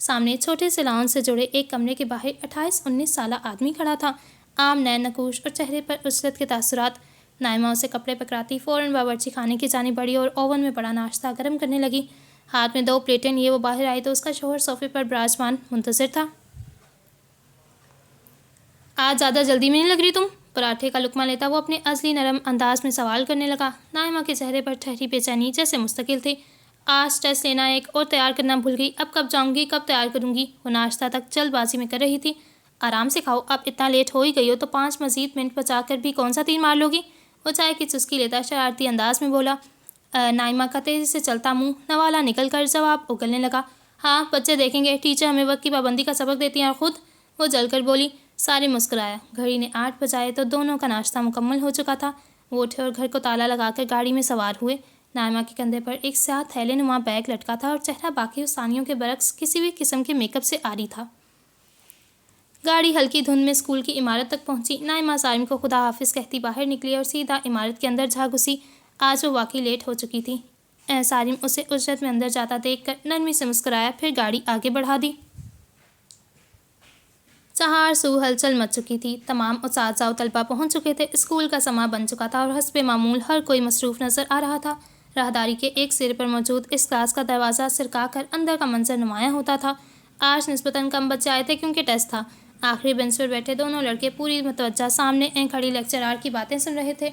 سامنے چھوٹے سے لاؤنج سے جڑے ایک کمرے کے باہر 28-19 سالہ آدمی کھڑا تھا، عام نین نقوش اور چہرے پر عزلت کے تاثرات۔ نائمہ اسے کپڑے پکڑاتی فوراً باورچی خانے کی جانب بڑھی اور اوون میں پڑا ناشتہ گرم کرنے لگی۔ ہاتھ میں 2 پلیٹیں لیے وہ باہر آئی تو اس کا شوہر صوفے پر براجمان منتظر تھا۔ آج زیادہ جلدی میں نہیں لگ رہی تم؟ پراٹھے کا لقمہ لیتا وہ اپنے ازلی نرم انداز میں سوال کرنے لگا۔ نائمہ کے چہرے پر ٹھہری بے چینی جیسے مستقل تھی۔ آج ٹیسٹ لینا ایک اور تیار کرنا بھول گئی، اب کب جاؤں گی، کب تیار کروں گی؟ وہ ناشتہ تک جلد بازی میں کر رہی تھی۔ آرام سے کھاؤ، اب اتنا لیٹ ہو ہی گئی ہو تو 5 مزید منٹ بچا کر بھی کون سا تیر مار لوگی؟ وہ چائے کی چسکی لیتا شرارتی انداز میں بولا۔ نائمہ کا تیزی سے چلتا منہ نوالا نکل کر جواب اگلنے لگا۔ ہاں بچے دیکھیں گے، ٹیچر ہمیں وقت کی پابندی کا سبق دیتی ہیں اور خود؟ وہ جل کر بولی۔ سارے مسکرایا۔ گھڑی نے 8 بجائے تو دونوں کا ناشتہ مکمل ہو چکا تھا۔ وہ اٹھے اور گھر کو تالا لگا کر گاڑی میں سوار ہوئے۔ نائمہ کے کندھے پر ایک سیاہ تھیلے نما بیگ لٹکا تھا اور چہرہ باقی ثانیوں کے برعکس کسی بھی قسم کے میک اپ سے عاری تھا۔ گاڑی ہلکی دھند میں اسکول کی عمارت تک پہنچی۔ نائمہ سالم کو خدا حافظ کہتی باہر نکلی اور سیدھا عمارت کے اندر جا گھسی۔ آج وہ واقعی لیٹ ہو چکی تھی۔ سالم اسے اجرت میں اندر جاتا دیکھ کر نرمی سے مسکرایا، پھر گاڑی آگے بڑھا دی۔ چہار سو ہلچل مچ چکی تھی۔ تمام اساتذہ و طلبہ پہنچ چکے تھے۔ اسکول کا سماں بن چکا تھا اور حسب معمول ہر کوئی مصروف نظر آ رہا تھا۔ راہداری کے ایک سرے پر موجود اس کلاس کا دروازہ سرکا کر اندر کا منظر نمایاں ہوتا تھا۔ آج نسبتاً کم بچے آئے تھے کیونکہ ٹیسٹ تھا۔ آخری بینچ پر بیٹھے دونوں لڑکے پوری متوجہ سامنے کھڑی لیکچرار کی باتیں سن رہے تھے۔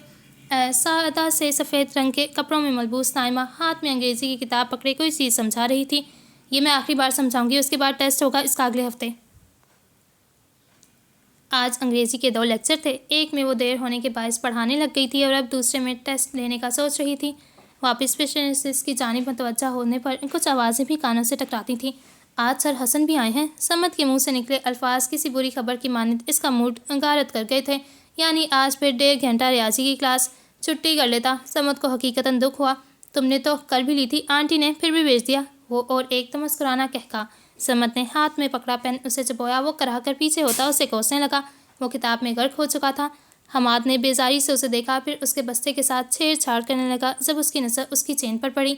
سادہ سے سفید رنگ کے کپڑوں میں ملبوس نائمہ ہاتھ میں انگریزی کی کتاب پکڑے کوئی چیز سمجھا رہی تھی۔ یہ میں آخری بار سمجھاؤں گی، اس کے بعد ٹیسٹ ہوگا، اس کا اگلے ہفتے۔ آج انگریزی کے 2 لیکچر تھے۔ ایک میں وہ دیر ہونے کے باعث پڑھانے لگ گئی تھی اور اب دوسرے میں ٹیسٹ لینے کا سوچ رہی تھی۔ واپس پیشنس کی جانب متوجہ ہونے پر کچھ آوازیں بھی کانوں سے ٹکراتی تھیں۔ آج سر حسن بھی آئے ہیں۔ سمت کے منہ سے نکلے الفاظ کسی بری خبر کی مانند اس کا موڈ غارت کر گئے تھے۔ یعنی آج پھر 1.5 گھنٹہ ریاضی کی کلاس چھٹی کر لیتا۔ سمت کو حقیقتاً دکھ ہوا۔ تم نے تو کر بھی لی تھی، آنٹی نے پھر بھی بھیج دیا۔ وہ اور ایک تمسکرانہ کہکا۔ سمت نے ہاتھ میں پکڑا پین اسے چبویا۔ وہ کراہ کر پیچھے ہوتا اسے کوسنے لگا۔ وہ کتاب میں غرق ہو چکا تھا۔ حماد نے بیزاری سے اسے دیکھا، پھر اس کے بستے کے ساتھ چھیڑ چھاڑ کرنے لگا جب اس کی نظر اس کی چین پر پڑی۔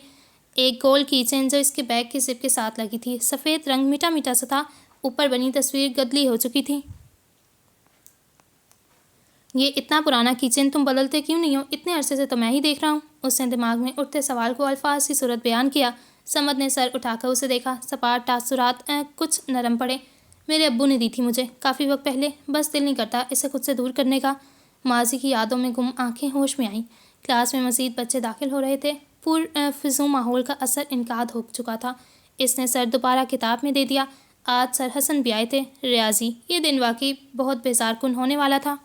ایک گول کی چین جو اس کے بیگ کی زپ کے ساتھ لگی تھی، سفید رنگ میٹھا میٹھا سا تھا، اوپر بنی تصویر گدلی ہو چکی تھی۔ یہ اتنا پرانا کی چین تم بدلتے کیوں نہیں ہو؟ اتنے عرصے سے تو میں ہی دیکھ رہا ہوں۔ اس نے دماغ میں اٹھتے سوال کو الفاظ کی صورت بیان کیا۔ سمت نے سر اٹھا کر اسے دیکھا۔ سپاٹ تاثرات کچھ نرم پڑے۔ میرے ابو نے دی تھی مجھے، کافی وقت پہلے، بس دل نہیں کرتا اسے خود سے دور کرنے کا۔ ماضی کی یادوں میں گم آنکھیں ہوش میں آئیں۔ کلاس میں مزید بچے داخل ہو رہے تھے۔ فضول ماحول کا اثر انعقاد ہو چکا تھا۔ اس نے سر دوبارہ کتاب میں دے دیا۔ آج سر حسن بھی آئے تھے۔ ریاضی، یہ دن واقعی بہت بیزار کن ہونے والا تھا۔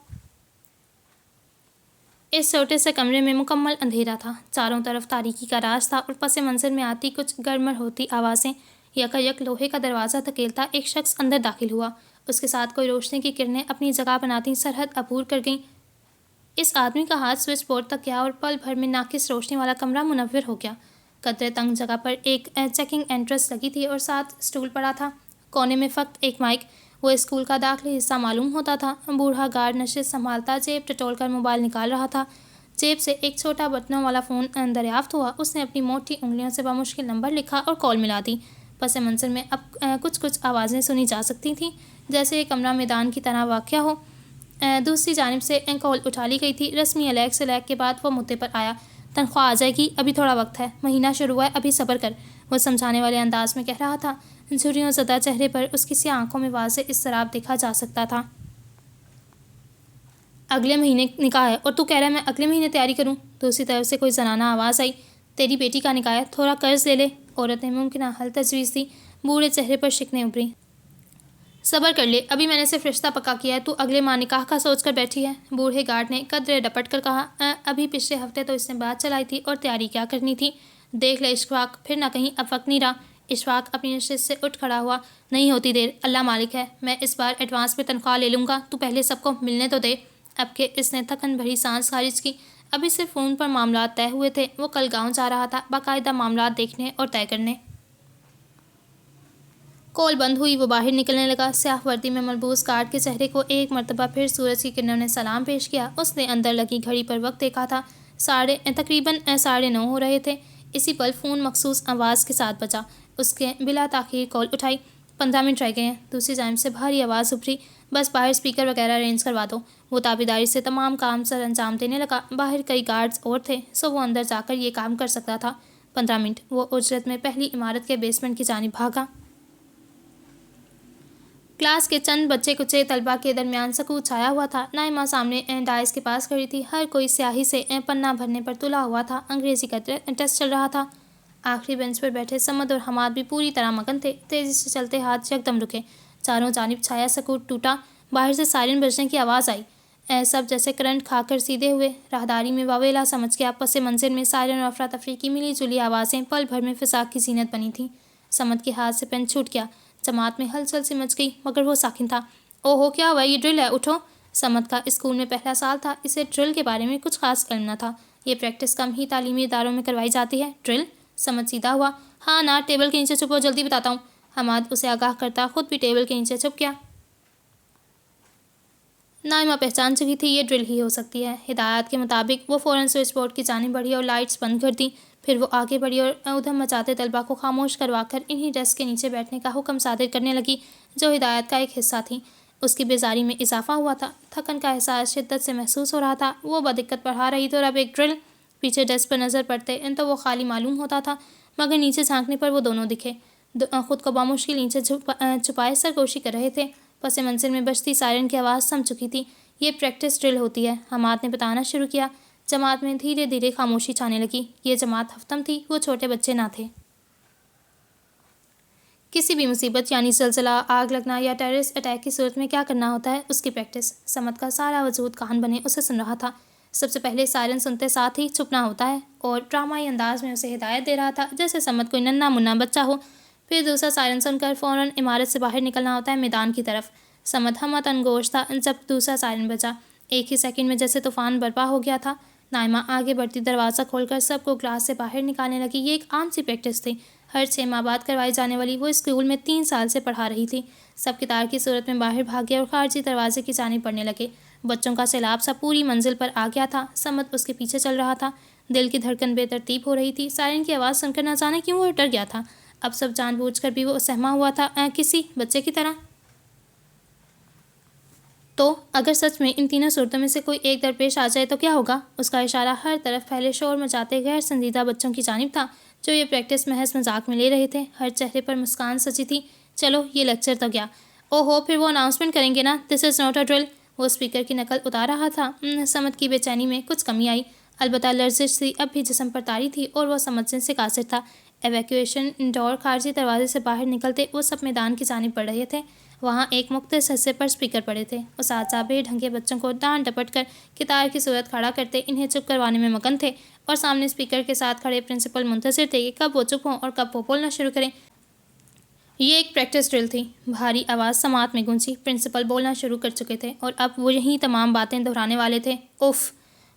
اس چھوٹے سے کمرے میں مکمل اندھیرا تھا۔ چاروں طرف تاریکی کا راز تھا اور پس منظر میں آتی کچھ گڑمڑ ہوتی آوازیں۔ یکایک لوہے کا دروازہ دھکیلتا ایک شخص اندر داخل ہوا۔ اس کے ساتھ کوئی روشنی کی کرنیں اپنی جگہ بناتی سرحد عبور کر گئیں۔ اس آدمی کا ہاتھ سوئچ بورڈ تک گیا اور پل بھر میں ناقص روشنی والا کمرہ منور ہو گیا۔ قدرے تنگ جگہ پر ایک چیکنگ انٹرس لگی تھی اور ساتھ اسٹول پڑا تھا۔ کونے میں فقط ایک مائک۔ وہ اسکول کا داخلی حصہ معلوم ہوتا تھا۔ بوڑھا گارڈ نشست سنبھالتا جیب ٹٹول کر موبائل نکال رہا تھا۔ جیب سے ایک چھوٹا بٹنوں والا فون دریافت ہوا۔ اس نے اپنی موٹی انگلیوں سے بمشکل نمبر لکھا اور کال ملا دی۔ پس منظر میں اب کچھ آوازیں سنی جا سکتی تھیں، جیسے یہ کمرہ میدان کی طرح واقع ہو۔ دوسری جانب سے کال اٹھا لی گئی تھی۔ رسمی الیگ سلیگ کے بعد وہ مدعے پر آیا۔ تنخواہ آ جائے گی، ابھی تھوڑا وقت ہے، مہینہ شروع ہوا ہے، ابھی صبر کر، وہ سمجھانے والے انداز میں کہہ رہا تھا۔ جھریوں زدہ چہرے پر اس کی سیاہ آنکھوں میں واضح اضطراب دیکھا جا سکتا تھا۔ اگلے مہینے نکاح ہے اور تو کہہ رہا ہے میں اگلے مہینے تیاری کروں؟ دوسری طرف سے کوئی زنانہ آواز آئی۔ تیری بیٹی کا نکاح ہے، تھوڑا قرض لے لے، عورت نے ممکنہ حل تجویز دی۔ بوڑھے چہرے پر شکنیں ابھریں۔ صبر کر لے، ابھی میں نے صرف رشتہ پکا کیا ہے، تو اگلے ماہ نکاح کا سوچ کر بیٹھی ہے؟ بوڑھے گارڈ نے قدرے ڈپٹ کر کہا۔ ابھی پچھلے ہفتے تو اس نے بات چلائی تھی اور تیاری کیا کرنی تھی۔ دیکھ لے اشفاق، پھر نہ کہیں اب وقت نہیں رہا۔ اشفاق اپنی نشست سے اٹھ کھڑا ہوا۔ نہیں ہوتی دیر، اللہ مالک ہے، میں اس بار ایڈوانس میں تنخواہ لے لوں گا، تو پہلے سب کو ملنے تو دے۔ اب کہ اس نے تھکن بھری سانس خارج کی۔ ابھی صرف فون پر معاملات طے ہوئے تھے۔ وہ کل گاؤں جا رہا تھا باقاعدہ معاملات دیکھنے اور طے کرنے۔ کال بند ہوئی، وہ باہر نکلنے لگا۔ سیاہ وردی میں ملبوس گارڈ کے چہرے کو ایک مرتبہ پھر سورج کی کرنوں نے سلام پیش کیا۔ اس نے اندر لگی گھڑی پر وقت دیکھا تھا۔ تقریباً 9:30 ہو رہے تھے۔ اسی پل فون مخصوص آواز کے ساتھ بجا۔ اس کے بلا تاخیر کال اٹھائی۔ 15 منٹ رہ گئے ہیں، دوسری جانب سے بھاری آواز ابھری، بس باہر اسپیکر وغیرہ ارینج کروا دو۔ وہ تابیداری سے تمام کام سر انجام دینے لگا۔ باہر کئی گارڈز اور تھے، سو وہ اندر جا کر یہ کام کر سکتا تھا۔ 15 منٹ وہ اجرت میں پہلی عمارت کے بیسمنٹ کی جانب بھاگا۔ کلاس کے چند بچے کچے طلبہ کے درمیان سکوت چھایا ہوا تھا۔ نائمہ سامنے ڈائس کے پاس کھڑی تھی، ہر کوئی سیاہی سے پنہ بھرنے پر تلا ہوا تھا۔ انگریزی کا ٹیسٹ چل رہا تھا۔ آخری بینچ پر بیٹھے سمد اور حماد بھی پوری طرح مگن تھے۔ تیزی سے چلتے ہاتھ یکدم رکے، چاروں جانب چھایا سکوت ٹوٹا۔ باہر سے سائرن بجنے کی آواز آئی، سب جیسے کرنٹ کھا کر سیدھے ہوئے۔ راہداری میں واویلا سمجھ گیا۔ پس منظر میں سائرن اور افراتفری کی ملی جلی آوازیں پل بھر میں فضا کی زینت بنی تھیں۔ سمد کے ہاتھ سے پین چھوٹ گیا۔ جماعت میں ہلچل سی مچ گئی، مگر وہ ساکن تھا۔ اوہو، کیا ہوا؟ یہ ڈرل ہے، اٹھو۔ سمد کا اسکول میں پہلا سال تھا، اسے ڈرل کے بارے میں کچھ خاص علم نہ تھا۔ یہ پریکٹس کم ہی تعلیمی اداروں میں کروائی جاتی ہے۔ ڈرل؟ سمد سیدھا ہوا۔ ہاں نا، ٹیبل کے نیچے چھپو، جلدی بتاتا ہوں۔ حماد اسے آگاہ کرتا خود بھی ٹیبل کے نیچے چھپ گیا۔ نائمہ پہچان چکی تھی، یہ ڈرل ہی ہو سکتی ہے۔ ہدایات کے مطابق وہ فوراً سوئچ بورڈ کی جانب بڑھی اور لائٹس بند کر دیں۔ پھر وہ آگے بڑھی اور ادھم مچاتے طلبہ کو خاموش کروا کر انہی ڈیسک کے نیچے بیٹھنے کا حکم صادر کرنے لگی جو ہدایات کا ایک حصہ تھیں۔ اس کی بیزاری میں اضافہ ہوا تھا، تھکن کا احساس شدت سے محسوس ہو رہا تھا۔ وہ بدقت پڑھا رہی تھی اور اب ایک ڈرل۔ پیچھے ڈیسک پر نظر پڑتے تو وہ خالی معلوم ہوتا تھا، مگر نیچے جھانکنے پر وہ دونوں دکھے، خود کو بمشکل نیچے چھپائے سرگوشی کر رہے تھے۔ پس منظر میں بجتی سائرن کی آواز تھم چکی تھی۔ یہ پریکٹس ڈرل ہوتی ہے، حماد نے بتانا شروع کیا۔ جماعت میں دھیرے دھیرے خاموشی چھانے لگی۔ یہ جماعت ہفتم تھی، وہ چھوٹے بچے نہ تھے۔ کسی بھی مصیبت یعنی زلزلہ، آگ لگنا یا ٹیررسٹ اٹیک کی صورت میں کیا کرنا ہوتا ہے، اس کی پریکٹس۔ سمد کا سارا وجود کان بنے اسے سن رہا تھا۔ سب سے پہلے سائرن سنتے ساتھ ہی چھپنا ہوتا ہے، اور ڈرامائی انداز میں اسے ہدایت دے رہا تھا جیسے سمد کوئی ننھا منھا بچہ ہو۔ پھر دوسرا سائرن سن کر فوراً عمارت سے باہر نکلنا ہوتا ہے، میدان کی طرف۔ سمد ہمہ گوش تھا جب دوسرا سائرن بجا۔ ایک ہی سیکنڈ میں جیسے طوفان برپا ہو گیا تھا۔ نائمہ آگے بڑھتی دروازہ کھول کر سب کو کلاس سے باہر نکالنے لگی۔ یہ ایک عام سی پریکٹس تھی، ہر 6 ماہ بعد کروائی جانے والی۔ وہ اسکول میں 3 سال سے پڑھا رہی تھی۔ سب قطار کی صورت میں باہر بھاگے اور خارجی دروازے کی جانب بڑھنے لگے۔ بچوں کا سیلاب سا پوری منزل پر آ گیا تھا۔ سمد اس کے پیچھے چل رہا تھا۔ دل کی دھڑکن بے ترتیب ہو رہی تھی۔ سائرن کی آواز سن کر نہ جانے کیوں وہ ڈر گیا تھا۔ اب سب جان بوجھ کر بھی وہ سہما ہوا تھا، کسی بچے کی طرح۔ تو اگر سچ میں ان تینوں صورتوں میں سے کوئی ایک درپیش آ جائے تو کیا ہوگا؟ اس کا اشارہ ہر طرف پھیلے شور مچاتے غیر سنجیدہ بچوں کی جانب تھا جو یہ پریکٹس محض مذاق میں لے رہے تھے۔ ہر چہرے پر مسکان سجی تھی۔ چلو، یہ لیکچر تو گیا۔ اوہو، پھر وہ اناؤنسمنٹ کریں گے نا، دس از ناٹ اے ڈرل۔ وہ اسپیکر کی نقل اتار رہا تھا۔ سمد کی بے چینی میں کچھ کمی آئی، البتہ لرزش سی اب بھی جسم پر طاری تھی اور وہ سمجھنے سے قاصر تھا۔ ایویکویشن ڈور خارجی دروازے سے باہر نکلتے وہ سب میدان کی جانب بڑھ رہے تھے۔ وہاں ایک مختص حصے پر اسپیکر پڑے تھے۔ اساتذہ بے ڈھنگے بچوں کو ڈانٹ ڈپٹ کر قطار کی صورت کھڑا کرتے انہیں چپ کروانے میں مگن تھے، اور سامنے اسپیکر کے ساتھ کھڑے پرنسپل منتظر تھے کہ کب وہ چپ ہوں اور کب وہ بولنا شروع کریں۔ یہ ایک پریکٹس ڈرل تھی۔ بھاری آواز سماعت میں گونجی۔ پرنسپل بولنا شروع کر چکے تھے اور اب وہ یہی تمام باتیں دہرانے والے تھے۔ اف!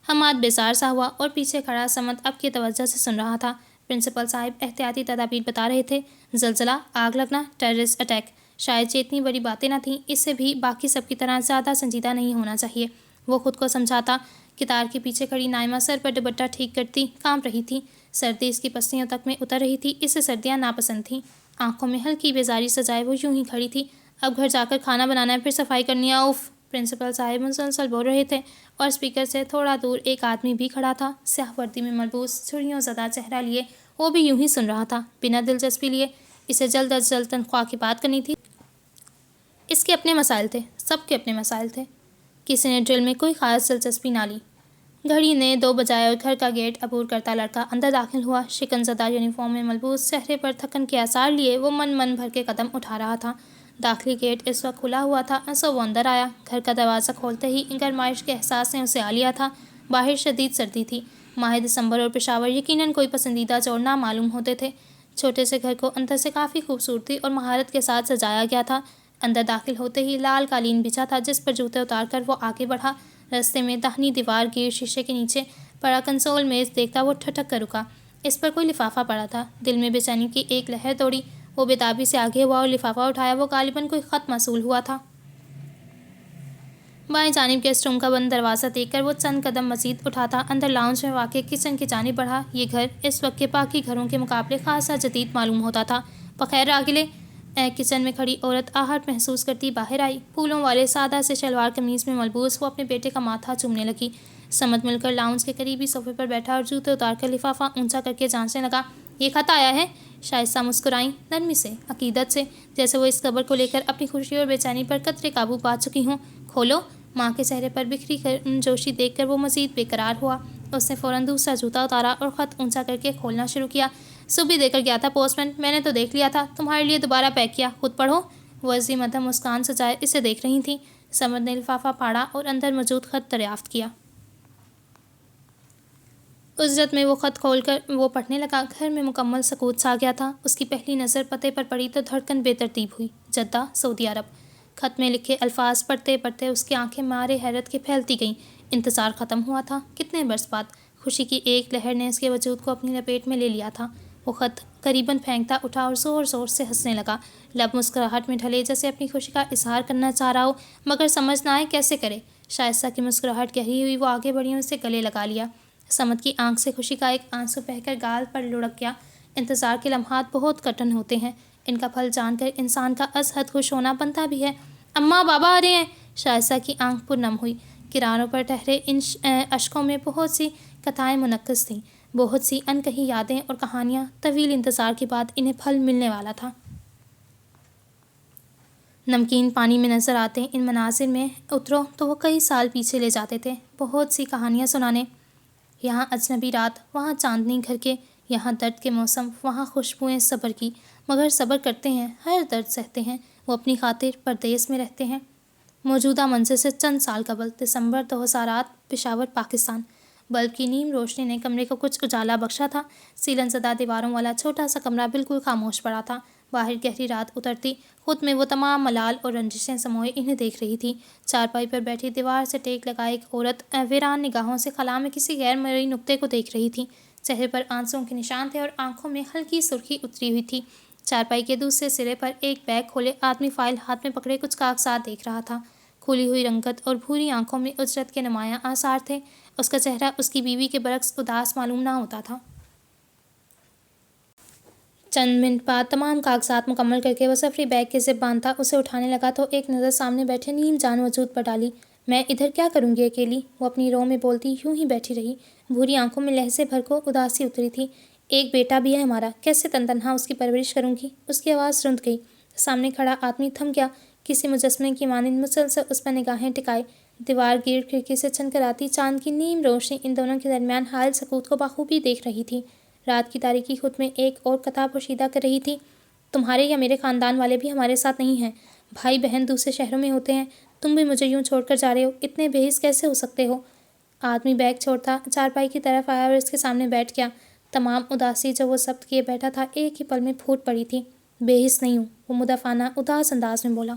حماد بیزار سا ہوا اور پیچھے کھڑا سمد اب کی توجہ سے سن رہا تھا۔ پرنسپل صاحب احتیاطی تدابیر بتا رہے تھے۔ زلزلہ، آگ لگنا، ٹیررسٹ اٹیک۔ شاید یہ اتنی بڑی باتیں نہ تھیں، اس سے بھی باقی سب کی طرح زیادہ سنجیدہ نہیں ہونا چاہیے۔ وہ خود کو سمجھاتا۔ قطار کے پیچھے کھڑی نائمہ سر پر دوپٹہ ٹھیک کرتی کانپ رہی تھی۔ سردی اس کی پسلیوں تک میں اتر رہی تھی۔ اسے سردیاں ناپسند تھیں۔ آنکھوں میں ہلکی بیزاری سجائے وہ یوں ہی کھڑی تھی۔ اب گھر جا کر کھانا بنانا ہے، پھر صفائی کرنی ہے۔ اف! پرنسپل صاحب مسلسل بول رہے تھے، اور اسپیکر سے تھوڑا دور ایک آدمی بھی کھڑا تھا، سیاہ وردی میں ملبوس، جھریوں زدہ چہرہ لیے۔ وہ بھی یوں ہی سن رہا تھا، بنا دلچسپی لیے۔ اسے جلد از جلد تنخواہ کی بات کرنی تھی۔ اس کے اپنے مسائل تھے، سب کے اپنے مسائل تھے۔ کسی نے ڈرل میں کوئی خاص دلچسپی نہ لی۔ گھڑی نے 2 بجائے اور گھر کا گیٹ عبور کرتا لڑکا اندر داخل ہوا۔ شکن زدہ یونیفارم میں ملبوس، چہرے پر تھکن کے آثار لیے وہ من بھر کے قدم اٹھا رہا تھا۔ داخلی گیٹ اس وقت کھلا ہوا تھا، سو وہ اندر آیا۔ گھر کا دروازہ کھولتے ہی گرمائش کے احساس نے اسے آ لیا تھا۔ باہر شدید سردی تھی۔ ماہ دسمبر اور پشاور یقیناً کوئی پسندیدہ جوڑ نہ معلوم ہوتے تھے۔ چھوٹے سے گھر کو اندر سے کافی خوبصورتی اور مہارت کے ساتھ سجایا گیا تھا۔ اندر داخل ہوتے ہی لال قالین بچھا تھا جس پر جوتے اتار کر وہ آگے بڑھا۔ رستے میں داہنی دیوار گیر شیشے کے نیچے پڑا کنسول میز دیکھتا وہ ٹھٹک کر رکا۔ اس پر کوئی لفافہ پڑا تھا۔ دل میں بے چینی کی ایک لہر دوڑی۔ وہ بےتابی سے آگے ہوا اور لفافہ اٹھایا۔ وہ غالباً کوئی خط موصول ہوا تھا۔ بائیں جانب گیسٹ روم کا بند دروازہ دیکھ کر وہ چند قدم مزید اٹھاتا اندر لاؤنج میں واقع کچن کی جانب بڑھا۔ یہ گھر اس وقت کے باقی گھروں کے مقابلے خاصا جدید معلوم ہوتا تھا۔ بخیر راگلے! کچن میں کھڑی عورت آہٹ محسوس کرتی باہر آئی۔ پھولوں والے سادہ سے شلوار قمیض میں ملبوس وہ اپنے بیٹے کا ماتھا چومنے لگی۔ سمت مل کر لاؤنج کے قریبی صوفے پر بیٹھا اور جوتے اتار کر لفافہ اونچا کر کے جانچنے لگا۔ یہ خط آیا ہے؟ شائستہ مسکرائیں، نرمی سے، عقیدت سے، جیسے وہ اس خبر کو لے کر اپنی خوشی اور بے چینی پر قدرے قابو پا چکی ہوں۔ کھولو۔ ماں کے چہرے پر بکھری جوشی دیکھ کر وہ مزید بے قرار ہوا۔ اس نے فوراً دوسرا جوتا اتارا اور خط اونچا کر کے کھولنا شروع کیا۔ صبح دے کر گیا تھا پوسٹ مین، میں نے تو دیکھ لیا تھا، تمہارے لیے دوبارہ پیک کیا، خود پڑھو۔ وہ عظیم مدھم مسکان سجائے اسے دیکھ رہی تھیں۔ سمر نے لفافہ پھاڑا اور اندر موجود خط دریافت کیا۔ اجرت میں وہ خط کھول کر وہ پڑھنے لگا۔ گھر میں مکمل سکوت چھا گیا تھا۔ اس کی پہلی نظر پتے پر پڑی تو دھڑکن بے ترتیب ہوئی۔ جدہ، سعودی عرب۔ خط میں لکھے الفاظ پڑھتے پڑھتے اس کی آنکھیں مارے حیرت کے پھیلتی گئیں۔ انتظار ختم ہوا تھا۔ کتنے برس بعد خوشی کی ایک لہر نے اس کے وجود کو اپنی لپیٹ میں لے لیا تھا۔ وہ خط قریباً پھینکتا اٹھا اور زور زور سے ہنسنے لگا۔ لب مسکراہٹ میں ڈھلے جیسے اپنی خوشی کا اظہار کرنا چاہ رہا ہو مگر سمجھ نہ آئے کیسے کرے۔ شائستہ کی مسکراہٹ گہری ہوئی، وہ آگے بڑھی اور اسے گلے لگا لیا۔ سمت کی آنکھ سے خوشی کا ایک آنسو بہہ کر گال پر لڑک گیا۔ انتظار کے لمحات بہت کٹن ہوتے ہیں، ان کا پھل جان کر انسان کا از حد خوش ہونا بنتا بھی ہے۔ اماں، بابا آ رہے ہیں۔ شائستہ کی آنکھ پرنم ہوئی۔ کناروں پر ٹھہرے ان اشکوں میں بہت سی کتھائیں منعکس تھیں، بہت سی انکہی یادیں اور کہانیاں۔ طویل انتظار کے بعد انہیں پھل ملنے والا تھا۔ نمکین پانی میں نظر آتے ان مناظر میں اترو تو وہ کئی سال پیچھے لے جاتے تھے، بہت سی کہانیاں سنانے۔ یہاں اجنبی رات، وہاں چاندنی گھر کے، یہاں درد کے موسم، وہاں خوشبوئیں صبر کی۔ مگر صبر کرتے ہیں، ہر درد سہتے ہیں، وہ اپنی خاطر پردیس میں رہتے ہیں۔ موجودہ منظر سے چند سال قبل، دسمبر 2008، پشاور، پاکستان۔ بلب کی نیم روشنی نے کمرے کو کچھ اجالا بخشا تھا۔ سیلن زدہ دیواروں والا چھوٹا سا کمرہ بالکل خاموش پڑا تھا۔ باہر گہری رات اترتی، خود میں وہ تمام ملال اور رنجشیں سموئے انہیں دیکھ رہی تھی۔ چارپائی پر بیٹھی دیوار سے ٹیک لگائے ایک عورت ویران نگاہوں سے خلا میں کسی غیر مرئی نقطے کو دیکھ رہی تھی۔ چہرے پر آنسوؤں کے نشان تھے اور آنکھوں میں ہلکی سرخی اتری ہوئی تھی۔ چارپائی کے دوسرے سرے پر ایک بیگ کھولے آدمی فائل ہاتھ میں پکڑے کچھ کاغذات دیکھ رہا تھا۔ کھلی ہوئی رنگت اور بھوری آنکھوں میں اجرت کے نمایاں آثار تھے۔ اس کا چہرہ اس کی بیوی کے برعکس اداس معلوم نہ ہوتا تھا۔ چند منٹ بعد تمام کاغذات مکمل کر کے وہ سفری بیگ کے زپ باندھتا اسے اٹھانے لگا تو ایک نظر سامنے بیٹھے نیم جان وجود پر ڈالی۔ میں ادھر کیا کروں گی اکیلی؟ وہ اپنی رو میں بولتی یوں ہی بیٹھی رہی۔ بھوری آنکھوں میں لہجے بھر کو اداسی اتری تھی۔ ایک بیٹا بھی ہے ہمارا، کیسے تنہا اس کی پرورش کروں گی؟ اس کی آواز رند گئی۔ سامنے کھڑا آدمی تھم گیا، کسی مجسمے کی مانند مسلسل اس پر نگاہیں ٹکائے۔ دیوار گرد کھڑکی سے چھن کر آتی چاند کی نیم روشنی ان دونوں کے درمیان حائل سکوت کو بخوبی دیکھ رہی تھی۔ رات کی تاریکی خود میں ایک اور کتھا پوشیدہ کر رہی تھی۔ تمہارے یا میرے خاندان والے بھی ہمارے ساتھ نہیں ہیں، بھائی بہن دوسرے شہروں میں ہوتے ہیں، تم بھی مجھے یوں چھوڑ کر جا رہے ہو، اتنے بے حس کیسے ہو سکتے ہو؟ آدمی بیگ چھوڑتا چارپائی کی طرف آیا اور اس کے سامنے بیٹھ گیا۔ تمام اداسی جو وہ ضبط کیے بیٹھا تھا ایک ہی پل میں پھوٹ پڑی تھی۔ بے حس نہیں ہوں، وہ مدافعانہ اداس انداز میں بولا۔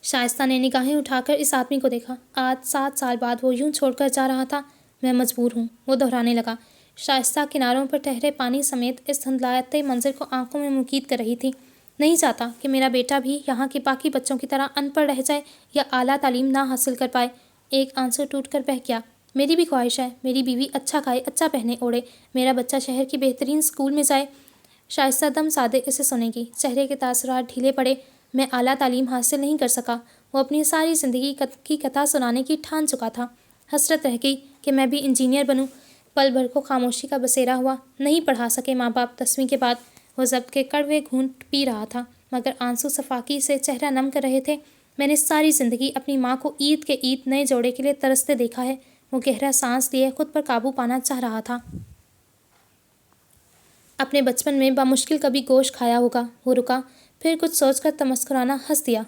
شائستہ نے نگاہیں اٹھا کر اس آدمی کو دیکھا۔ آج 7 سال بعد وہ یوں چھوڑ کر جا رہا تھا۔ میں مجبور ہوں، وہ دہرانے لگا۔ شائستہ کناروں پر ٹھہرے پانی سمیت اس دھندلاتے منظر کو آنکھوں میں مقید کر رہی تھی۔ نہیں چاہتا کہ میرا بیٹا بھی یہاں کے باقی بچوں کی طرح ان پڑھ رہ جائے یا اعلیٰ تعلیم نہ حاصل کر پائے۔ ایک آنسو ٹوٹ کر بہہ گیا۔ میری بھی خواہش ہے، میری بیوی اچھا کھائے، اچھا پہنے اوڑھے، میرا بچہ شہر کی بہترین اسکول میں جائے۔ شائستہ دم سادے اسے سنے گی، چہرے کے تاثرات ڈھیلے پڑے۔ میں اعلیٰ تعلیم حاصل نہیں کر سکا۔ وہ اپنی ساری زندگی کی کتھا سنانے کی ٹھان چکا تھا۔ حسرت رہ گئی کہ میں بھی انجینئر بنوں۔ پل بھر کو خاموشی کا بسیرا ہوا۔ نہیں پڑھا سکے ماں باپ 10ویں کے بعد۔ وہ ضبط کے کڑوے گھونٹ پی رہا تھا مگر آنسو صفاقی سے چہرہ نم کر رہے تھے۔ میں نے ساری زندگی اپنی ماں کو عید کے عید نئے جوڑے کے لیے ترستے دیکھا ہے۔ وہ گہرا سانس لیے خود پر قابو پانا چاہ رہا تھا۔ اپنے بچپن میں بامشکل کبھی گوشت کھایا ہوگا۔ وہ رکا، پھر کچھ سوچ کر تمسکرانہ ہنس دیا۔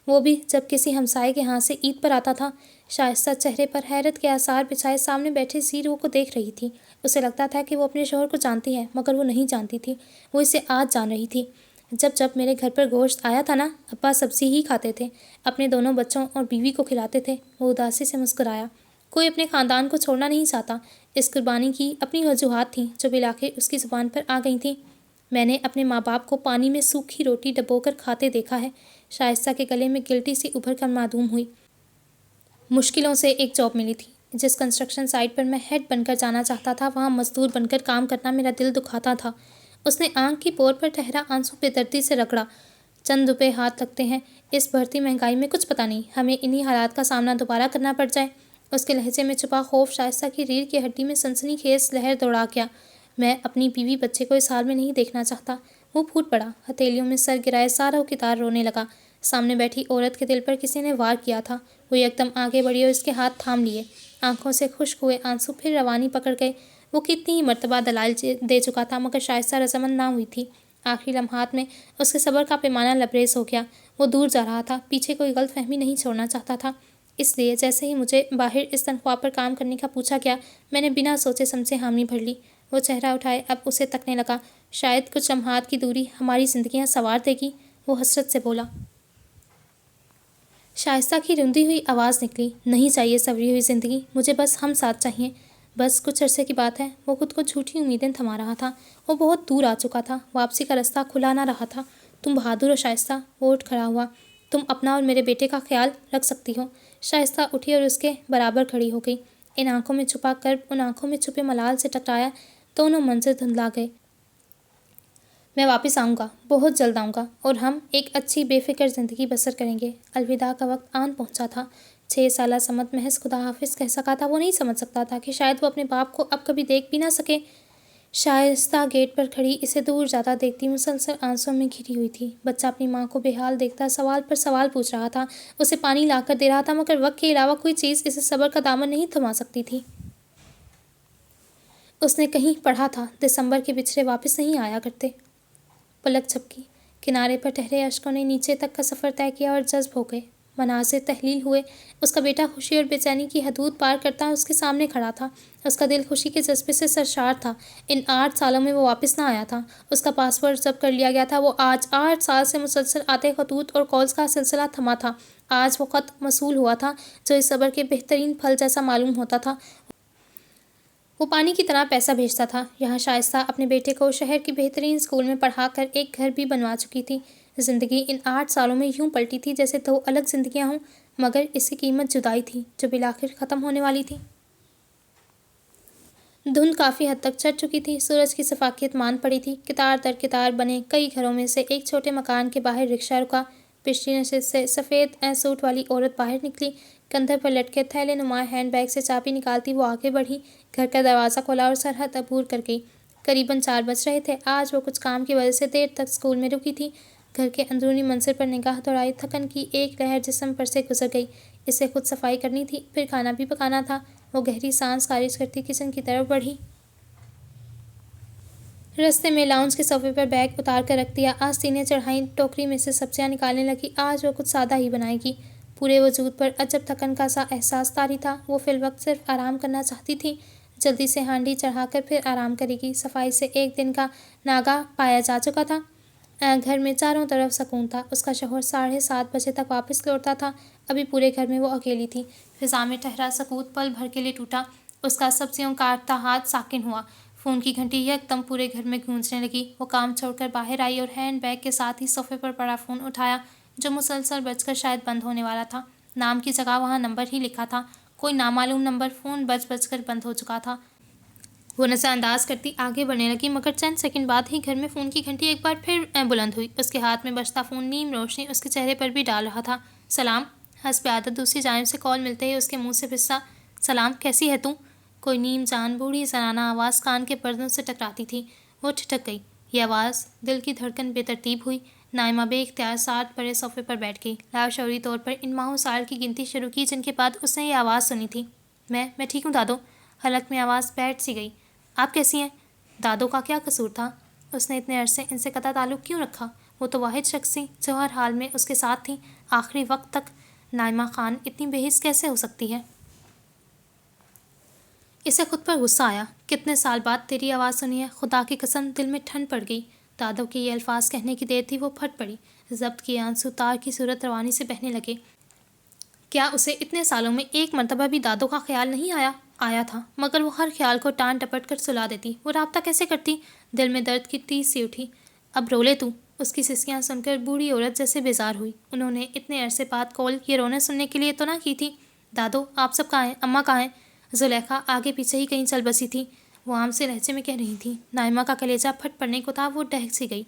وہ بھی جب کسی ہمسائے کے ہاں سے عید پر آتا تھا۔ شائستہ چہرے پر حیرت کے آثار بچھائے سامنے بیٹھے زیرو کو دیکھ رہی تھی۔ اسے لگتا تھا کہ وہ اپنے شوہر کو جانتی ہے مگر وہ نہیں جانتی تھی، وہ اسے آج جان رہی تھی۔ جب میرے گھر پر گوشت آیا تھا نا، ابا سبزی ہی کھاتے تھے، اپنے دونوں بچوں اور بیوی کو کھلاتے تھے۔ وہ اداسی سے مسکرایا۔ کوئی اپنے خاندان کو چھوڑنا نہیں چاہتا۔ اس قربانی کی اپنی وجوہات تھیں جو بالآخر اس کی زبان پر آ گئی تھیں۔ میں نے اپنے ماں باپ کو پانی میں سوکھی روٹی ڈبو کر کھاتے دیکھا ہے۔ شائستہ کے گلے میں گلٹی سی ابھر کر معدوم ہوئی۔ مشکلوں سے ایک جاب ملی تھی۔ جس کنسٹرکشن سائٹ پر میں ہیڈ بن کر جانا چاہتا تھا وہاں مزدور بن کر کام کرنا میرا دل دکھاتا تھا۔ اس نے آنکھ کی پور پر ٹھہرا آنسو بے دردی سے رگڑا۔ چند روپے ہاتھ لگتے ہیں، اس بڑھتی مہنگائی میں کچھ پتہ نہیں ہمیں انہی حالات کا سامنا دوبارہ کرنا پڑ جائے۔ اس کے لہجے میں چھپا خوف شائستہ کی ریڑھ کی ہڈی میں سنسنی خیز لہر دوڑا گیا۔ میں اپنی بیوی بچے کو اس حال میں نہیں دیکھنا چاہتا۔ وہ پھوٹ پڑا، ہتھیلیوں میں سر گرائے ساروں کی طرح رونے لگا۔ سامنے بیٹھی عورت کے دل پر کسی نے وار کیا تھا۔ وہ یکدم آگے بڑھی اور اس کے ہاتھ تھام لیے۔ آنکھوں سے خشک ہوئے آنسو پھر روانی پکڑ گئے۔ وہ کتنی ہی مرتبہ دلائل دے چکا تھا مگر شائستہ رضامند نہ ہوئی تھی۔ آخری لمحات میں اس کے صبر کا پیمانہ لبریز ہو گیا۔ وہ دور جا رہا تھا، پیچھے کوئی غلط فہمی نہیں چھوڑنا چاہتا تھا۔ اس لیے جیسے ہی مجھے باہر اس تنخواہ پر کام کرنے کا پوچھا گیا، میں نے بنا سوچے سمجھے حامی بھر لی۔ وہ چہرہ اٹھائے اب اسے تکنے لگا۔ شاید کچھ لمحات کی دوری ہماری زندگیاں سنوار دے گی، وہ حسرت سے بولا۔ شائستہ کی روندی ہوئی آواز نکلی، نہیں چاہیے سنوری ہوئی زندگی، مجھے بس ہم ساتھ چاہیے۔ بس کچھ عرصے کی بات ہے۔ وہ خود کو جھوٹی امیدیں تھما رہا تھا۔ وہ بہت دور آ چکا تھا، واپسی کا رستہ کھلا نہ رہا تھا۔ تم بہادر ہو شائستہ، وہ اٹھ کھڑا ہوا۔ تم اپنا اور میرے بیٹے کا خیال رکھ سکتی ہو۔ شائستہ اٹھی اور اس کے برابر کھڑی ہو گئی۔ ان آنکھوں میں چھپا کرب ان آنکھوں میں چھپے ملال سے ٹکرایا، دونوں منظر دھندلا گئے۔ میں واپس آؤں گا، بہت جلد آؤں گا، اور ہم ایک اچھی بے فکر زندگی بسر کریں گے۔ الوداع کا وقت آن پہنچا تھا۔ 6 سالہ سمت محض خدا حافظ کہہ سکا تھا۔ وہ نہیں سمجھ سکتا تھا کہ شاید وہ اپنے باپ کو اب کبھی دیکھ بھی نہ سکے۔ شائستہ گیٹ پر کھڑی اسے دور جاتا دیکھتی مسلسل آنسوؤں میں گھری ہوئی تھی۔ بچہ اپنی ماں کو بے حال دیکھتا سوال پر سوال پوچھ رہا تھا، اسے پانی لا کر دے رہا تھا مگر وقت کے علاوہ کوئی چیز اسے صبر کا دامن نہیں تھما سکتی تھی۔ اس نے کہیں پڑھا تھا دسمبر کے بچھڑے واپس نہیں آیا کرتے۔ پلک جھپکی، کنارے پر ٹھہرے اشکوں نے نیچے تک کا سفر طے کیا اور جذب ہو گئے۔ مناظر تحلیل ہوئے۔ اس کا بیٹا خوشی اور بے چینی کی حدود پار کرتا اس کے سامنے کھڑا تھا۔ اس کا دل خوشی کے جذبے سے سرشار تھا۔ ان 8 سالوں میں وہ واپس نہ آیا تھا۔ اس کا پاسپورٹ ضبط کر لیا گیا تھا۔ وہ آج 8 سال سے مسلسل آتے خطوط اور کالز کا سلسلہ تھما تھا۔ آج وہ خط موصول ہوا تھا جو اس صبر کے بہترین پھل جیسا معلوم ہوتا تھا۔ وہ پانی کی طرح پیسہ بھیجتا تھا۔ یہاں شائستہ اپنے بیٹے کو شہر کی بہترین اسکول میں پڑھا کر ایک گھر بھی بنوا چکی تھی۔ زندگی ان 8 سالوں میں یوں پلٹی تھی جیسے 2 الگ زندگیاں ہوں، مگر اس کی قیمت جدائی تھی جو بالآخر ختم ہونے والی تھی۔ دھند کافی حد تک چڑھ چکی تھی، سورج کی سفاکیت مان پڑی تھی۔ قطار در قطار بنے کئی گھروں میں سے ایک چھوٹے مکان کے باہر رکشہ رکا۔ پچھلی نشست سے سفید سوٹ والی عورت باہر نکلی۔ کندھے پر لٹکے تھیلے نما ہینڈ بیگ سے چابی نکالتی وہ آگے بڑھی، گھر کا دروازہ کھولا اور سرحد عبور کر گئی۔ قریباً 4 بج رہے تھے۔ آج وہ کچھ کام کی وجہ سے دیر تک اسکول میں رکی تھی۔ گھر کے اندرونی منظر پر نگاہ دوڑائی، تھکن کی ایک لہر جسم پر سے گزر گئی۔ اسے خود صفائی کرنی تھی، پھر کھانا بھی پکانا تھا۔ وہ گہری سانس خارج کرتی کچن کی طرف بڑھی۔ رستے میں لاؤنج کے صوفے پر بیگ اتار کر رکھ دیا، آستینیں چڑھائیں، ٹوکری میں سے سبزیاں نکالنے لگی۔ آج وہ کچھ سادہ ہی بنائے گی۔ پورے وجود پر عجب تھکن کا سا احساس طاری تھا۔ وہ فی الوقت صرف آرام کرنا چاہتی تھی۔ جلدی سے ہانڈی چڑھا کر پھر آرام کرے گی۔ صفائی سے ایک دن کا ناغہ پایا جا چکا تھا۔ گھر میں چاروں طرف سکون تھا۔ اس کا شوہر 7:30 بجے تک واپس لوٹتا تھا۔ ابھی پورے گھر میں وہ اکیلی تھی۔ فضا میں ٹھہرا سکوت پل بھر کے لیے ٹوٹا۔ اس کا سبزیوں کاٹتا ہاتھ ساکن ہوا۔ فون کی گھنٹی یکدم پورے گھر میں گونجنے لگی۔ وہ کام چھوڑ کر باہر آئی اور ہینڈ بیگ کے ساتھ ہی صوفے پر پڑا فون اٹھایا جو مسلسل بج کر شاید بند ہونے والا تھا۔ نام کی جگہ وہاں نمبر ہی لکھا تھا، کوئی نامعلوم نمبر۔ فون بج کر بند ہو چکا تھا۔ وہ نظر انداز کرتی آگے بڑھنے لگی مگر چند سیکنڈ بعد ہی گھر میں فون کی گھنٹی ایک بار پھر بلند ہوئی۔ اس کے ہاتھ میں بجتا فون نیم روشنی اس کے چہرے پر بھی ڈال رہا تھا۔ سلام، حسب عادت دوسری جانب سے کال ملتے ہی اس کے منہ سے پھسا، سلام، کیسی ہے تو؟ کوئی نیم جان بوڑھی زنانہ آواز کان کے پردوں سے ٹکراتی تھی۔ وہ ٹھٹک گئی۔ یہ آواز، دل کی دھڑکن بے ترتیب ہوئی۔ نائمہ بے اختیار ساتھ پڑے صوفے پر بیٹھ گئی، لاشعوری طور پر ان ماہوں سال کی گنتی شروع کی جن کے بعد اس نے یہ آواز سنی تھی۔ میں ٹھیک ہوں دادو۔ حلق میں آواز بیٹھ سی گئی۔ آپ کیسی ہیں؟ دادو کا کیا قصور تھا؟ اس نے اتنے عرصے ان سے قطع تعلق کیوں رکھا؟ وہ تو واحد شخص تھی جو ہر حال میں اس کے ساتھ تھی، آخری وقت تک۔ نائمہ خان اتنی بے حس کیسے ہو سکتی ہے؟ اسے خود پر غصہ آیا۔ کتنے سال بعد تیری آواز سنی ہے، خدا کی قسم دل میں ٹھنڈ پڑ گئی۔ دادو کے یہ الفاظ کہنے کی دیر تھی وہ پھٹ پڑی۔ ضبط کیے آنسو تار کی صورت روانی سے بہنے لگے۔ کیا اسے اتنے سالوں میں ایک مرتبہ بھی دادو کا خیال نہیں آیا؟ آیا تھا مگر وہ ہر خیال کو ٹان ٹپٹ کر سلا دیتی۔ وہ رابطہ کیسے کرتی؟ دل میں درد کی ٹیس سی اٹھی۔ اب رو لے تو۔ اس کی سسکیاں سن کر بوڑھی عورت جیسے بیزار ہوئی۔ انہوں نے اتنے عرصے بعد کال یہ رونے سننے کے لیے تو نہ کی تھی۔ دادو، آپ سب کہاں ہیں؟ اماں کہاں ہیں؟ زلیخا آگے پیچھے ہی کہیں چل بسی تھی۔ وہ عام سے لہجے میں کہہ رہی تھی۔ نائمہ کا کلیجہ پھٹ پڑنے کو تھا، وہ ڈہک سی گئی۔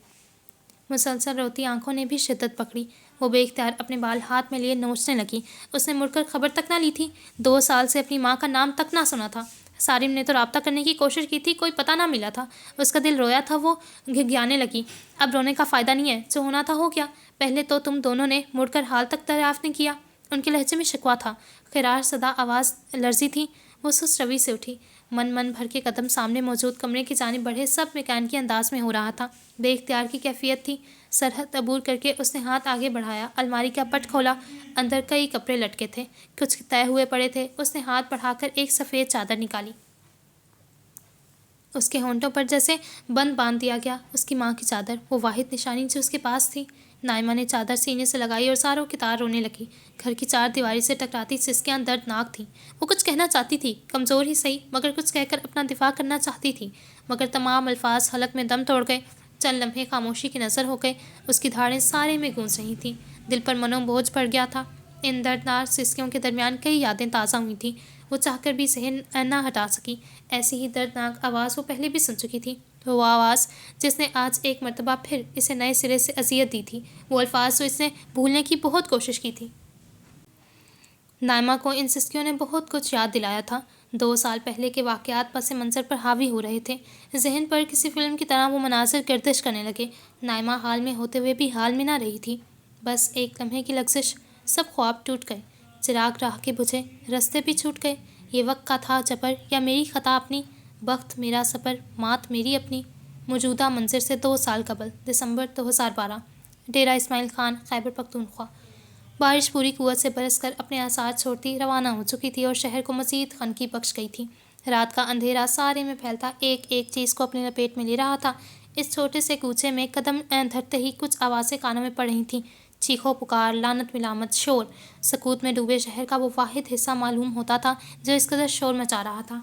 مسلسل روتی آنکھوں نے بھی شدت پکڑی۔ وہ بے اختیار اپنے بال ہاتھ میں لیے نوچنے لگی۔ اس نے مڑ کر خبر تک نہ لی تھی۔ 2 سال سے اپنی ماں کا نام تک نہ سنا تھا۔ سارم نے تو رابطہ کرنے کی کوشش کی تھی، کوئی پتہ نہ ملا تھا۔ اس کا دل رویا تھا، وہ گھگیانے لگی۔ اب رونے کا فائدہ نہیں ہے، جو ہونا تھا ہو گیا۔ پہلے تو تم دونوں نے مڑ کر حال تک دریافت نہیں کیا۔ ان کے لہجے میں شکوہ تھا، خراش صدا آواز لرزی تھی۔ وہ سست روی سے اٹھی۔ من بھر کے قدم سامنے موجود کمرے کی جانب بڑھے، سب میکینکی انداز میں ہو رہا تھا۔ بے اختیار کی کیفیت تھی۔ سرحد عبور کر کے اس نے ہاتھ آگے بڑھایا، الماری کا پٹ کھولا۔ اندر کئی کپڑے لٹکے تھے، کچھ طے ہوئے پڑے تھے۔ اس نے ہاتھ بڑھا کر ایک سفید چادر نکالی۔ اس کے ہونٹوں پر جیسے بند باندھ دیا گیا۔ اس کی ماں کی چادر، وہ واحد نشانی جو اس کے پاس تھی۔ نائمہ نے چادر سینے سے لگائی اور زاروں کی طرح رونے لگی۔ گھر کی 4 دیواری سے ٹکراتی سسکیاں دردناک تھیں۔ وہ کچھ کہنا چاہتی تھی، کمزور ہی صحیح، مگر کچھ کہہ کر اپنا دفاع کرنا چاہتی تھی، مگر تمام الفاظ حلق میں دم توڑ گئے۔ چند لمحے خاموشی کی نظر ہو گئے۔ اس کی دھاڑیں سارے میں گونج رہی تھیں، دل پر منو بوجھ پڑ گیا تھا۔ ان دردناک سسکیوں کے درمیان کئی یادیں تازہ ہوئی تھیں، وہ چاہ کر بھی ذہن نہ ہٹا سکی۔ ایسی ہی دردناک آواز وہ پہلے بھی سن چکی تھی، وہ آواز جس نے آج ایک مرتبہ پھر اسے نئے سرے سے اذیت دی تھی، وہ الفاظ جو اس نے بھولنے کی بہت کوشش کی تھی۔ نائمہ کو ان سسکیوں نے بہت کچھ یاد دلایا تھا۔ 2 سال پہلے کے واقعات پس منظر پر حاوی ہو رہے تھے۔ ذہن پر کسی فلم کی طرح وہ مناظر گردش کرنے لگے۔ نائمہ حال میں ہوتے ہوئے بھی حال میں نہ رہی تھی۔ بس ایک لمحے کی لغزش، سب خواب ٹوٹ گئے، چراغ راہ کے بجھے، رستے بھی چھوٹ گئے۔ یہ وقت کا تھا جبر یا میری خطا اپنی؟ بخت میرا صبر، مات میری اپنی۔ موجودہ منظر سے 2 سال قبل، دسمبر 2012، ڈیرہ اسماعیل خان، خیبر پختونخوا۔ بارش پوری قوت سے برس کر اپنے آثار چھوڑتی روانہ ہو چکی تھی اور شہر کو مزید خنکی بخش گئی تھی۔ رات کا اندھیرا سارے میں پھیلتا ایک ایک چیز کو اپنے لپیٹ میں لے رہا تھا۔ اس چھوٹے سے کوچے میں قدم دھرتے ہی کچھ آوازیں کانوں میں پڑ رہی تھیں، چیخو پکار، لعنت ملامت، شور۔ سکوت میں ڈوبے شہر کا وہ واحد حصہ معلوم ہوتا تھا جو اس قدر شور مچا رہا تھا۔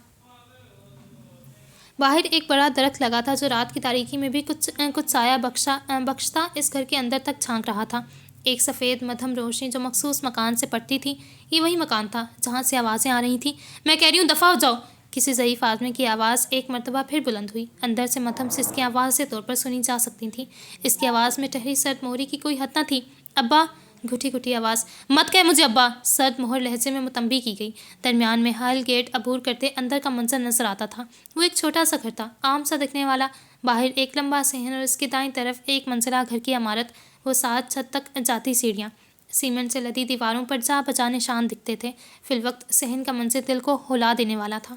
باہر ایک بڑا درخت لگا تھا جو رات کی تاریکی میں بھی کچھ سایہ بخشتا اس گھر کے اندر تک جھانک رہا تھا۔ ایک سفید مدھم روشنی جو مخصوص مکان سے پڑتی تھی، یہ وہی مکان تھا جہاں سے آوازیں آ رہی تھیں۔ میں کہہ رہی ہوں دفع ہو جاؤ! کسی ضعیف آدمی کی آواز ایک مرتبہ پھر بلند ہوئی۔ اندر سے مدھم سسکیاں واضح طور پر سنی جا سکتی تھیں۔ اس کی آواز میں ٹھہری سرد مہری کی کوئی حد نہ تھی۔ ابا! گھٹی گھٹی آواز۔ مت کہہ مجھے ابا! سرد مہر لہجے میں متنبی کی گئی۔ درمیان میں حائل گیٹ عبور کرتے اندر کا منظر نظر آتا تھا۔ وہ ایک چھوٹا سا گھر تھا، عام سا دکھنے والا۔ باہر ایک لمبا صحن اور اس کے دائیں طرف ایک منزلہ گھر کی عمارت، وہ 7 چھت تک جاتی سیڑھیاں۔ سیمنٹ سے لدی دیواروں پر جا بجا نشان دکھتے تھے۔ فی الوقت صحن کا منظر دل کو ہلا دینے والا تھا۔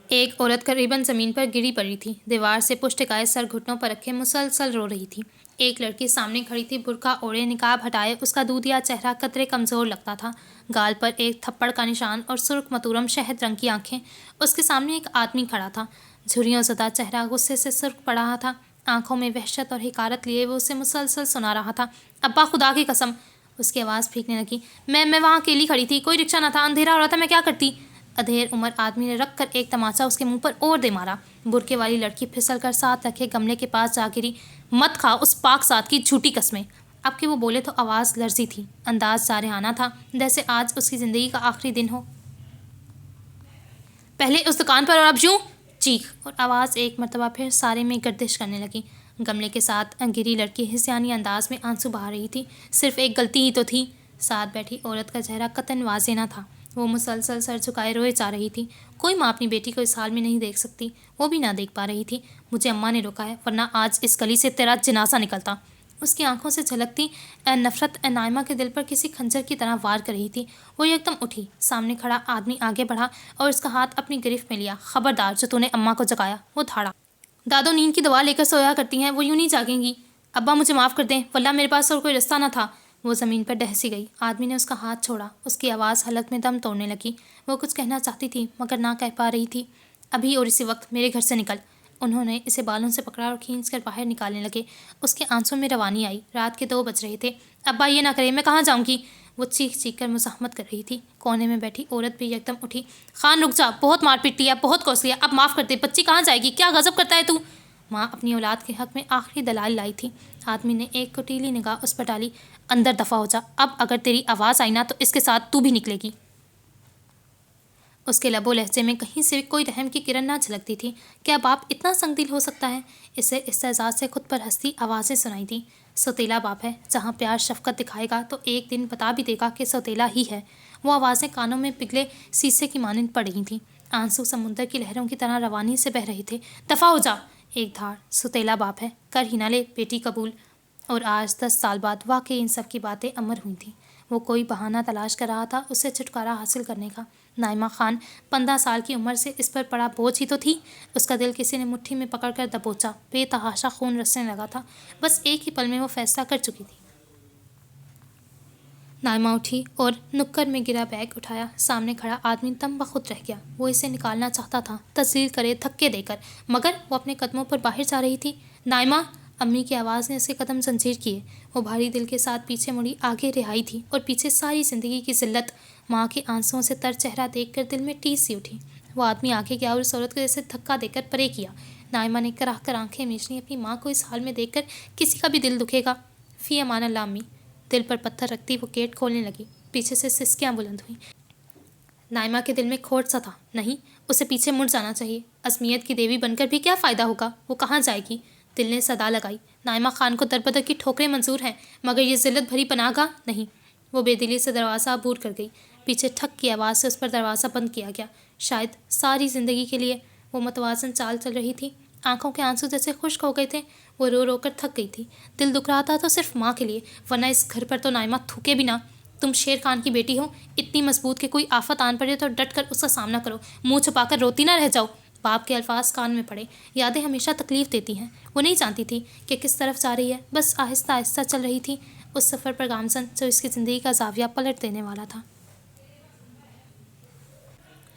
ایک عورت قریباً زمین پر گری پڑی تھی، دیوار سے پشت ٹکائے سر گھٹنوں پر رکھے مسلسل رو رہی تھی۔ ایک لڑکی سامنے کھڑی تھی، برقع اوڑھے، نقاب ہٹائے، اس کا دودھیا چہرہ قدرے کمزور لگتا تھا، گال پر ایک تھپڑ کا نشان اور سرخ متورم شہد رنگ کی آنکھیں۔ اس کے سامنے ایک آدمی کھڑا تھا، جھریوں زدہ چہرہ غصے سے سرخ پڑ رہا تھا، آنکھوں میں وحشت اور حقارت لیے وہ اسے مسلسل سنا رہا تھا۔ ابا خدا کی قسم! اس کی آواز پھینکنے لگی۔ میں وہاں اکیلی کھڑی تھی، کوئی رکشہ نہ تھا، اندھیرا ہو رہا تھا، میں کیا کرتی؟ ادھیر عمر آدمی نے رکھ کر ایک تماچا اس کے منہ پر اور دے مارا۔ برقعے والی لڑکی پھسل کر ساتھ رکھے گملے کے پاس جا گری۔ مت کھا اس پاک ذات کی جھوٹی قسمیں! اب کہ وہ بولے تو آواز لرزی تھی، انداز جارحانہ تھا، جیسے آج اس کی زندگی کا آخری دن ہو۔ پہلے اس دکان پر اور اب یوں! چیخ اور آواز ایک مرتبہ پھر سارے میں گردش کرنے لگی۔ گملے کے ساتھ گری لڑکی ہسیانی انداز میں آنسو بہا رہی تھی۔ صرف ایک غلطی ہی تو تھی۔ ساتھ بیٹھی عورت کا چہرہ قطعاً واضح نہ تھا، وہ مسلسل سر جھکائے روئے جا رہی تھی۔ کوئی ماں اپنی بیٹی کو اس حال میں نہیں دیکھ سکتی، وہ بھی نہ دیکھ پا رہی تھی۔ مجھے اماں نے روکا ہے، ورنہ آج اس گلی سے تیرا جنازہ نکلتا۔ اس کی آنکھوں سے جھلکتی نفرت نائمہ کے دل پر کسی خنجر کی طرح وار کر رہی تھی۔ وہ یکدم اٹھی، سامنے کھڑا آدمی آگے بڑھا اور اس کا ہاتھ اپنی گرفت میں لیا۔ خبردار جو تو نے اماں کو جگایا! وہ دھاڑا۔ دادو نیند کی دوا لے کر سویا کرتی ہیں، وہ یوں نہیں جاگیں گی۔ ابا مجھے معاف کر دیں، واللہ میرے پاس اور کوئی رستہ نہ تھا۔ وہ زمین پر ڈھہ سی گئی۔ آدمی نے اس کا ہاتھ چھوڑا، اس کی آواز حلق میں دم توڑنے لگی۔ وہ کچھ کہنا چاہتی تھی مگر نہ کہہ پا رہی تھی۔ ابھی اور اسی وقت میرے گھر سے نکل! انہوں نے اسے بالوں سے پکڑا اور کھینچ کر باہر نکالنے لگے۔ اس کے آنسوں میں روانی آئی۔ رات کے 2 بج رہے تھے۔ ابا یہ نہ کرے، میں کہاں جاؤں گی؟ وہ چیخ چیخ کر مزاحمت کر رہی تھی۔ کونے میں بیٹھی عورت بھی یکدم اٹھی۔ خان رک جا، بہت مار پیٹ لیا، بہت کوس لیا، اب معاف کر دے، بچی کہاں جائے گی؟ کیا غضب کرتا ہے تو؟ ماں اپنی اولاد کے حق میں آخری دلائل لائی تھی۔ آدمی نے ایک کٹیلی نگاہ اس پر ڈالی۔ اندر دفع ہو جا، اب اگر تیری آواز آئی نا تو اس کے ساتھ تو بھی نکلے گی۔ اس کے لب و لہجے میں کہیں سے کوئی رحم کی کرن نہ جھلکتی تھی۔ کیا باپ اتنا سنگ دل ہو سکتا ہے؟ اسے استحضاء سے خود پر ہنستی آوازیں سنائی دیں۔ سوتیلا باپ ہے، جہاں پیار شفقت دکھائے گا تو ایک دن بتا بھی دے گا کہ سوتیلا ہی ہے۔ وہ آوازیں کانوں میں پگھلے سیسے کی مانند پڑ رہی تھیں، آنسو سمندر کی لہروں کی طرح روانی سے بہہ رہے تھے۔ دفع ہو جا! ایک دھاڑ، سوتیلا باپ ہے، کر ہی نہ لے بیٹی قبول۔ اور آج 10 سال بعد واقعی ان سب کی باتیں امر ہوئی تھیں۔ وہ کوئی بہانہ تلاش کر رہا تھا اس سے چھٹکارا حاصل کرنے کا۔ نائمہ خان 15 سال کی عمر سے اس پر پڑا بوجھ ہی تو تھی۔ اس کا دل کسی نے مٹھی میں پکڑ کر دبوچا، بے تحاشا خون رسنے لگا تھا۔ بس ایک ہی پل میں وہ فیصلہ کر چکی تھی۔ نائمہ اٹھی اور نکڑ میں گرا بیگ اٹھایا۔ سامنے کھڑا آدمی دم بخود رہ گیا۔ وہ اسے نکالنا چاہتا تھا، تذلیل کرے، دھکے دے کر، مگر وہ اپنے قدموں پر باہر جا رہی تھی۔ نائمہ! امی کی آواز نے اس کے قدم زنجیر کیے۔ وہ بھاری دل کے ساتھ پیچھے مڑی، آگے رہائی تھی اور پیچھے ساری زندگی کی ذلت۔ ماں کے آنسوؤں سے تر چہرہ دیکھ کر دل میں ٹیس سی اٹھی۔ وہ آدمی آگے گیا اور اس عورت کو جیسے دھکا دے کر پرے کیا۔ نائمہ نے کراہ کر آنکھیں میچ لیں۔ اپنی ماں کو اس حال میں دیکھ کر کسی کا بھی دل دکھے گا۔ فی امان اللہ امی! دل پر پتھر رکھتی وہ گیٹ کھولنے لگی۔ پیچھے سے سسکیاں بلند ہوئیں۔ نائمہ کے دل میں کھوٹ سا تھا، نہیں، اسے پیچھے مڑ جانا چاہیے۔ عصمیت کی دیوی بن کر بھی کیا فائدہ ہوگا؟ وہ کہاں جائے گی؟ دل نے صدا لگائی، نائمہ خان کو دربدر کی ٹھوکریں منظور ہیں، مگر یہ ذلت بھری پناہ گاہ نہیں۔ وہ بے دلی سے دروازہ عبور کر گئی۔ پیچھے ٹھک کی آواز سے اس پر دروازہ بند کیا گیا۔ شاید ساری زندگی کے لیے وہ متوازن چال چل رہی تھی۔ آنکھوں کے آنسو جیسے خشک ہو گئے تھے۔ وہ رو رو کر تھک گئی تھی۔ دل دکھ رہا تھا تو صرف ماں کے لیے، ورنہ اس گھر پر تو نائمہ تھوکے بھی نہ۔ تم شیر خان کی بیٹی ہو، اتنی مضبوط کہ کوئی آفت آن پڑے تو ڈٹ کر اس کا سامنا کرو، منہ چھپا کر روتی نہ رہ جاؤ۔ باپ کے الفاظ کان میں پڑے۔ یادیں ہمیشہ تکلیف دیتی ہیں۔ وہ نہیں جانتی تھی کہ کس طرف جا رہی ہے، بس آہستہ آہستہ چل رہی تھی اس سفر پر گامزن جو اس کی زندگی کا زاویہ پلٹ دینے والا تھا۔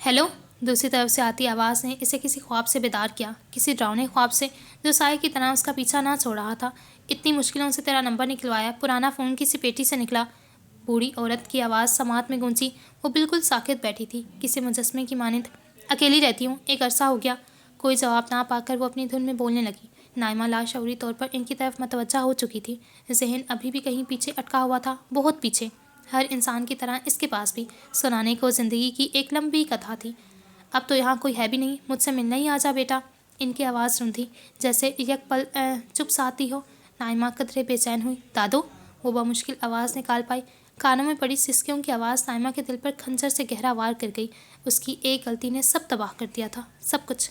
ہیلو! دوسری طرف سے آتی آواز نے اسے کسی خواب سے بیدار کیا، کسی ڈراؤنے خواب سے جو سائے کی طرح اس کا پیچھا نہ چھوڑ رہا تھا۔ اتنی مشکلوں سے تیرا نمبر نکلوایا، پرانا فون کسی پیٹی سے نکلا۔ بوڑھی عورت کی آواز سماعت میں گونجی۔ وہ بالکل ساکت بیٹھی تھی، کسی مجسمے کی مانند۔ اکیلی رہتی ہوں، ایک عرصہ ہو گیا۔ کوئی جواب نہ پا کر وہ اپنی دھن میں بولنے لگی۔ نائمہ لاشعوری طور پر ان کی طرف متوجہ ہو چکی تھی۔ ذہن ابھی بھی کہیں پیچھے اٹکا ہوا تھا، بہت پیچھے۔ ہر انسان کی طرح اس کے پاس بھی سنانے کو زندگی کی ایک لمبی کتھا تھی۔ اب تو یہاں کوئی ہے بھی نہیں، مجھ سے ملنا ہی آ جا بیٹا۔ ان کی آواز رندھی، جیسے یک پل چپ ساتی ہو۔ نائمہ قدرے بے چین ہوئی۔ دادو! وہ بمشکل آواز نکال پائی۔ کانوں میں پڑی سسکیوں کی آواز نائمہ کے دل پر خنجر سے گہرا وار کر گئی۔ اس کی ایک غلطی نے سب تباہ کر دیا تھا، سب کچھ۔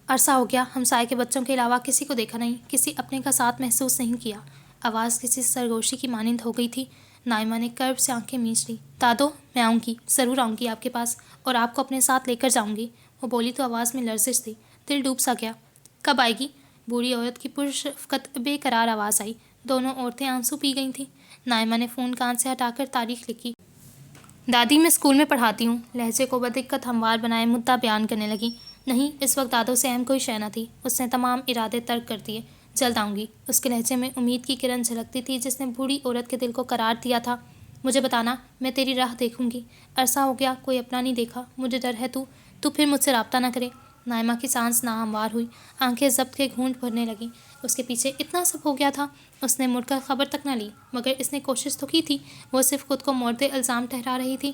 عرصہ ہو گیا، ہمسائے کے بچوں کے علاوہ کسی کو دیکھا نہیں، کسی اپنے کا ساتھ محسوس نہیں کیا۔ آواز کسی سرگوشی کی مانند ہو گئی تھی۔ نائمہ نے کرب سے آنکھیں میچ لی۔ دادو! میں آؤں گی، ضرور آؤں گی آپ کے پاس، اور آپ کو اپنے ساتھ لے کر جاؤں گی۔ وہ بولی تو آواز میں لرزش تھی، دل ڈوب سا گیا۔ کب آئے گی؟ بوڑھی عورت کی پرشفقت بے قرار آواز آئی۔ دونوں عورتیں آنسو پی گئی تھیں۔ نائمہ نے فون کان سے ہٹا کر تاریخ لکھی۔ دادی، میں اسکول میں پڑھاتی ہوں۔ لہجے کو بدقت ہموار بنائے مدعا بیان کرنے لگی۔ نہیں، اس وقت دادو سے اہم کوئی شے نہ تھی۔ اس نے تمام ارادے ترک کر دیے۔ جلد آؤں گی۔ اس کے لہجے میں امید کی کرن جھلکتی تھی جس نے بوڑھی عورت کے دل کو قرار دیا تھا۔ مجھے بتانا، میں تیری راہ دیکھوں گی۔ عرصہ ہو گیا، کوئی اپنا نہیں دیکھا، مجھے ڈر ہے تو پھر مجھ سے رابطہ نہ کرے۔ نائمہ کی سانس ناہموار ہوئی، آنکھیں ضبط کے گھونٹ بھرنے لگیں۔ اس کے پیچھے اتنا سب ہو گیا تھا، اس نے مڑ کر خبر تک نہ لی، مگر اس نے کوشش تو کی تھی۔ وہ صرف خود کو مورد الزام ٹھہرا رہی تھی۔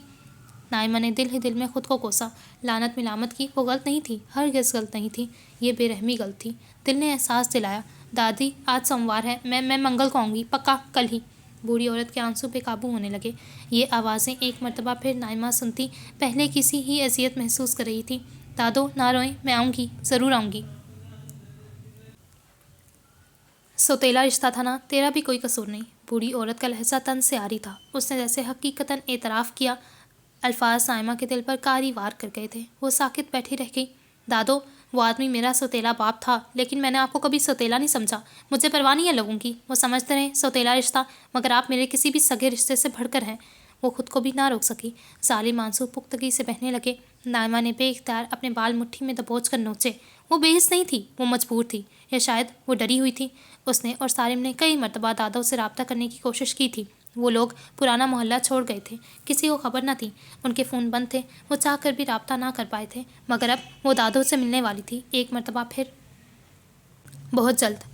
نائمہ نے دل ہی دل میں خود کو کوسا۔ لعنت ملامت کی وہ غلط نہیں تھی، ہرگز غلط نہیں تھی، یہ بے رحمی غلط تھی۔ دل نے احساس دلایا، دادی آج سوموار ہے، میں منگل کو آؤں گی، پکا، کل ہی۔ بوڑھی عورت کے آنسو بے قابو ہونے لگے۔ یہ آوازیں ایک مرتبہ پھر نائمہ سنتی، پہلے کسی ہی اذیت محسوس کر رہی تھی۔ دادو نہ روئیں، میں آؤں گی، ضرور آؤں گی۔ سوتیلا رشتہ تھا نا، تیرا بھی کوئی قصور نہیں۔ بوڑھی عورت کا لہجہ طنز سے عاری تھا۔ اس نے جیسے حقیقتاً اعتراف کیا۔ الفاظ نائمہ کے دل پر کاری وار کر گئے تھے۔ وہ ساکت بیٹھی رہ گئی۔ دادو، وہ آدمی میرا سوتیلا باپ تھا، لیکن میں نے آپ کو کبھی سوتیلا نہیں سمجھا۔ مجھے پرواہ نہیں ہے لوگوں کی، وہ سمجھتے رہیں سوتیلا رشتہ، مگر آپ میرے کسی بھی سگے رشتے سے بڑھ کر ہیں۔ وہ خود کو بھی نہ روک سکی۔ ظالم آنسو پختگی سے بہنے لگے۔ نائمہ نے بے اختیار اپنے بال مٹھی میں دبوچ کر نوچے۔ وہ بے حس نہیں تھی، وہ مجبور تھی، یا شاید وہ ڈری ہوئی تھی۔ اس نے اور سالم نے کئی مرتبہ دادو سے رابطہ کرنے کی کوشش کی تھی۔ وہ لوگ پرانا محلہ چھوڑ گئے تھے، کسی کو خبر نہ تھی، ان کے فون بند تھے، وہ چاہ کر بھی رابطہ نہ کر پائے تھے، مگر اب وہ دادو سے ملنے والی تھی، ایک مرتبہ پھر، بہت جلد۔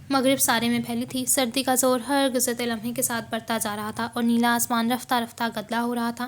مغرب سارے میں پھیلی تھی، سردی کا زور ہر گزرتے لمحے کے ساتھ بڑھتا جا رہا تھا اور نیلا آسمان رفتہ رفتہ گدلا ہو رہا تھا۔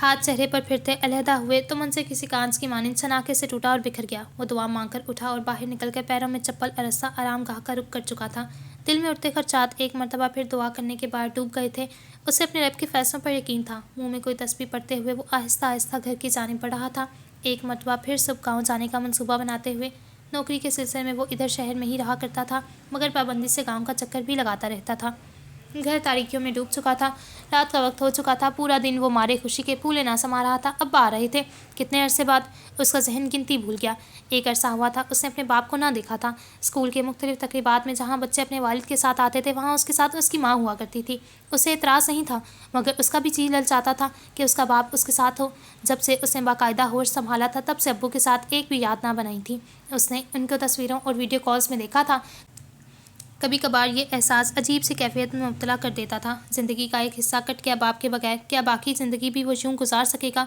ہاتھ چہرے پر پھرتے علیحدہ ہوئے تو من سے کسی کانچ کی مانند شناخے سے ٹوٹا اور بکھر گیا۔ وہ دعا مانگ کر اٹھا اور باہر نکل کر پیروں میں چپل ارسطا آرام گاہ کا رخ کر چکا تھا۔ دل میں اٹھتے خدشات ایک مرتبہ پھر دعا کرنے کے بعد ڈوب گئے تھے۔ اسے اپنے رب کے فیصلوں پر یقین تھا۔ منہ میں کوئی تسبیح پڑھتے ہوئے وہ آہستہ آہستہ گھر کی جانب بڑھ رہا تھا۔ ایک مرتبہ پھر صبح گاؤں جانے کا منصوبہ بناتے ہوئے۔ نوکری کے سلسلے میں وہ ادھر شہر میں ہی رہا کرتا تھا، مگر پابندی سے گاؤں کا چکر بھی لگاتا رہتا تھا۔ گھر تاریکیوں میں ڈوب چکا تھا۔ رات کا وقت ہو چکا تھا۔ پورا دن وہ مارے خوشی کے پھولے نہ سما رہا تھا۔ ابا آ رہے تھے۔ کتنے عرصے بعد! اس کا ذہن گنتی بھول گیا۔ ایک عرصہ ہوا تھا اس نے اپنے باپ کو نہ دیکھا تھا۔ اسکول کے مختلف تقریبات میں جہاں بچے اپنے والد کے ساتھ آتے تھے، وہاں اس کے ساتھ اس کی ماں ہوا کرتی تھی۔ اسے اعتراض نہیں تھا، مگر اس کا بھی جی للچاتا تھا کہ اس کا باپ اس کے ساتھ ہو۔ جب سے اس نے باقاعدہ ہوش سنبھالا تھا، تب سے ابو کے ساتھ ایک بھی یاد نہ بنائی تھی۔ اس نے ان کو تصویروں اور ویڈیو کالز میں دیکھا تھا۔ کبھی کبھار یہ احساس عجیب سی کیفیت میں مبتلا کر دیتا تھا۔ زندگی کا ایک حصہ کٹ گیا باپ کے بغیر۔ کیا باقی زندگی بھی وہ یوں گزار سکے گا؟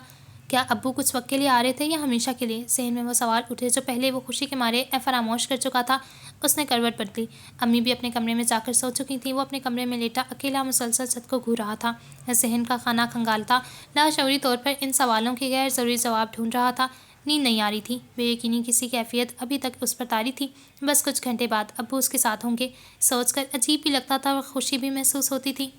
کیا ابو کچھ وقت کے لیے آ رہے تھے یا ہمیشہ کے لیے؟ ذہن میں وہ سوال اٹھے جو پہلے وہ خوشی کے مارے فراموش کر چکا تھا۔ اس نے کروٹ بدلی۔ امی بھی اپنے کمرے میں جا کر سو چکی تھیں۔ وہ اپنے کمرے میں لیٹا اکیلا مسلسل چھت کو گھور رہا تھا۔ ذہن کا خانہ کھنگالتا لاشعوری طور پر ان سوالوں کے غیر ضروری جواب ڈھونڈ رہا تھا۔ نیند نہیں آ رہی تھی۔ بے یقینی کی سی کیفیت ابھی تک اس پر طاری تھی۔ بس کچھ گھنٹے بعد ابو اس کے ساتھ ہوں گے، سوچ کر عجیب بھی لگتا تھا اور خوشی بھی محسوس ہوتی تھی۔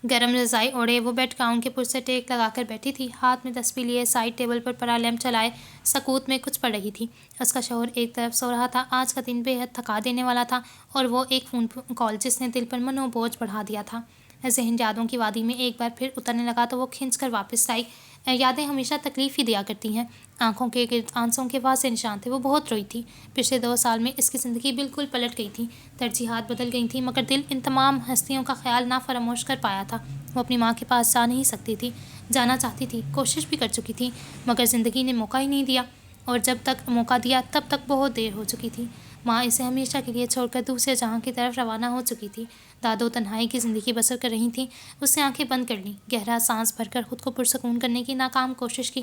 گرم رضائی اوڑھے وہ بیڈ گراؤنڈ کے پشت سے ٹیک لگا کر بیٹھی تھی۔ ہاتھ میں تسبیح لیے سائڈ ٹیبل پر پڑا لیمپ چلائے سکوت میں کچھ پڑھ رہی تھی۔ اس کا شوہر ایک طرف سو رہا تھا۔ آج کا دن بے حد تھکا دینے والا تھا، اور وہ ایک فون کال جس نے دل پر منو بوجھ بڑھا دیا تھا۔ ذہن یادوں کی وادی میں ایک بار پھر اترنے لگا تو وہ کھنچ کر واپس آئی۔ یادیں ہمیشہ تکلیف ہی دیا کرتی ہیں۔ آنکھوں کے گرد آنسوں کے واضح نشان تھے۔ وہ بہت روئی تھی۔ پچھلے 2 سال میں اس کی زندگی بالکل پلٹ گئی تھی۔ ترجیحات بدل گئی تھیں، مگر دل ان تمام ہستیوں کا خیال نہ فراموش کر پایا تھا۔ وہ اپنی ماں کے پاس جا نہیں سکتی تھی۔ جانا چاہتی تھی، کوشش بھی کر چکی تھی، مگر زندگی نے موقع ہی نہیں دیا، اور جب تک موقع دیا تب تک بہت دیر ہو چکی تھی۔ ماں اسے ہمیشہ کے لیے چھوڑ کر دوسرے جہاں کی طرف روانہ ہو چکی تھی۔ دادو تنہائی کی زندگی بسر کر رہی تھیں۔ اس نے آنکھیں بند کر لیں، گہرا سانس بھر کر خود کو پرسکون کرنے کی ناکام کوشش کی۔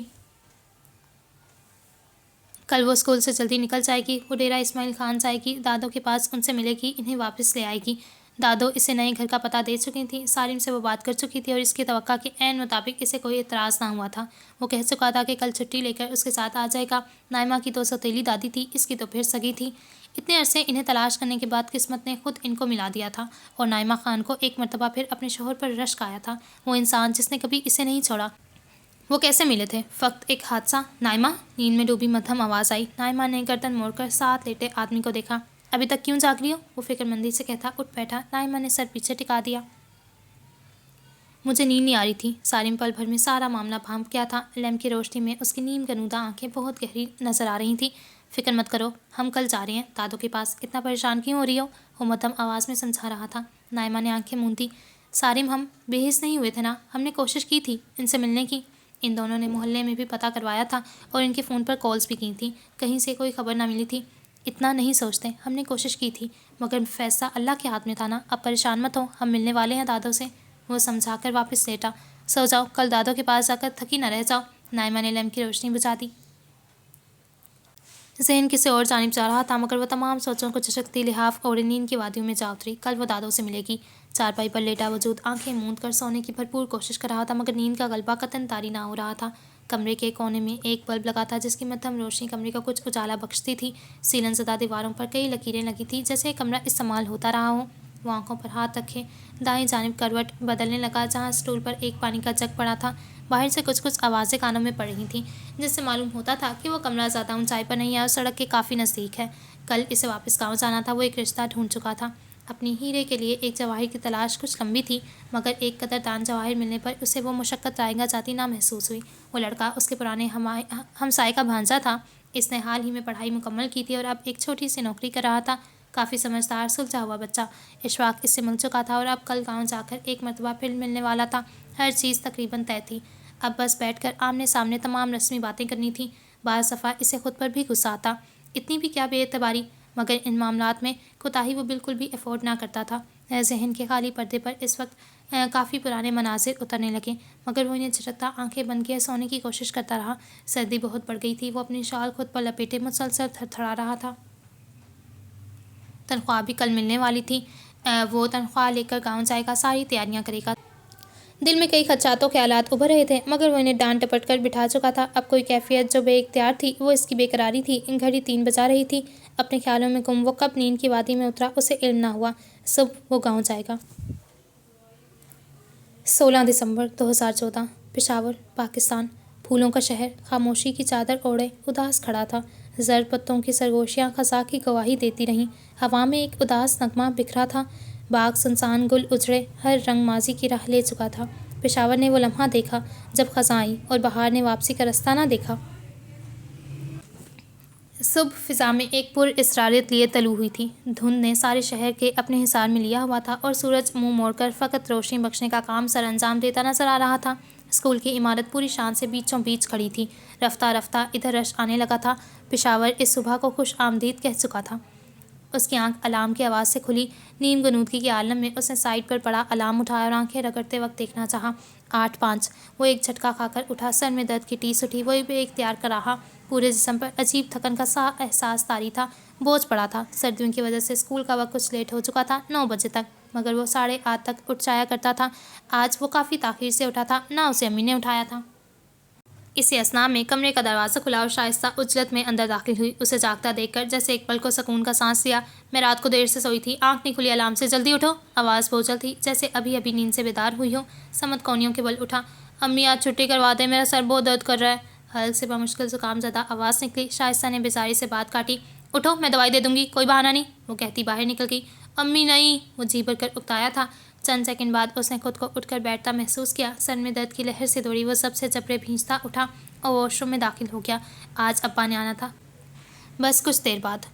کل وہ اسکول سے جلدی نکل جائے گی۔ وہ ڈیرہ اسماعیل خان جائے گی، دادو کے پاس ان سے ملے گی، انہیں واپس لے آئے گی۔ دادو اسے نئے گھر کا پتہ دے چکی تھیں۔ سالم سے وہ بات کر چکی تھی اور اس کی توقع کے عین مطابق اسے کوئی اعتراض نہ ہوا تھا۔ وہ کہہ چکا تھا کہ کل چھٹی لے کر اس کے ساتھ آ جائے گا۔ نائمہ کی تو سوتیلی دادی تھی، اس کی تو پھر سگی تھی۔ اتنے عرصے انہیں تلاش کرنے کے بعد قسمت نے خود ان کو ملا دیا تھا، اور نائمہ خان کو ایک مرتبہ پھر اپنے شوہر پر رشک آیا تھا۔ وہ انسان جس نے کبھی اسے نہیں چھوڑا۔ وہ کیسے ملے تھے؟ فقط ایک حادثہ؟ نائمہ؟ نیند میں ڈوبی مدھم آواز آئی۔ نائمہ نے گردن موڑ کر ساتھ لیٹے آدمی کو دیکھا۔ ابھی تک کیوں جاگ رہی ہو؟ وہ فکر مندی سے کہتا اٹھ بیٹھا۔ نائمہ نے سر پیچھے ٹکا دیا۔ مجھے نیند نہیں آ رہی تھی۔ سالم پل بھر میں سارا معاملہ بھانپ گیا تھا۔ لیمپ کی روشنی میں اس کی نیم گنودہ آنکھیں بہت گہری نظر آ رہی تھیں۔ فکر مت کرو، ہم کل جا رہے ہیں دادو کے پاس۔ اتنا پریشان کیوں ہو رہی ہو؟ وہ مدھم آواز میں سمجھا رہا تھا۔ نائمہ نے آنکھیں موندی۔ سالم، ہم بے حس نہیں ہوئے تھے نا؟ ہم نے کوشش کی تھی ان سے ملنے کی۔ ان دونوں نے محلے میں بھی پتہ کروایا تھا، اور ان کے فون پر کالز بھی کی تھیں۔ کہیں سے کوئی خبر نہ ملی تھی۔ اتنا نہیں سوچتے، ہم نے کوشش کی تھی، مگر فیصلہ اللہ کے ہاتھ میں تھا نا۔ اب پریشان مت ہو، ہم ملنے والے ہیں دادو سے۔ وہ سمجھا کر واپس لیٹا۔ سو جاؤ، کل دادو کے پاس جا کر تھکی نہ رہ جاؤ۔ نائمہ نے لیمپ کی روشنی بجھا دی۔ ذہن کسی اور جانب جا رہا تھا، مگر وہ تمام سوچوں کو جھٹکتی لحاف اور نیند کی وادیوں میں جا اتری۔ کل وہ دادو سے ملے گی۔ چارپائی پر لیٹا وجود آنکھیں موند کر سونے کی بھرپور کوشش کر رہا تھا، مگر نیند کا غلبہ قطعاً طاری نہ ہو رہا تھا۔ کمرے کے کونے میں ایک بلب لگا تھا جس کی مدھم روشنی کمرے کا کچھ اجالا بخشتی تھی۔ سیلن زدہ دیواروں پر کئی لکیریں لگی تھیں، جیسے کمرہ استعمال ہوتا رہا ہو۔ وہ آنکھوں پر ہاتھ رکھے دائیں جانب کروٹ بدلنے لگا، جہاں اسٹول پر ایک پانی کا جگ پڑا تھا۔ باہر سے کچھ آوازیں کانوں میں پڑ رہی تھیں، جس سے معلوم ہوتا تھا کہ وہ کمرہ زیادہ اونچائی پر نہیں ہے اور سڑک کے کافی نزدیک ہے۔ کل اسے واپس گاؤں جانا تھا۔ وہ ایک رشتہ ڈھونڈ چکا تھا۔ اپنی ہیرے کے لیے ایک جواہر کی تلاش کچھ لمبی تھی، مگر ایک قدردان جواہر ملنے پر اسے وہ مشقت رائگاں جاتی نہ محسوس ہوئی۔ وہ لڑکا اس کے پرانے ہمسائے کا بھانجا تھا۔ اس نے حال ہی میں پڑھائی مکمل کی تھی اور اب ایک چھوٹی سی نوکری کر رہا تھا۔ کافی سمجھدار سلجھا ہوا بچہ۔ اشفاق اس سے مل چکا تھا اور اب کل گاؤں جا کر ایک مرتبہ پھر ملنے والا تھا۔ ہر چیز تقریباً طے تھی۔ اب بس بیٹھ کر آمنے سامنے تمام رسمی باتیں کرنی تھیں۔ بعض دفعہ اسے خود پر بھی غصہ آتا، اتنی بھی کیا بے اعتباری، مگر ان معاملات میں کوتاہی وہ بالکل بھی افورڈ نہ کرتا تھا۔ ذہن کے خالی پردے پر اس وقت کافی پرانے مناظر اترنے لگے، مگر وہ انہیں جھٹکتا آنکھیں بند کیے سونے کی کوشش کرتا رہا۔ سردی بہت بڑھ گئی تھی۔ وہ اپنی شال خود پر لپیٹے مسلسل تھرتھرا رہا تھا۔ تنخواہ بھی کل ملنے والی تھی۔ وہ تنخواہ لے کر گاؤں جائے گا، ساری تیاریاں کرے گا۔ دل میں کئی خدشات و خیالات ابھر رہے تھے، مگر وہ انہیں ڈانٹ ڈپٹ کر بٹھا چکا تھا۔ اب کوئی کیفیت جو بے اختیار تھی وہ اس کی بے قراری تھی۔ گھڑی 3 بجا رہی تھی۔ اپنے خیالوں میں گم وہ کب نیند کی وادی میں اترا اسے علم نہ ہوا۔ صبح وہ گاؤں جائے گا۔ 16 دسمبر 2014 پشاور، پاکستان۔ پھولوں کا شہر خاموشی کی چادر اوڑھے اداس کھڑا تھا۔ زرد پتوں کی سرگوشیاں خزاں کی گواہی دیتی رہیں۔ ہوا میں ایک اداس نغمہ بکھرا تھا۔ باغ سنسان، گل اجڑے، ہر رنگ ماضی کی راہ لے چکا تھا۔ پشاور نے وہ لمحہ دیکھا جب خزاں آئی اور بہار نے واپسی کا رستہ نہ دیکھا۔ صبح فضا میں ایک پر اسرارت لیے طلوع ہوئی تھی۔ دھند نے سارے شہر کے اپنے حصار میں لیا ہوا تھا اور سورج منہ موڑ کر فقط روشنی بخشنے کا کام سر انجام دیتا نظر آ رہا تھا۔ اسکول کی عمارت پوری شان سے بیچوں بیچ کھڑی تھی۔ رفتہ رفتہ ادھر رش آنے لگا تھا۔ پشاور اس صبح کو خوش آمدید کہہ چکا تھا۔ اس کی آنکھ الارم کی آواز سے کھلی۔ نیم غنودگی کے عالم میں اس نے سائیڈ پر پڑا الارم اٹھایا اور آنکھیں رگڑتے وقت دیکھنا چاہا۔ 8:05 وہ ایک جھٹکا کھا کر اٹھا۔ سر میں درد کی ٹیس اٹھی۔ وہ بے اختیار کر رہا۔ پورے جسم پر عجیب تھکن کا سا احساس طاری تھا۔ بوجھ پڑا تھا۔ سردیوں کی وجہ سے اسکول کا وقت کچھ لیٹ ہو چکا تھا، 9 بجے تک، مگر وہ 8:30 تک اٹھ جایا کرتا تھا۔ آج وہ کافی تاخیر سے اٹھا تھا، نہ اسے امی نے اٹھایا تھا۔ اسی اثنا میں کمرے کا دروازہ کھلا اور شائستہ عجلت میں اندر داخل ہوئی۔ اسے جاگتا دیکھ کر جیسے ایک پل کو سکون کا سانس لیا۔ میں رات کو دیر سے سوئی تھی، آنکھ نہیں کھلی الارم سے، جلدی اٹھو۔ آواز بوجھل تھی، جیسے ابھی ابھی نیند سے بیدار ہوئی ہو۔ سمت کونیوں کے بل اٹھا۔ امی آج چھٹی کروا دیں، میرا سر بہت درد کر رہا ہے۔ حلق سے بمشکل زکام زدہ آواز نکلی۔ شائستہ نے بیزاری سے بات کاٹی۔ اٹھو، میں دوائی دے دوں گی، کوئی بہانہ نہیں، وہ کہتی باہر نکل گئی۔ امی نہیں، وہ جی بھر کر اکتایا تھا۔ چند سیکنڈ بعد اس نے خود کو اٹھ کر بیٹھتا محسوس کیا۔ سر میں درد کی لہر سے دوڑی وہ سب سے جبرے بھینجتا اٹھا اور واش روم میں داخل ہو گیا۔ آج ابا نے آنا تھا۔ بس کچھ دیر بعد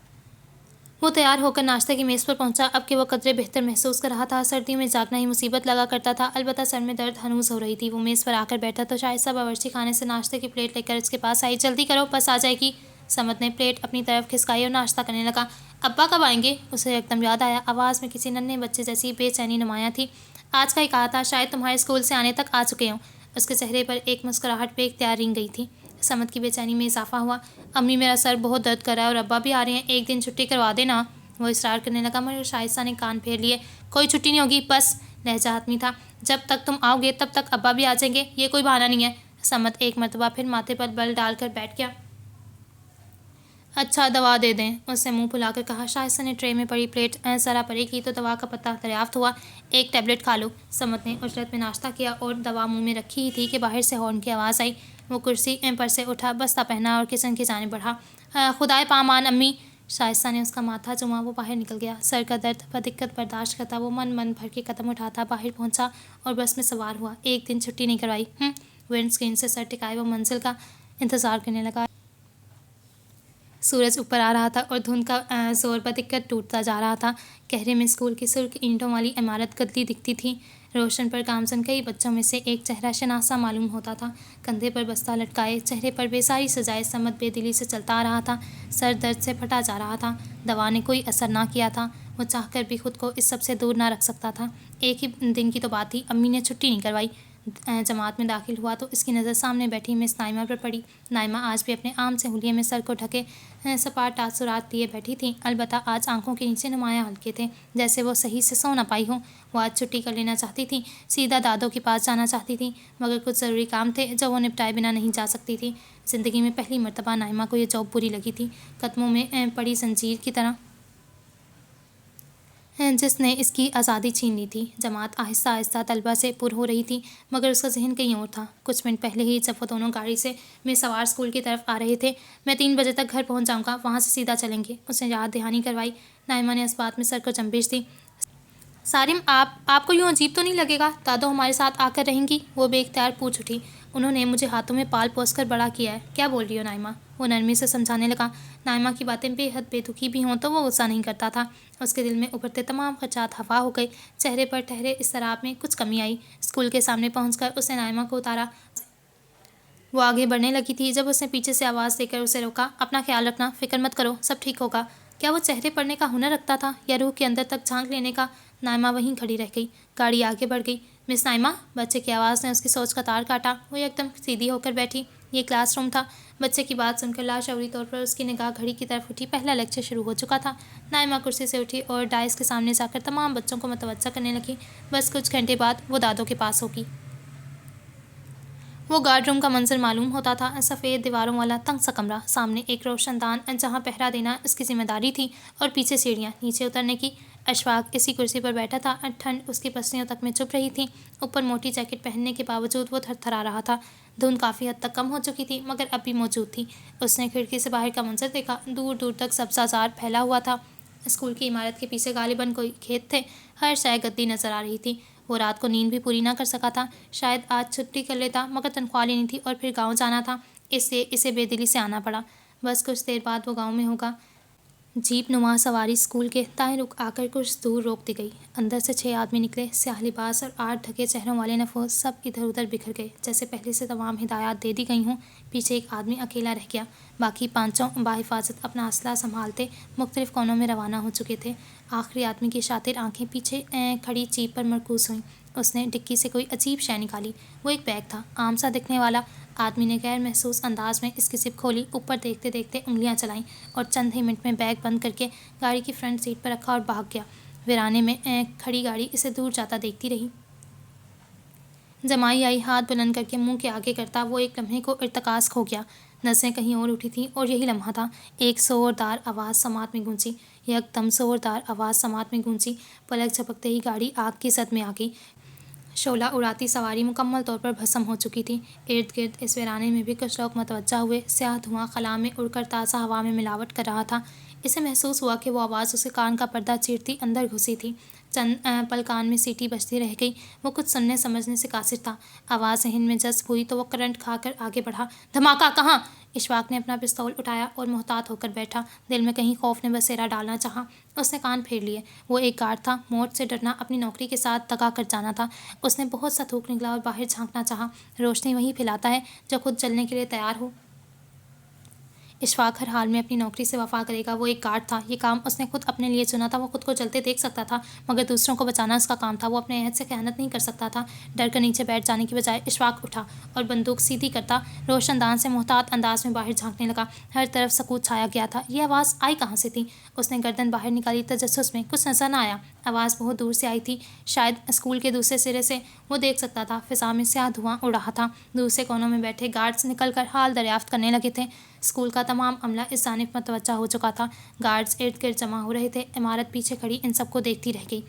وہ تیار ہو کر ناشتے کی میز پر پہنچا۔ اب کہ وہ قدرے بہتر محسوس کر رہا تھا، سردیوں میں جاگنا ہی مصیبت لگا کرتا تھا، البتہ سر میں درد ہنوز ہو رہی تھی۔ وہ میز پر آ کر بیٹھا تو شائستہ باورچی خانے سے ناشتے کی پلیٹ لے کر اس کے پاس آئی۔ جلدی کرو، بس آ جائے گی۔ سمت نے پلیٹ اپنی طرف کھسکائی اور ناشتہ کرنے لگا۔ ابا کب آئیں گے؟ اسے یکدم یاد آیا۔ آواز میں کسی ننھے بچے جیسی بے چینی نمایاں تھی۔ آج کا ہی کہا تھا، شاید تمہارے اسکول سے آنے تک آ چکے ہوں۔ اس کے چہرے پر ایک مسکراہٹ بے اختیار رنگ گئی تھی۔ سمت کی بے چینی میں اضافہ ہوا۔ امی میرا سر بہت درد کر رہا ہے اور ابا بھی آ رہے ہیں، ایک دن چھٹی کروا دینا۔ وہ اصرار کرنے لگا مگر شائستہ نے کان پھیر لیے۔ کوئی چھٹی نہیں ہوگی، بس۔ لہجہ حتمی تھا۔ جب تک تم آؤ گے تب تک ابا بھی آ جائیں گے، یہ کوئی بہانہ نہیں ہے۔ سمت ایک مرتبہ پھر ماتھے پر بل ڈال کر بیٹھ گیا۔ اچھا، دوا دے دیں، اس نے منہ پھلا کر کہا۔ شائستہ نے ٹرے میں پڑی پلیٹ ذرا پرے کی تو دوا کا پتہ دریافت ہوا۔ ایک ٹیبلٹ کھا لو۔ سمت نے عجلت میں ناشتہ کیا اور دوا منہ میں رکھی ہی تھی کہ باہر سے ہارن کی آواز آئی۔ وہ کرسی پر سے اٹھا، بستہ پہنا اور کچن کی جانب بڑھا۔ خدائے پامان امی! شائستہ نے اس کا ماتھا چوما۔ وہ باہر نکل گیا۔ سر کا درد بدقت برداشت کرتا وہ من بھر کے قدم اٹھاتا باہر پہنچا اور بس میں سوار ہوا۔ ایک دن چھٹی نہیں کروائی، ونڈ اسکرین سے سر ٹکائے وہ منزل کا انتظار کرنے لگا۔ سورج اوپر آ رہا تھا اور دھند کا زور بدقت ٹوٹتا جا رہا تھا۔ گہرے میں اسکول کی سرخ اینٹوں والی عمارت گدلی دکھتی تھی۔ روشن پر گامزن کئی بچوں میں سے ایک چہرہ شناسا معلوم ہوتا تھا۔ کندھے پر بستہ لٹکائے، چہرے پر بیزاری سجائے سمت بے دلی سے چلتا آ رہا تھا۔ سر درد سے پھٹا جا رہا تھا۔ دوا نے کوئی اثر نہ کیا تھا۔ وہ چاہ کر بھی خود کو اس سب سے دور نہ رکھ سکتا تھا۔ ایک ہی دن کی تو بات تھی، امی نے چھٹی نہیں کروائی۔ جماعت میں داخل ہوا تو اس کی نظر سامنے بیٹھی مس نائمہ پر پڑی۔ نائمہ آج بھی اپنے عام سے حلیے میں سر کو ڈھکے سپاٹ تاثرات لیے بیٹھی تھیں، البتہ آج آنکھوں کے نیچے نمایاں حلقے تھے، جیسے وہ صحیح سے سو نہ پائی ہوں۔ وہ آج چھٹی کر لینا چاہتی تھیں، سیدھا دادوں کے پاس جانا چاہتی تھیں، مگر کچھ ضروری کام تھے جو وہ نپٹائے بنا نہیں جا سکتی تھیں۔ زندگی میں پہلی مرتبہ نائمہ کو یہ جاب بری لگی تھی، قدموں میں پڑی زنجیر کی طرح جس نے اس کی آزادی چھین لی تھی۔ جماعت آہستہ آہستہ طلبہ سے پر ہو رہی تھی، مگر اس کا ذہن کہیں اور تھا۔ کچھ منٹ پہلے ہی جب وہ دونوں گاڑی میں سوار اسکول کی طرف آ رہے تھے، میں 3 بجے تک گھر پہنچ جاؤں گا، وہاں سے سیدھا چلیں گے، اس نے یاد دہانی کروائی۔ نائمہ نے اس بات میں سر کو جنبش دی۔ سارم، آپ کو یوں عجیب تو نہیں لگے گا؟ دادو ہمارے ساتھ آ کر رہیں گی؟ وہ بے اختیار پوچھ اٹھی۔ انہوں نے مجھے ہاتھوں میں پال پوس کر بڑا کیا ہے۔ کیا بول رہی ہو نائمہ؟ وہ نرمی سے سمجھانے لگا۔ نائمہ کی باتیں بے حد بے دکھی بھی ہوں تو وہ غصہ نہیں کرتا تھا۔ اس کے دل میں ابھرتے تمام خدشات ہوا ہو گئے۔ چہرے پر ٹھہرے اضطراب میں کچھ کمی آئی۔ اسکول کے سامنے پہنچ کر اس نے نائمہ کو اتارا۔ وہ آگے بڑھنے لگی تھی جب اس نے پیچھے سے آواز دے کر اسے روکا۔ اپنا خیال رکھنا، فکر مت کرو، سب ٹھیک ہوگا۔ کیا وہ چہرے پڑھنے کا ہنر رکھتا تھا یا روح کے اندر تک جھانک لینے کا؟ نائمہ وہیں کھڑی رہ گئی۔ گاڑی آگے بڑھ گئی۔ مس نائمہ! بچے کی آواز نے اس کی سوچ کا تار کاٹا۔ وہ یکدم سیدھی ہو کر بیٹھی۔ یہ کلاس روم تھا۔ بچے کی بات سن کر لاشعوری طور پر اس کی نگاہ گھڑی کی طرف اٹھی۔ پہلا لیکچر شروع ہو چکا تھا۔ نائمہ کرسی سے اٹھی اور ڈائس کے سامنے جا کر تمام بچوں کو متوجہ کرنے لگی۔ بس کچھ گھنٹے بعد وہ دادو کے پاس ہوگی۔ وہ گارڈ روم کا منظر معلوم ہوتا تھا، سفید دیواروں والا تنگ سا کمرہ، سامنے ایک روشن دان جہاں پہرا دینا اس کی ذمہ داری تھی، اور پیچھے سیڑھیاں نیچے اترنے کی۔ اشفاق اسی کرسی پر بیٹھا تھا، ٹھنڈ اس کی پسلیوں تک میں چبھ رہی تھی، اوپر موٹی جیکٹ پہننے کے باوجود وہ تھر تھرا رہا تھا۔ دھند کافی حد تک کم ہو چکی تھی مگر اب بھی موجود تھی۔ اس نے کھڑکی سے باہر کا منظر دیکھا، دور دور تک سبزہ زار پھیلا ہوا تھا۔ اسکول کی عمارت کے پیچھے غالباً کوئی کھیت تھے، ہر شے گدی نظر آ رہی تھی۔ وہ رات کو نیند بھی پوری نہ کر سکا تھا، شاید آج چھٹی کر لیتا مگر تنخواہ لینی تھی اور پھر گاؤں جانا تھا، اس لیے اسے بے دلی سے آنا پڑا۔ بس کچھ دیر بعد وہ گاؤں میں ہوگا۔ جیپ نما سواری اسکول کے دائیں رخ آ کر کچھ دور روک دی گئی۔ اندر سے 6 آدمی نکلے، سیاہ لباس اور آڑ ڈھکے چہروں والے نفوس، سب ادھر ادھر بکھر گئے جیسے پہلے سے تمام ہدایات دے دی گئی ہوں۔ پیچھے ایک آدمی اکیلا رہ گیا، باقی 5 بحفاظت اپنا اسلحہ سنبھالتے مختلف کونوں میں روانہ ہو چکے تھے۔ آخری آدمی کی شاطر آنکھیں پیچھے کھڑی جیپ پر مرکوز ہوئیں۔ اس نے ڈکی سے کوئی عجیب شے نکالی، وہ ایک بیگ تھا، عام سا دکھنے والا۔ آدمی نے غیر محسوس انداز میں اس کی زپ کھولی، اوپر دیکھتے دیکھتے انگلیاں چلائیں اور چند ہی منٹ میں بیگ بند کر کے گاڑی کی فرنٹ سیٹ پر رکھا اور بھاگ گیا۔ ویرانے میں کھڑی گاڑی اسے دور جاتا دیکھتی رہی۔ جمائی آئی ہاتھ بلند کر کے منہ کے آگے کرتا وہ ایک لمحے کو ارتکاز کھو گیا۔ نظریں کہیں اور اٹھی تھیں اور یہی لمحہ تھا۔ ایک زوردار آواز سماعت میں گونجی، یکدم زوردار آواز سماعت میں گونجی، پلک جھپکتے ہی گاڑی آگ کی زد میں آ گئی۔ شعلہ اڑاتی سواری مکمل طور پر بھسم ہو چکی تھی۔ ارد گرد اس ویرانے میں بھی کچھ لوگ متوجہ ہوئے۔ سیاہ دھواں خلا میں اڑ کر تازہ ہوا میں ملاوٹ کر رہا تھا۔ اسے محسوس ہوا کہ وہ آواز اسے کان کا پردہ چیرتی اندر گھسی تھی۔ چند پل کان میں سیٹی بجتی رہ گئی۔ وہ کچھ سننے سمجھنے سے قاصر تھا۔ آواز ذہن میں جذب ہوئی تو وہ کرنٹ کھا کر آگے بڑھا۔ دھماکہ کہاں؟ اشفاق نے اپنا پستول اٹھایا اور محتاط ہو کر بیٹھا۔ دل میں کہیں خوف نے بسیرا ڈالنا چاہا۔ اس نے کان پھیر لیے۔ وہ ایک گارڈ تھا، موت سے ڈرنا اپنی نوکری کے ساتھ دغا کر جانا تھا۔ اس نے بہت سا تھوک نکلا اور باہر جھانکنا چاہا۔ روشنی وہی پھیلاتا ہے جو خود جلنے کے لیے تیار ہو۔ اشفاق ہر حال میں اپنی نوکری سے وفا کرے گا۔ وہ ایک گارڈ تھا، یہ کام اس نے خود اپنے لیے چنا تھا۔ وہ خود کو جلتے دیکھ سکتا تھا مگر دوسروں کو بچانا اس کا کام تھا۔ وہ اپنے عہد سے خیانت نہیں کر سکتا تھا۔ ڈر کر نیچے بیٹھ جانے کی بجائے اشفاق اٹھا اور بندوق سیدھی کرتا روشن دان سے محتاط انداز میں باہر جھانکنے لگا۔ ہر طرف سکوت چھایا گیا تھا۔ یہ آواز آئی کہاں سے تھی؟ اس نے گردن باہر نکالی، تجسس میں کچھ نظر نہ آیا۔ آواز بہت دور سے آئی تھی، شاید اسکول کے دوسرے سرے سے۔ وہ دیکھ سکتا تھا فضا میں سیاہ دھواں اڑ رہا تھا۔ دوسرے کونوں میں بیٹھے گارڈز نکل کر حال دریافت کرنے لگے تھے۔ اسکول کا تمام عملہ اس جانب متوجہ ہو چکا تھا۔ گارڈز ارد گرد جمع ہو رہے تھے۔ عمارت پیچھے کھڑی ان سب کو دیکھتی رہ گئی۔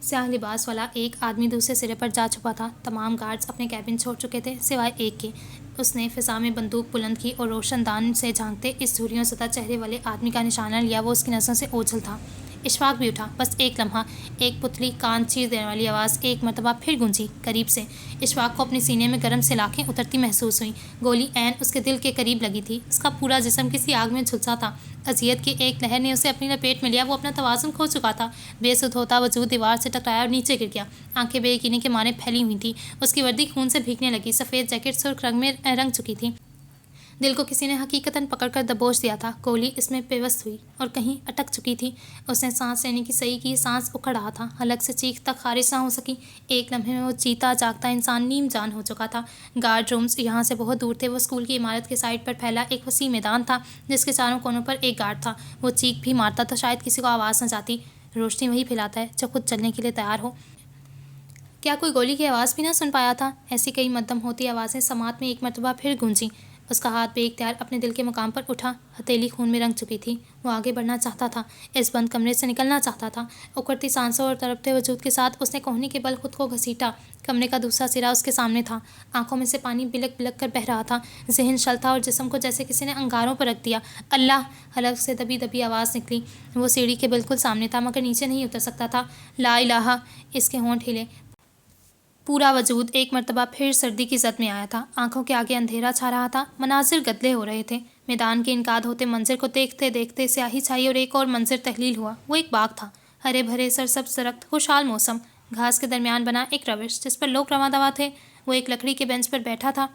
سیاہ لباس والا ایک آدمی دوسرے سرے پر جا چھپا تھا۔ تمام گارڈز اپنے کیبن چھوڑ چکے تھے سوائے ایک کے۔ اس نے فضا میں بندوق بلند کی اور روشن دان سے جھانکتے اس جھریوں زدہ چہرے والے آدمی کا نشانہ لیا۔ وہ اس کی نظروں سے اوجھل تھا۔ اشفاق بھی اٹھا۔ بس ایک لمحہ، ایک پتلی کان چیر دینے والی آواز ایک مرتبہ پھر گونجی، قریب سے۔ اشفاق کو اپنے سینے میں گرم سلاخیں اترتی محسوس ہوئیں۔ گولی عین اس کے دل کے قریب لگی تھی۔ اس کا پورا جسم کسی آگ میں جھلسا تھا۔ اذیت کی ایک لہر نے اسے اپنی لپیٹ میں لیا۔ وہ اپنا توازن کھو چکا تھا۔ بے سدھ ہوتا وجود دیوار سے ٹکرایا اور نیچے گر گیا۔ آنکھیں بے یقینی کے مارے پھیلی ہوئی تھیں۔ اس کی وردی خون سے بھیگنے لگی۔ سفید جیکٹ سرخ رنگ میں رنگ چکی تھی۔ دل کو کسی نے حقیقتاً پکڑ کر دبوچ دیا تھا۔ گولی اس میں پیوست ہوئی اور کہیں اٹک چکی تھی۔ اس نے سانس لینے کی صحیح کی، سانس اکھڑ رہا تھا۔ حلق سے چیخ تک خارج نہ ہو سکی۔ ایک لمحے میں وہ جیتا جاگتا انسان نیم جان ہو چکا تھا۔ گارڈ رومز یہاں سے بہت دور تھے۔ وہ اسکول کی عمارت کے سائڈ پر پھیلا ایک وسیع میدان تھا جس کے چاروں کونوں پر ایک گارڈ تھا۔ وہ چیخ بھی مارتا تو شاید کسی کو آواز نہ جاتی۔ روشنی وہی پھیلاتا ہے جو خود جلنے کے لیے تیار ہو۔ کیا کوئی گولی کی آواز بھی نہ سن پایا تھا؟ ایسی کئی مدھم ہوتی آوازیں سماعت میں ایک مرتبہ پھر گونجیں۔ اس کا ہاتھ بے اختیار اپنے دل کے مقام پر اٹھا۔ ہتھیلی خون میں رنگ چکی تھی۔ وہ آگے بڑھنا چاہتا تھا، اس بند کمرے سے نکلنا چاہتا تھا۔ اکھڑتی سانسوں اور تڑپتے وجود کے ساتھ اس نے کوہنی کے بل خود کو گھسیٹا۔ کمرے کا دوسرا سرا اس کے سامنے تھا۔ آنکھوں میں سے پانی بلک بلک کر بہہ رہا تھا۔ ذہن شل تھا اور جسم کو جیسے کسی نے انگاروں پر رکھ دیا۔ اللہ! حلق سے دبی دبی آواز نکلی۔ وہ سیڑھی کے بالکل سامنے تھا مگر نیچے نہیں اتر سکتا تھا۔ لا الہ! اس کے ہونٹ ہلے۔ پورا وجود ایک مرتبہ پھر سردی کی زد میں آیا تھا۔ آنکھوں کے آگے اندھیرا چھا رہا تھا۔ مناظر گدلے ہو رہے تھے۔ میدان کے انقاد ہوتے منظر کو دیکھتے دیکھتے سیاہی چھائی اور ایک اور منظر تحلیل ہوا۔ وہ ایک باغ تھا، ہرے بھرے سرسبز درخت، خوشحال موسم، گھاس کے درمیان بنا ایک روش جس پر لوگ رواں دواں تھے۔ وہ ایک لکڑی کے بینچ پر بیٹھا تھا،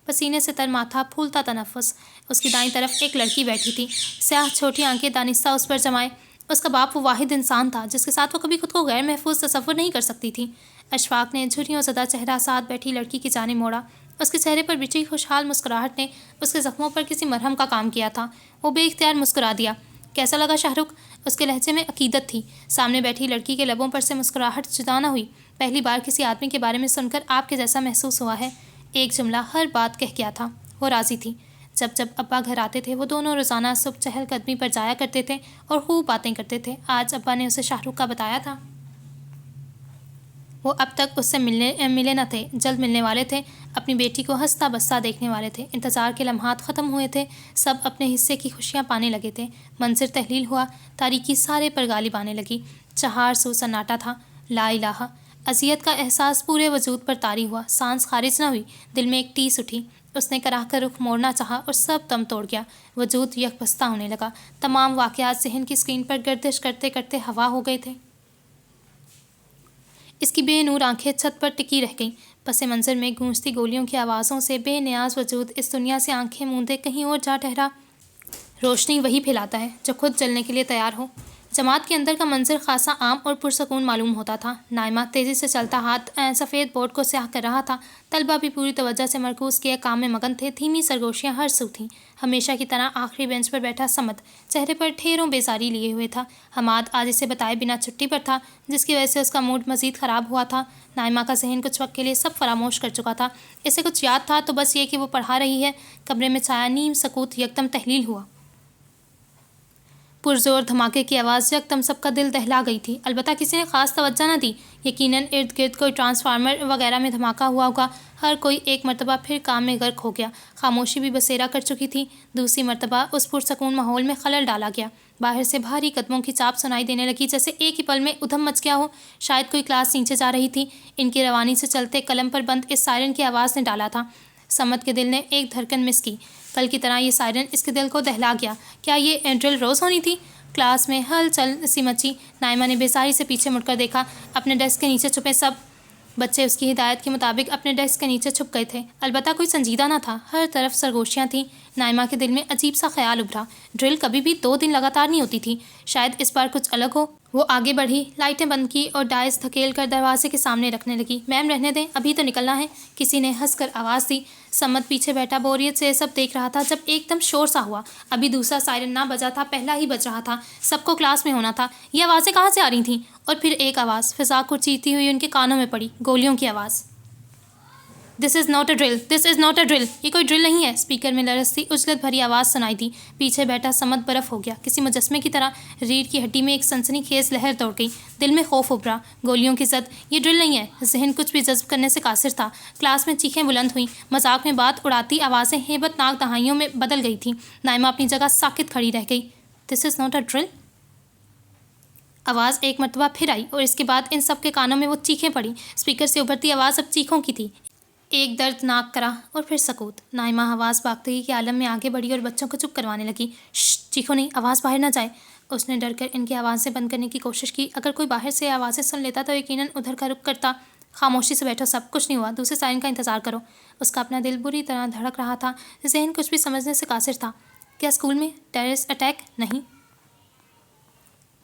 پسینے سے تر ماتھا، پھولتا تنفس۔ اس کی دائیں طرف ایک لڑکی بیٹھی تھی، سیاہ چھوٹی آنکھیں دانستہ اس پر جمائے۔ اس کا باپ وہ واحد انسان تھا جس کے ساتھ وہ کبھی خود کو غیر محفوظ تصور نہیں کر سکتی تھی۔ اشفاق نے جھریوں زدہ چہرہ ساتھ بیٹھی لڑکی کی جانب موڑا۔ اس کے چہرے پر بچھی خوشحال مسکراہٹ نے اس کے زخموں پر کسی مرہم کا کام کیا تھا۔ وہ بے اختیار مسکرا دیا۔ کیسا لگا شاہ رخ؟ اس کے لہجے میں عقیدت تھی۔ سامنے بیٹھی لڑکی کے لبوں پر سے مسکراہٹ جدا نہ ہوئی۔ پہلی بار کسی آدمی کے بارے میں سن کر آپ کے جیسا محسوس ہوا ہے۔ ایک جملہ ہر بات کہہ گیا تھا۔ وہ راضی تھی۔ جب جب ابا گھر آتے تھے وہ دونوں روزانہ صبح چہل قدمی پر جایا کرتے تھے اور خوب باتیں کرتے تھے۔ آج ابا نے اسے شاہ رخ کا بتایا تھا۔ وہ اب تک اس سے ملے نہ تھے، جلد ملنے والے تھے، اپنی بیٹی کو ہنستا بستا دیکھنے والے تھے۔ انتظار کے لمحات ختم ہوئے تھے، سب اپنے حصے کی خوشیاں پانے لگے تھے۔ منظر تحلیل ہوا، تاریکی سارے پر غالب آنے لگی، چہار سو سناٹا تھا۔ لا الہ! اذیت کا احساس پورے وجود پر طاری ہوا، سانس خارج نہ ہوئی، دل میں ایک ٹیس اٹھی۔ اس نے کراہ کر رخ موڑنا چاہا اور سب دم توڑ گیا، وجود یک بستہ ہونے لگا۔ تمام واقعات ذہن کی اسکرین پر گردش کرتے کرتے ہوا ہو گئے تھے۔ اس کی بے نور آنکھیں چھت پر ٹکی رہ گئیں، پس منظر میں گونجتی گولیوں کی آوازوں سے بے نیاز وجود اس دنیا سے آنکھیں موندے کہیں اور جا ٹھہرا۔ روشنی وہی پھیلاتا ہے جو خود جلنے کے لیے تیار ہو۔ جماعت کے اندر کا منظر خاصا عام اور پرسکون معلوم ہوتا تھا۔ نائمہ تیزی سے چلتا ہاتھ سفید بورڈ کو سیاہ کر رہا تھا۔ طلبہ بھی پوری توجہ سے مرکوز کیے کام میں مگن تھے، دھیمی سرگوشیاں ہر سو تھیں۔ ہمیشہ کی طرح آخری بینچ پر بیٹھا صمد چہرے پر ڈھیروں بیزاری لیے ہوئے تھا۔ حماد آج اسے بتائے بنا چھٹی پر تھا، جس کی وجہ سے اس کا موڈ مزید خراب ہوا تھا۔ نائمہ کا ذہن کچھ وقت کے لیے سب فراموش کر چکا تھا۔ اسے کچھ یاد تھا تو بس یہ کہ وہ پڑھا رہی ہے۔ کمرے میں چھایا نیم سکوت یکدم تحلیل ہوا۔ پرزور دھماکے کی آواز یکدم سب کا دل دہلا گئی تھی، البتہ کسی نے خاص توجہ نہ دی۔ یقیناً ارد گرد کوئی ٹرانسفارمر وغیرہ میں دھماکہ ہوا ہوگا۔ ہر کوئی ایک مرتبہ پھر کام میں غرق ہو گیا۔ خاموشی بھی بسیرا کر چکی تھی۔ دوسری مرتبہ اس پرسکون ماحول میں خلل ڈالا گیا۔ باہر سے بھاری قدموں کی چاپ سنائی دینے لگی، جیسے ایک ہی پل میں ادھم مچ گیا ہو۔ شاید کوئی کلاس نیچے جا رہی تھی۔ ان کی روانی سے چلتے قلم پر بند اس سائرن کی آواز نے ڈالا تھا۔ صمد کے دل نے ایک دھڑکن مس کی۔ کل کی طرح یہ سائرن اس کے دل کو دہلا گیا۔ کیا یہ ڈرل روز ہونی تھی؟ کلاس میں ہلچل سی مچی۔ نائمہ نے بیزاری سے پیچھے مڑ کر دیکھا۔ اپنے ڈیسک کے نیچے چھپے سب بچے اس کی ہدایت کے مطابق اپنے ڈیسک کے نیچے چھپ گئے تھے، البتہ کوئی سنجیدہ نہ تھا۔ ہر طرف سرگوشیاں تھیں۔ نائمہ کے دل میں عجیب سا خیال ابھرا، ڈرل کبھی بھی 2 دن لگاتار نہیں ہوتی تھی، شاید اس بار کچھ الگ ہو۔ وہ آگے بڑھی، لائٹیں بند کی اور ڈائس دھکیل کر دروازے کے سامنے رکھنے لگی۔ میم رہنے دیں، ابھی تو نکلنا ہے، کسی نے ہنس کر آواز دی۔ صمد پیچھے بیٹھا بوریت سے سب دیکھ رہا تھا جب ایک دم شور سا ہوا۔ ابھی دوسرا سائرن نہ بجا تھا، پہلا ہی بج رہا تھا۔ سب کو کلاس میں ہونا تھا۔ یہ آوازیں کہاں سے آ رہی تھیں؟ اور پھر ایک آواز فضا کو چیرتی ہوئی ان کے کانوں میں پڑی، گولیوں کی آواز۔ This is not a drill, this is not a drill, یہ کوئی ڈرل نہیں ہے۔ اسپیکر میں لرزتی عجلت بھری آواز سنائی دی۔ پیچھے بیٹھا صمد برف ہو گیا، کسی مجسمے کی طرح ریڑھ کی ہڈی میں ایک سنسنی خیز لہر دوڑ گئی، دل میں خوف ابھرا۔ گولیوں کی زد، یہ ڈرل نہیں ہے۔ ذہن کچھ بھی جذب کرنے سے قاصر تھا۔ کلاس میں چیخیں بلند ہوئیں، مذاق میں بات اڑاتی آوازیں ہیبت ناک دہائیوں میں بدل گئی تھیں۔ نائمہ اپنی جگہ ساکت کھڑی رہ گئی۔ دس از ناٹ اے ڈرل؟ آواز ایک مرتبہ پھر آئی اور اس کے بعد ان سب کے کانوں میں وہ چیخیں پڑیں۔ اسپیکر سے ابھرتی آواز اب چیخوں کی تھی۔ ایک دردناک کراہ اور پھر سکوت۔ نائمہ حواس باختگی کے عالم میں آگے بڑھی اور بچوں کو چپ کروانے لگی۔ شش، چیخو نہیں، آواز باہر نہ جائے۔ اس نے ڈر کر ان کی آوازیں بند کرنے کی کوشش کی۔ اگر کوئی باہر سے آوازیں سن لیتا تو یقیناً ادھر کا رخ کرتا۔ خاموشی سے بیٹھو سب، کچھ نہیں ہوا، دوسرے سائرن کا انتظار کرو۔ اس کا اپنا دل بری طرح دھڑک رہا تھا، ذہن کچھ بھی سمجھنے سے قاصر تھا۔ کیا اسکول میں ٹیررسٹ اٹیک؟ نہیں،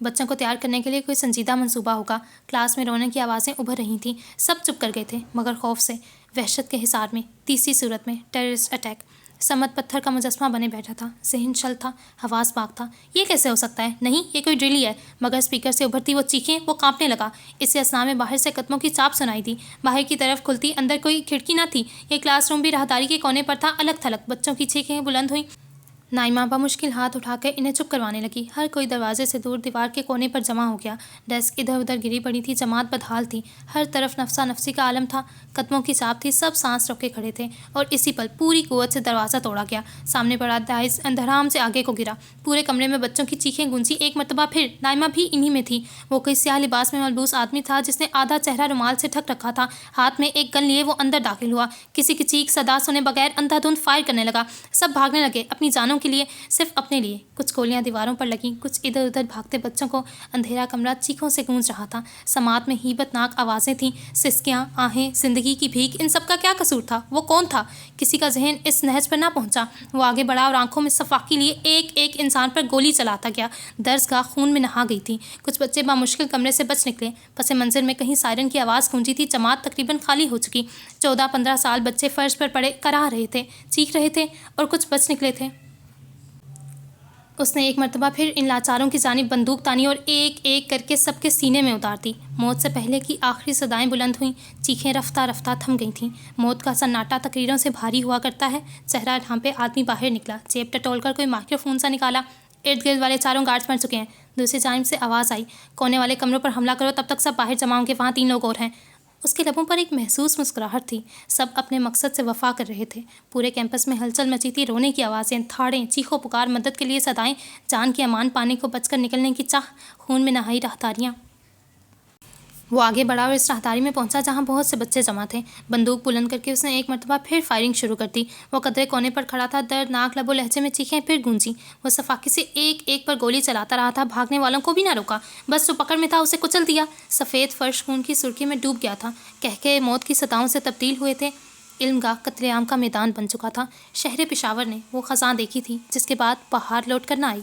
بچوں کو تیار کرنے کے لیے کوئی سنجیدہ منصوبہ ہوگا۔ کلاس میں رونے کی آوازیں ابھر رہی تھیں، سب چپ کر گئے تھے، مگر خوف سے، وحشت کے حصار میں۔ تیسری صورت میں ٹیررسٹ اٹیک۔ صمد پتھر کا مجسمہ بنے بیٹھا تھا، ذہن شل تھا، حواس باغ تھا۔ یہ کیسے ہو سکتا ہے؟ نہیں، یہ کوئی ڈرل ہی ہے۔ مگر اسپیکر سے ابھرتی وہ چیخیں، وہ کانپنے لگا۔ اسے اثنا میں باہر سے قدموں کی چاپ سنائی دی، باہر کی طرف کھلتی، اندر کوئی کھڑکی نہ تھی۔ یہ کلاس روم بھی راہداری کے کونے پر تھا، الگ تھلگ۔ بچوں کی چیخیں بلند ہوئیں۔ نائمہ بمشکل ہاتھ اٹھا کر انہیں چپ کروانے لگی۔ ہر کوئی دروازے سے دور دیوار کے کونے پر جمع ہو گیا۔ ڈیسک ادھر ادھر گری پڑی تھی، جماعت بدحال تھی۔ ہر طرف نفسا نفسی کا عالم تھا، قدموں کی چاپ تھی، سب سانس روکے کھڑے تھے۔ اور اسی پل پوری قوت سے دروازہ توڑا گیا، سامنے پڑا ڈائس دھڑام سے آگے کو گرا۔ پورے کمرے میں بچوں کی چیخیں گونجی۔ ایک مرتبہ پھر نائمہ بھی انہی میں تھی۔ وہ کوئی سیاہ لباس میں ملبوس آدمی تھا جس نے آدھا چہرہ رومال سے ڈھک رکھا تھا۔ ہاتھ میں ایک گن لیے وہ اندر داخل ہوا، کسی کی چیخ صدا سنے بغیر اندھا دھند فائر کرنے لگا۔ سب بھاگنے لگے، اپنی جانوں کے لیے، صرف اپنے لیے۔ کچھ گولیاں دیواروں پر لگیں، کچھ ادھر ادھر بھاگتے بچوں کو اندھیرا کمرہ چیخوں سے گونج رہا تھا۔ سماعت میں ہیبت ناک آوازیں تھیں، سسکیاں، آہیں، زندگی کی بھیک۔ ان سب کا کیا قصور تھا؟ وہ کون تھا؟ کسی کا ذہن اس نہج پر نہ پہنچا۔ وہ آگے بڑھا اور آنکھوں میں صفاقی لیے ایک ایک انسان پر گولی چلاتا گیا۔ درسگاہ خون میں نہا گئی تھی۔ کچھ بچے بامشکل کمرے سے بچ نکلے۔ پس منظر میں کہیں سائرن کی آواز گونجی تھی۔ جماعت تقریباً خالی ہو چکی۔ 14-15 سال بچے فرش پر پڑے کراہ رہے تھے، چیخ رہے تھے، اور کچھ بچ نکلے تھے۔ اس نے ایک مرتبہ پھر ان لاچاروں کی جانب بندوق تانی اور ایک ایک کر کے سب کے سینے میں اتار دی۔ موت سے پہلے کی آخری صدائیں بلند ہوئیں، چیخیں رفتہ رفتہ تھم گئی تھیں۔ موت کا سناٹا تقریروں سے بھاری ہوا کرتا ہے۔ چہرہ ڈھانپے آدمی باہر نکلا، جیب ٹٹول کر کوئی مائکرو فون سا نکالا۔ ارد گرد والے چاروں گارڈز مر چکے ہیں۔ دوسری جانب سے آواز آئی، کونے والے کمروں پر حملہ کرو، تب تک سب باہر جمع ہوں گے، وہاں 3 لوگ اور ہیں۔ اس کے لبوں پر ایک محسوس مسکراہٹ تھی۔ سب اپنے مقصد سے وفا کر رہے تھے۔ پورے کیمپس میں ہلچل مچی تھی، رونے کی آوازیں، تھاڑیں، چیخو پکار، مدد کے لیے صدائیں، جان کی امان پانے کو بچ کر نکلنے کی چاہ، خون میں نہائی راہداریاں۔ وہ آگے بڑھا اور اس راہداری میں پہنچا جہاں بہت سے بچے جمع تھے۔ بندوق بلند کر کے اس نے ایک مرتبہ پھر فائرنگ شروع کر دی۔ وہ قدرے کونے پر کھڑا تھا، دردناک لب و لہجے میں چیخیں پھر گونجیں۔ وہ صفاقی سے ایک ایک پر گولی چلاتا رہا تھا، بھاگنے والوں کو بھی نہ روکا، بس جو پکڑ میں تھا اسے کچل دیا۔ سفید فرش خون کی سرخی میں ڈوب گیا تھا، قہقہے موت کی صداؤں سے تبدیل ہوئے تھے۔ علم گاہ قتل عام کا میدان بن چکا تھا۔ شہر پشاور نے وہ خزاں دیکھی تھی جس کے بعد بہار لوٹ کر نہ آئی۔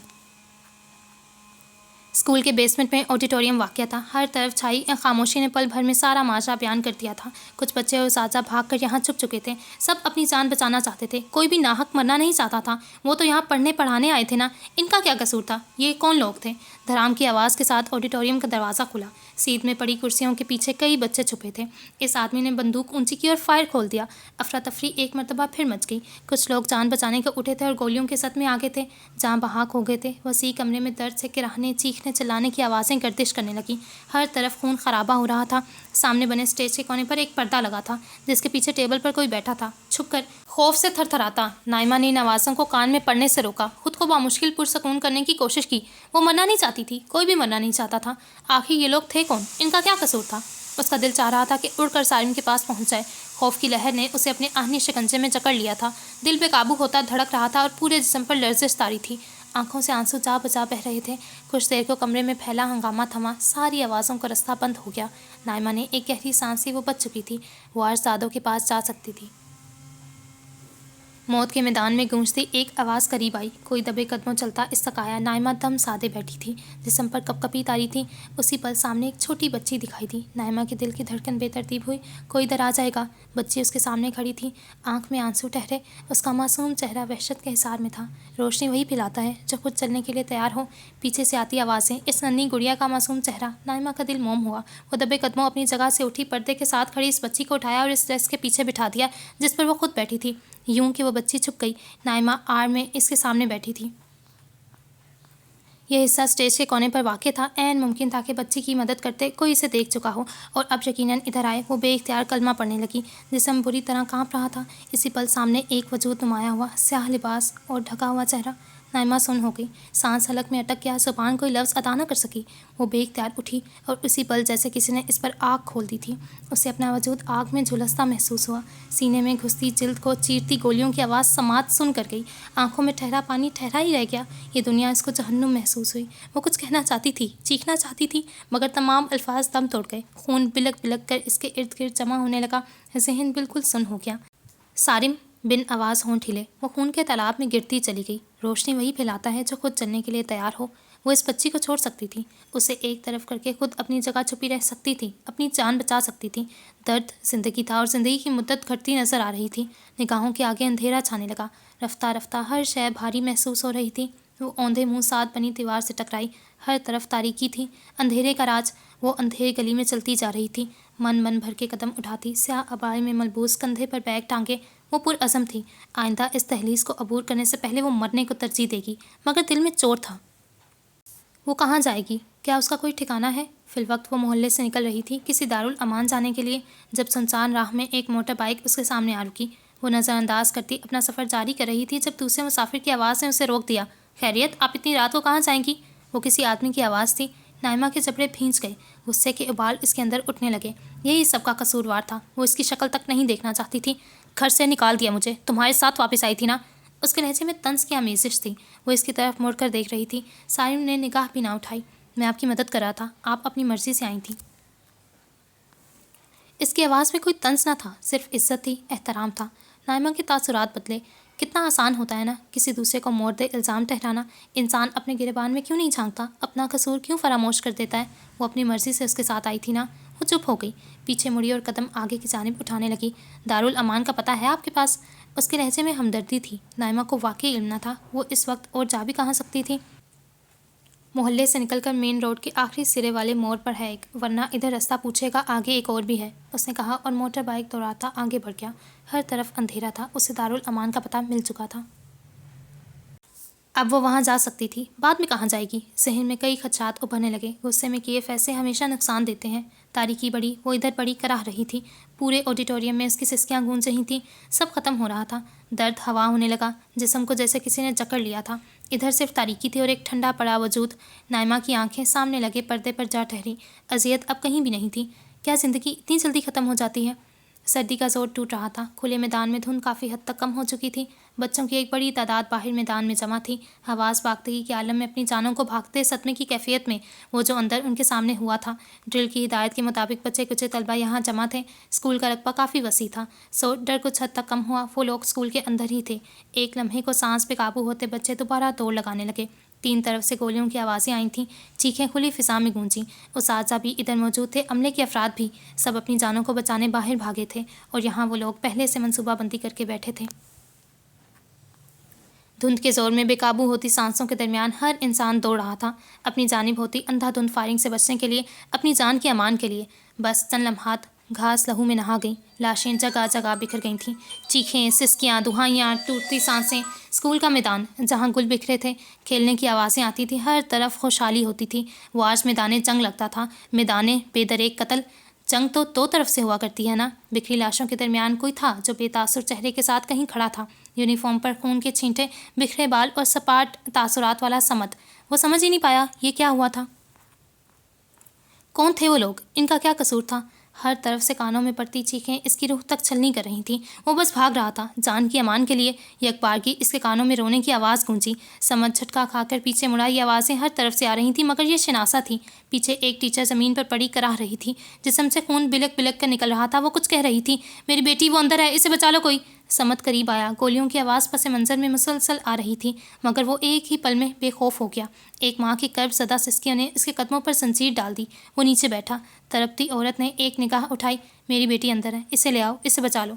اسکول کے بیسمنٹ میں آڈیٹوریم واقع تھا۔ ہر طرف چھائی خاموشی نے پل بھر میں سارا ماجرا بیان کر دیا تھا۔ کچھ بچے اور اساتذہ بھاگ کر یہاں چھپ چکے تھے۔ سب اپنی جان بچانا چاہتے تھے، کوئی بھی ناحق مرنا نہیں چاہتا تھا۔ وہ تو یہاں پڑھنے پڑھانے آئے تھے نا، ان کا کیا قصور تھا؟ یہ کون لوگ تھے؟ دھڑام کی آواز کے ساتھ آڈیٹوریم کا دروازہ کھلا۔ سیدھ میں پڑی کرسیوں کے پیچھے کئی بچے چھپے تھے۔ اس آدمی نے بندوق اونچی کی اور فائر کھول دیا۔ افراتفری ایک مرتبہ پھر مچ گئی۔ کچھ لوگ جان بچانے کو اٹھے تھے اور گولیوں کے سط میں آگے تھے۔ جہاں بحق ہو گئے تھے، وسیع کمرے میں درد سے کراہنے، چیخنے چلانے کی آوازیں گردش کرنے لگیں۔ ہر طرف خون خرابہ ہو رہا تھا۔ سامنے بنے اسٹیج کے کونے پر ایک پردہ لگا تھا جس کے پیچھے ٹیبل پر کوئی بیٹھا تھا، چھپ کر خوف سے تھر تھراتا۔ نائمہ نے ان آوازوں کو کان میں پڑنے سے روکا، خود کو بامشکل پرسکون کرنے کی کوشش کی۔ وہ مرنا نہیں چاہتی تھی، کوئی بھی مرنا نہیں چاہتا تھا۔ آخر یہ لوگ تھے کون؟ ان کا کیا قصور تھا؟ اس کا دل چاہ رہا تھا کہ اڑ کر سالم کے پاس پہنچ جائے۔ خوف کی لہر نے اسے اپنے آہنی شکنجے میں جکڑ لیا تھا۔ دل بے قابو ہوتا دھڑک رہا تھا اور پورے جسم پر لرزش طاری تھی۔ آنکھوں سے آنسو جا بجا بہہ رہے تھے۔ کچھ دیر کو کمرے میں پھیلا ہنگامہ تھما، ساری آوازوں کا رستہ بند ہو گیا۔ نائمہ نے ایک گہری سانس لی، وہ بچ چکی تھی، وہ عرش زادوں کے پاس جا سکتی تھی۔ موت کے میدان میں گونجتی ایک آواز قریب آئی۔ کوئی دبے قدموں چلتا استقایا۔ نائمہ دم سادے بیٹھی تھی، جسم پر کپکپی طاری تھی۔ اسی پل سامنے ایک چھوٹی بچی دکھائی دی۔ نائمہ کے دل کی دھڑکن بے ترتیب ہوئی۔ کوئی ادھر آ جائے گا۔ بچی اس کے سامنے کھڑی تھی، آنکھ میں آنسو ٹھہرے۔ اس کا معصوم چہرہ وحشت کے حصار میں تھا۔ روشنی وہی پھیلاتا ہے جو خود چلنے کے لیے تیار ہو۔ پیچھے سے آتی آوازیں، اس ننھی گڑیا کا معصوم چہرہ۔ نائمہ کا دل موم ہوا۔ وہ دبے قدموں اپنی جگہ سے اٹھی، پردے کے ساتھ کھڑی اس بچی کو اٹھایا اور اس ڈیسک کے پیچھے بٹھا دیا جس پر وہ خود بیٹھی تھی، یوں کہ وہ بچی چھپ گئی۔ نائمہ آڑ میں اس کے سامنے بیٹھی تھی۔ یہ حصہ اسٹیج کے کونے پر واقع تھا۔ عین ممکن تھا کہ بچی کی مدد کرتے کوئی اسے دیکھ چکا ہو اور اب یقیناً ادھر آئے۔ وہ بے اختیار کلمہ پڑھنے لگی، جسم بری طرح کانپ رہا تھا۔ اسی پل سامنے ایک وجود نمایاں ہوا، سیاہ لباس اور ڈھکا ہوا چہرہ۔ نائمہ سن ہو گئی، سانس حلق میں اٹک گیا، زبان کوئی لفظ ادا نہ کر سکی۔ وہ بے اختیار اٹھی اور اسی پل جیسے کسی نے اس پر آگ کھول دی تھی، اسے اپنا وجود آگ میں جھلستا محسوس ہوا۔ سینے میں گھستی جلد کو چیرتی گولیوں کی آواز سماعت سن کر گئی۔ آنکھوں میں ٹھہرا پانی ٹھہرا ہی رہ گیا۔ یہ دنیا اس کو جہنم محسوس ہوئی۔ وہ کچھ کہنا چاہتی تھی، چیخنا چاہتی تھی، مگر تمام الفاظ دم توڑ گئے۔ خون بلک بلک کر اس کے ارد گرد جمع ہونے لگا، ذہن بالکل سن ہو گیا۔ صارم بن آواز ہونٹ ہلے۔ وہ خون کے تالاب میں گرتی چلی گئی۔ روشنی وہی پھیلاتا ہے جو خود چلنے کے لیے تیار ہو۔ وہ اس بچی کو چھوڑ سکتی تھی، اسے ایک طرف کر کے خود اپنی جگہ چھپی رہ سکتی تھی، اپنی جان بچا سکتی تھی۔ درد زندگی تھا اور زندگی کی مدت گھٹتی نظر آ رہی تھی۔ نگاہوں کے آگے اندھیرا چھانے لگا۔ رفتہ رفتہ ہر شے بھاری محسوس ہو رہی تھی۔ وہ اوندھے منہ ساتھ بنی دیوار سے ٹکرائی۔ ہر طرف تاریکی تھی، اندھیرے کا راج۔ وہ اندھیرے گلی میں چلتی جا رہی تھی، من بھر کے قدم اٹھاتی، سیاہ عبائے میں ملبوس، کندھے پر بیگ ٹانگے۔ وہ پرعزم تھی، آئندہ اس دہلیز کو عبور کرنے سے پہلے وہ مرنے کو ترجیح دے گی، مگر دل میں چور تھا۔ وہ کہاں جائے گی؟ کیا اس کا کوئی ٹھکانہ ہے؟ فی الوقت وہ محلے سے نکل رہی تھی کسی دارالامان جانے کے لیے، جب سنسان راہ میں ایک موٹر بائیک اس کے سامنے آ رکی۔ وہ نظر انداز کرتی اپنا سفر جاری کر رہی تھی جب دوسرے مسافر کی آواز نے اسے روک دیا۔ خیریت، آپ اتنی رات کو کہاں جائیں گی؟ وہ کسی آدمی کی آواز تھی۔ نائمہ کے جبڑے بھینچ گئے، غصے کے ابال اس کے اندر اٹھنے لگے۔ یہی سب کا قصوروار تھا، وہ اس کی شکل تک نہیں دیکھنا چاہتی تھی۔ گھر سے نکال دیا مجھے، تمہارے ساتھ واپس آئی تھی نا؟ اس کے لہجے میں طنز کی آمیزش تھی۔ وہ اس کی طرف مڑ کر دیکھ رہی تھی۔ سالم نے نگاہ بھی نہ اٹھائی۔ میں آپ کی مدد کر رہا تھا، آپ اپنی مرضی سے آئی تھیں۔ اس کی آواز میں کوئی طنز نہ تھا، صرف عزت تھی، احترام تھا۔ نائمہ کے تاثرات بدلے۔ کتنا آسان ہوتا ہے نا کسی دوسرے کو مورد الزام ٹھہرانا۔ انسان اپنے گریبان میں کیوں نہیں جھانکتا؟ اپنا قصور کیوں فراموش کر دیتا ہے؟ وہ اپنی مرضی سے اس کے ساتھ آئی تھی نا۔ وہ چپ ہو گئی، پیچھے مڑی اور قدم آگے کی جانب اٹھانے لگی۔ دارالامان کا پتہ ہے آپ کے پاس؟ اس کے لہجے میں ہمدردی تھی۔ نائمہ کو واقعی علم نہ تھا وہ اس وقت اور جا بھی کہاں سکتی تھی۔ محلے سے نکل کر مین روڈ کے آخری سرے والے موڑ پر ہے ایک، ورنہ ادھر رستہ پوچھے گا آگے ایک اور بھی ہے، اس نے کہا اور موٹر بائیک دوڑاتا آگے بڑھ گیا۔ ہر طرف اندھیرا تھا، اسے دارالامان کا پتہ مل چکا تھا۔ اب وہ وہاں جا سکتی تھی، بعد میں کہاں جائے گی؟ ذہن میں کئی خدشات ابھرنے لگے۔ غصے میں کیے فیصلے ہمیشہ نقصان دیتے ہیں۔ تاریکی بڑی، وہ ادھر بڑی کراہ رہی تھی۔ پورے آڈیٹوریم میں اس کی سسکیاں گونج رہی تھیں۔ سب ختم ہو رہا تھا۔ درد ہوا ہونے لگا، جسم کو جیسے کسی نے جکڑ لیا تھا۔ ادھر صرف تاریکی تھی اور ایک ٹھنڈا پڑا وجود۔ نائمہ کی آنکھیں سامنے لگے پردے پر جا ٹھہری۔ اذیت اب کہیں بھی نہیں تھی۔ کیا زندگی اتنی جلدی ختم ہو جاتی ہے؟ سردی کا زور ٹوٹ رہا تھا۔ کھلے میدان میں دھند کافی حد تک کم ہو چکی تھی۔ بچوں کی ایک بڑی تعداد باہر میدان میں جمع تھی۔ حواس باختگی کے عالم میں اپنی جانوں کو بھاگتے صدمے کی کیفیت میں وہ جو اندر ان کے سامنے ہوا تھا۔ ڈرل کی ہدایت کے مطابق بچے کچے طلبہ یہاں جمع تھے۔ اسکول کا رقبہ کافی وسیع تھا، سو ڈر کچھ حد تک کم ہوا۔ وہ لوگ اسکول کے اندر ہی تھے۔ ایک لمحے کو سانس پہ قابو ہوتے بچے دوبارہ دوڑ لگانے لگے۔ تین طرف سے گولیوں کی آوازیں آئی تھیں، چیخیں کھلی فضا میں گونجیں۔ اساتذہ بھی ادھر موجود تھے، عملے کے افراد بھی، سب اپنی جانوں کو بچانے باہر بھاگے تھے، اور یہاں وہ لوگ پہلے سے منصوبہ بندی کر کے بیٹھے تھے۔ دھند کے زور میں بے قابو ہوتی سانسوں کے درمیان ہر انسان دوڑ رہا تھا، اپنی جانب ہوتی اندھا دھند فائرنگ سے بچنے کے لیے، اپنی جان کے امان کے لیے۔ بس چند لمحات، گھاس لہو میں نہا گئی، لاشیں جگہ جگہ بکھر گئی تھیں، چیخیں، سسکیاں، دہائیاں، ٹوٹتی سانسیں۔ اسکول کا میدان جہاں گل بکھرے تھے، کھیلنے کی آوازیں آتی تھیں، ہر طرف خوشحالی ہوتی تھی، وہ آج میدان جنگ لگتا تھا، میدان بے دریغ قتل۔ جنگ تو دو طرف سے ہوا کرتی ہے نا۔ بکھری لاشوں کے درمیان کوئی تھا جو بے تاثر چہرے کے ساتھ کہیں کھڑا تھا، یونیفارم پر خون کے چھینٹے، بکھرے بال اور سپاٹ تاثرات والا سمت۔ وہ سمجھ ہی نہیں پایا یہ کیا ہوا تھا۔ کون تھے وہ لوگ؟ ان کا کیا قصور تھا؟ ہر طرف سے کانوں میں پڑتی چیخیں اس کی روح تک چھلنی کر رہی تھیں۔ وہ بس بھاگ رہا تھا جان کی امان کے لیے۔ یکبارگی اس کے کانوں میں رونے کی آواز گونجی۔ سمجھ جھٹکا کھا کر پیچھے مڑا۔ یہ آوازیں ہر طرف سے آ رہی تھیں مگر یہ شناسا تھیں۔ پیچھے ایک ٹیچر زمین پر پڑی کراہ رہی تھی، جسم سے خون بلک بلک کر نکل رہا تھا۔ وہ کچھ کہہ رہی تھی، میری بیٹی وہ اندر ہے، اسے بچا لو کوئی۔ سمت قریب آیا، گولیوں کی آواز پس منظر میں مسلسل آ رہی تھی، مگر وہ ایک ہی پل میں بے خوف ہو گیا۔ ایک ماں کی کرب زدہ سسکیوں نے اس کے قدموں پر زنجیر ڈال دی۔ وہ نیچے بیٹھا۔ تڑپتی عورت نے ایک نگاہ اٹھائی، میری بیٹی اندر ہے، اسے لے آؤ، اسے بچا لو۔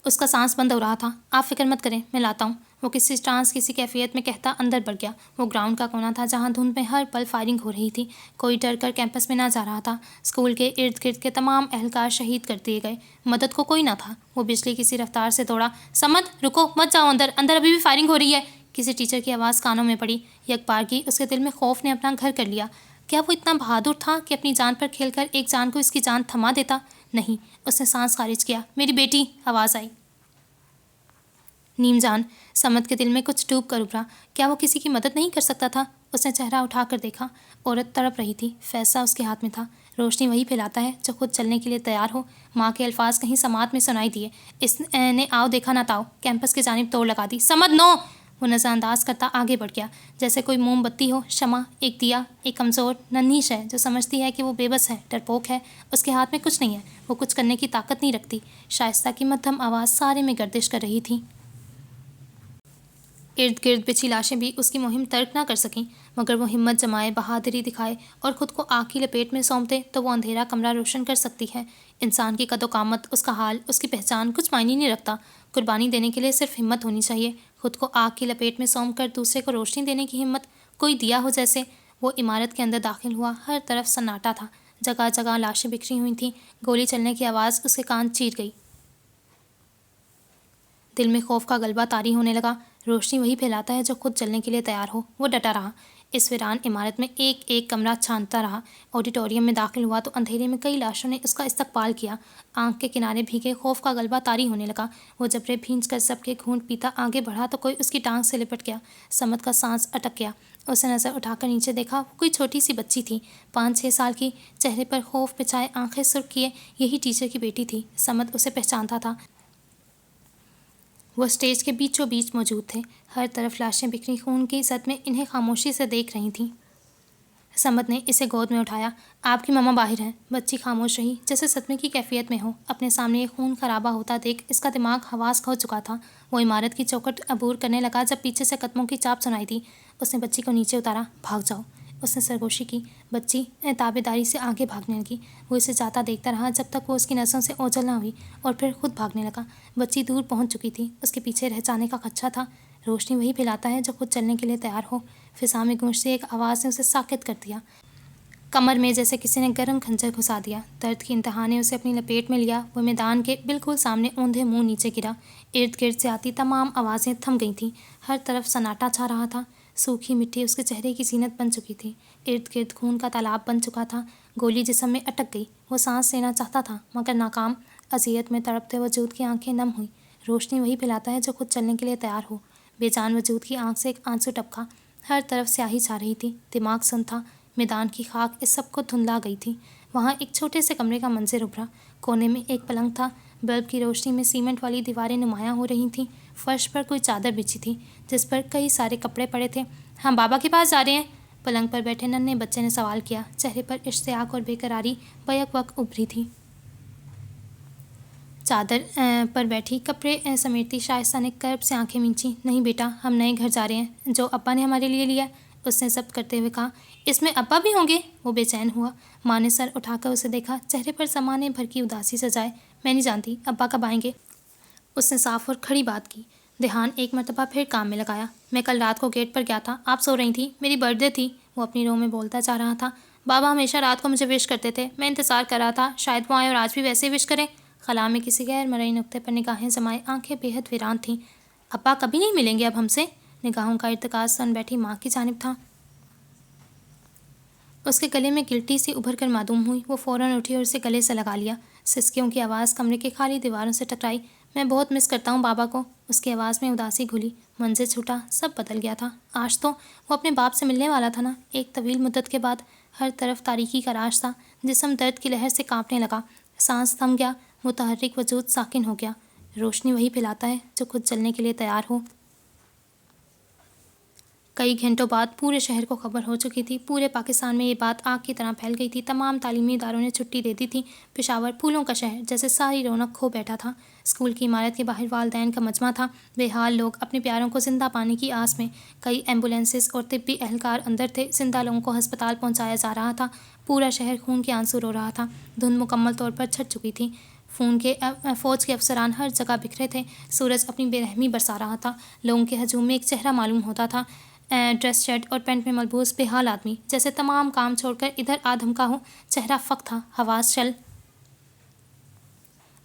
اس کا سانس بند ہو رہا تھا۔ آپ فکر مت کریں، میں لاتا ہوں، وہ کسی ٹرانس کسی کیفیت میں کہتا اندر بڑھ گیا۔ وہ گراؤنڈ کا کونا تھا جہاں دھند میں ہر پل فائرنگ ہو رہی تھی۔ کوئی ڈر کر کیمپس میں نہ جا رہا تھا۔ اسکول کے ارد گرد کے تمام اہلکار شہید کر دیے گئے، مدد کو کوئی نہ تھا۔ وہ بجلی کسی رفتار سے دوڑا، سمت رکو، مت جاؤ اندر، اندر ابھی بھی فائرنگ ہو رہی ہے۔ کسی ٹیچر کی آواز کانوں میں پڑی۔ یکبارگی اس کے دل میں خوف نے اپنا گھر کر لیا۔ کیا وہ اتنا بہادر تھا کہ اپنی جان پر کھیل کر ایک جان کو اس کی جان تھما دیتا؟ نہیں۔ اس نے سانس خارج کیا، میری بیٹی، آواز آئی۔ نیم جان۔ سمت کے دل میں کچھ ڈوب کر ابھرا، کیا وہ کسی کی مدد نہیں کر سکتا تھا؟ اس نے چہرہ اٹھا کر دیکھا، عورت تڑپ رہی تھی، فیصلہ اس کے ہاتھ میں تھا۔ روشنی وہی پھیلاتا ہے جو خود چلنے کے لیے تیار ہو۔ ماں کے الفاظ کہیں سماعت میں سنائی دیے۔ اس نے آؤ دیکھا نہ تاؤ کیمپس کی جانب دوڑ لگا دی۔ سمت نو! وہ نظر انداز کرتا آگے بڑھ گیا، جیسے کوئی موم بتی ہو، شمع، ایک دیا، ایک کمزور ننھی شے جو سمجھتی ہے کہ وہ بے بس ہے، ڈرپوک ہے، اس کے ہاتھ میں کچھ نہیں ہے، وہ کچھ کرنے کی طاقت نہیں رکھتی۔ شائستہ کی مدھم آواز سارے میں گردش کر رہی تھی۔ ارد گرد بچھی لاشیں بھی اس کی مہم ترک نہ کر سکیں، مگر وہ ہمت جمائے، بہادری دکھائے اور خود کو آگ کی لپیٹ میں سونپ دے تو وہ اندھیرا کمرہ روشن کر سکتی ہے۔ انسان کی قد و قامت، اس کا حال، اس کی پہچان کچھ معنی نہیں رکھتا۔ قربانی دینے کے لیے صرف ہمت ہونی چاہیے، خود کو آگ کی لپیٹ میں سونپ کر دوسرے کو روشنی دینے کی ہمت۔ کوئی دیا ہو جیسے۔ وہ عمارت کے اندر داخل ہوا، ہر طرف سناٹا تھا، جگہ جگہ لاشیں بکھری ہوئی تھیں، گولی چلنے کی آواز اس کے کان چیر گئی۔ دل میں خوف کا غلبہ طاری ہونے لگا۔ روشنی وہی پھیلاتا ہے جو خود جلنے کے لیے تیار ہو۔ وہ ڈٹا رہا، اس ویران عمارت میں ایک ایک کمرہ چھانتا رہا۔ آڈیٹوریم میں داخل ہوا تو اندھیرے میں کئی لاشوں نے اس کا استقبال کیا۔ آنکھ کے کنارے بھیگے، خوف کا غلبہ طاری ہونے لگا۔ وہ جبرے بھینچ کر سب کے گھونٹ پیتا آگے بڑھا تو کوئی اس کی ٹانگ سے لپٹ گیا۔ سمت کا سانس اٹک گیا۔ اس نے نظر اٹھا کر نیچے دیکھا، وہ کوئی چھوٹی سی بچی تھی، 5-6 سال کی، چہرے پر خوف پچھائے، آنکھیں سرخ کیے، یہی ٹیچر کی بیٹی تھی۔ سمت اسے پہچانتا تھا۔ وہ اسٹیج کے بیچوں بیچ موجود تھے، ہر طرف لاشیں بکھری خون کی زد میں انہیں خاموشی سے دیکھ رہی تھیں۔ سمت نے اسے گود میں اٹھایا، آپ کی ماما باہر ہیں۔ بچی خاموش رہی، جیسے صدمے کی کیفیت میں ہو۔ اپنے سامنے یہ خون خرابہ ہوتا دیکھ اس کا دماغ حواس کھو چکا تھا۔ وہ عمارت کی چوکھٹ عبور کرنے لگا جب پیچھے سے قدموں کی چاپ سنائی دی۔ اس نے بچی کو نیچے اتارا، بھاگ جاؤ، اس نے سرگوشی کی۔ بچی تابعداری سے آگے بھاگنے لگی۔ وہ اسے جاتا دیکھتا رہا جب تک وہ اس کی نسوں سے اوجھل نہ ہوئی اور پھر خود بھاگنے لگا۔ بچی دور پہنچ چکی تھی، اس کے پیچھے رہ جانے کا خدشہ تھا۔ روشنی وہی پھیلاتا ہے جو خود چلنے کے لیے تیار ہو۔ فضا میں گونجتی ایک آواز نے اسے ساکت کر دیا۔ کمر میں جیسے کسی نے گرم خنجر گھسا دیا۔ درد کی انتہا نے اسے اپنی لپیٹ میں لیا۔ وہ میدان کے بالکل سامنے اوندھے منہ نیچے گرا۔ ارد گرد سے آتی تمام آوازیں تھم گئی تھیں۔ ہر طرف سناٹا چھا رہا تھا۔ سوکھی مٹی اس کے چہرے کی زینت بن چکی تھی۔ ارد گرد خون کا تالاب بن چکا تھا۔ گولی جسم میں اٹک گئی۔ وہ سانس لینا چاہتا تھا مگر ناکام۔ اذیت میں تڑپتے وجود کی آنکھیں نم ہوئیں۔ روشنی وہی پھیلاتا ہے جو خود چلنے کے لیے تیار ہو۔ بے جان وجود کی آنکھ سے ایک آنسو ٹپکا۔ ہر طرف سیاہی چھا رہی تھی۔ دماغ سن تھا۔ میدان کی خاک اس سب کو دھندلا گئی تھی۔ وہاں ایک چھوٹے سے کمرے کا منظر ابھرا۔ کونے میں ایک پلنگ تھا۔ بلب کی روشنی میں سیمنٹ والی دیواریں نمایاں ہو رہی تھیں۔ فرش پر کوئی چادر بچھی تھی جس پر کئی سارے کپڑے پڑے تھے۔ ہم بابا کے پاس جا رہے ہیں؟ پلنگ پر بیٹھے ننھے بچے نے سوال کیا۔ چہرے پر اشتیاق اور بے قراری بیک وقت ابھری تھی۔ چادر پر بیٹھی کپڑے سمیٹتی شائستہ نے کرب سے آنکھیں مینچیں۔ نہیں بیٹا، ہم نئے گھر جا رہے ہیں جو ابا نے ہمارے لیے لیا ہے، اس نے ضبط کرتے ہوئے کہا۔ اس میں ابا بھی ہوں گے؟ وہ بے چین ہوا۔ ماں نے سر اٹھا کر اسے دیکھا، چہرے پر زمانے بھر کی اداسی سجائے۔ میں نہیں جانتی ابا کب آئیں گے، اس نے صاف اور کھڑی بات کی۔ دھیان ایک مرتبہ پھر کام میں لگایا۔ میں کل رات کو گیٹ پر گیا تھا، آپ سو رہی تھیں، میری برتھ ڈے تھی، وہ اپنی رو میں بولتا جا رہا تھا۔ بابا ہمیشہ رات کو مجھے وش کرتے تھے، میں انتظار کر رہا تھا شاید وہ آئیں اور آج بھی ویسے ہی وش کریں۔ خلا میں کسی غیر مرئی نقطے پر نگاہیں جمائے آنکھیں بے حد ویران تھیں۔ ابا کبھی نہیں ملیں گے اب ہم سے؟ نگاہوں کا ارتکاز سن بیٹھی ماں کی جانب تھا۔ اس کے گلے میں گلٹی سی ابھر کر معدوم ہوئی۔ وہ فوراً اٹھی اور اسے گلے سے لگا لیا۔ سسکیوں کی آواز کمرے کے خالی دیواروں سے ٹکرائی۔ میں بہت مس کرتا ہوں بابا کو، اس کی آواز میں اداسی گھلی۔ منظر چھوٹا، سب بدل گیا تھا۔ آج تو وہ اپنے باپ سے ملنے والا تھا نا، ایک طویل مدت کے بعد۔ ہر طرف تاریکی کا راج تھا۔ جسم درد کی لہر سے کانپنے لگا۔ سانس تھم گیا۔ متحرک وجود ساکن ہو گیا۔ روشنی وہی پھیلاتا ہے جو خود چلنے کے لیے تیار ہو۔ کئی گھنٹوں بعد پورے شہر کو خبر ہو چکی تھی۔ پورے پاکستان میں یہ بات آگ کی طرح پھیل گئی تھی۔ تمام تعلیمی اداروں نے چھٹی دے دی تھی۔ پشاور پھولوں کا شہر جیسے ساری رونق کھو بیٹھا تھا۔ اسکول کی عمارت کے باہر والدین کا مجمع تھا۔ بے حال لوگ اپنے پیاروں کو زندہ پانے کی آس میں۔ کئی ایمبولینسز اور طبی اہلکار اندر تھے۔ زندہ لوگوں کو ہسپتال پہنچایا جا رہا تھا۔ پورا شہر خون کے آنسو رو رہا تھا۔ دھند مکمل طور پر چھٹ چکی تھی۔ فوج کے افسران ہر جگہ بکھرے تھے۔ سورج اپنی بے رحمی برسا رہا تھا۔ لوگوں کے ہجوم میں ایک چہرہ معلوم ہوتا تھا، ڈریس شرٹ اور پینٹ میں ملبوس بے حال آدمی، جیسے تمام کام چھوڑ کر ادھر آ دھمکا ہو۔ چہرہ فق تھا، حواس چل۔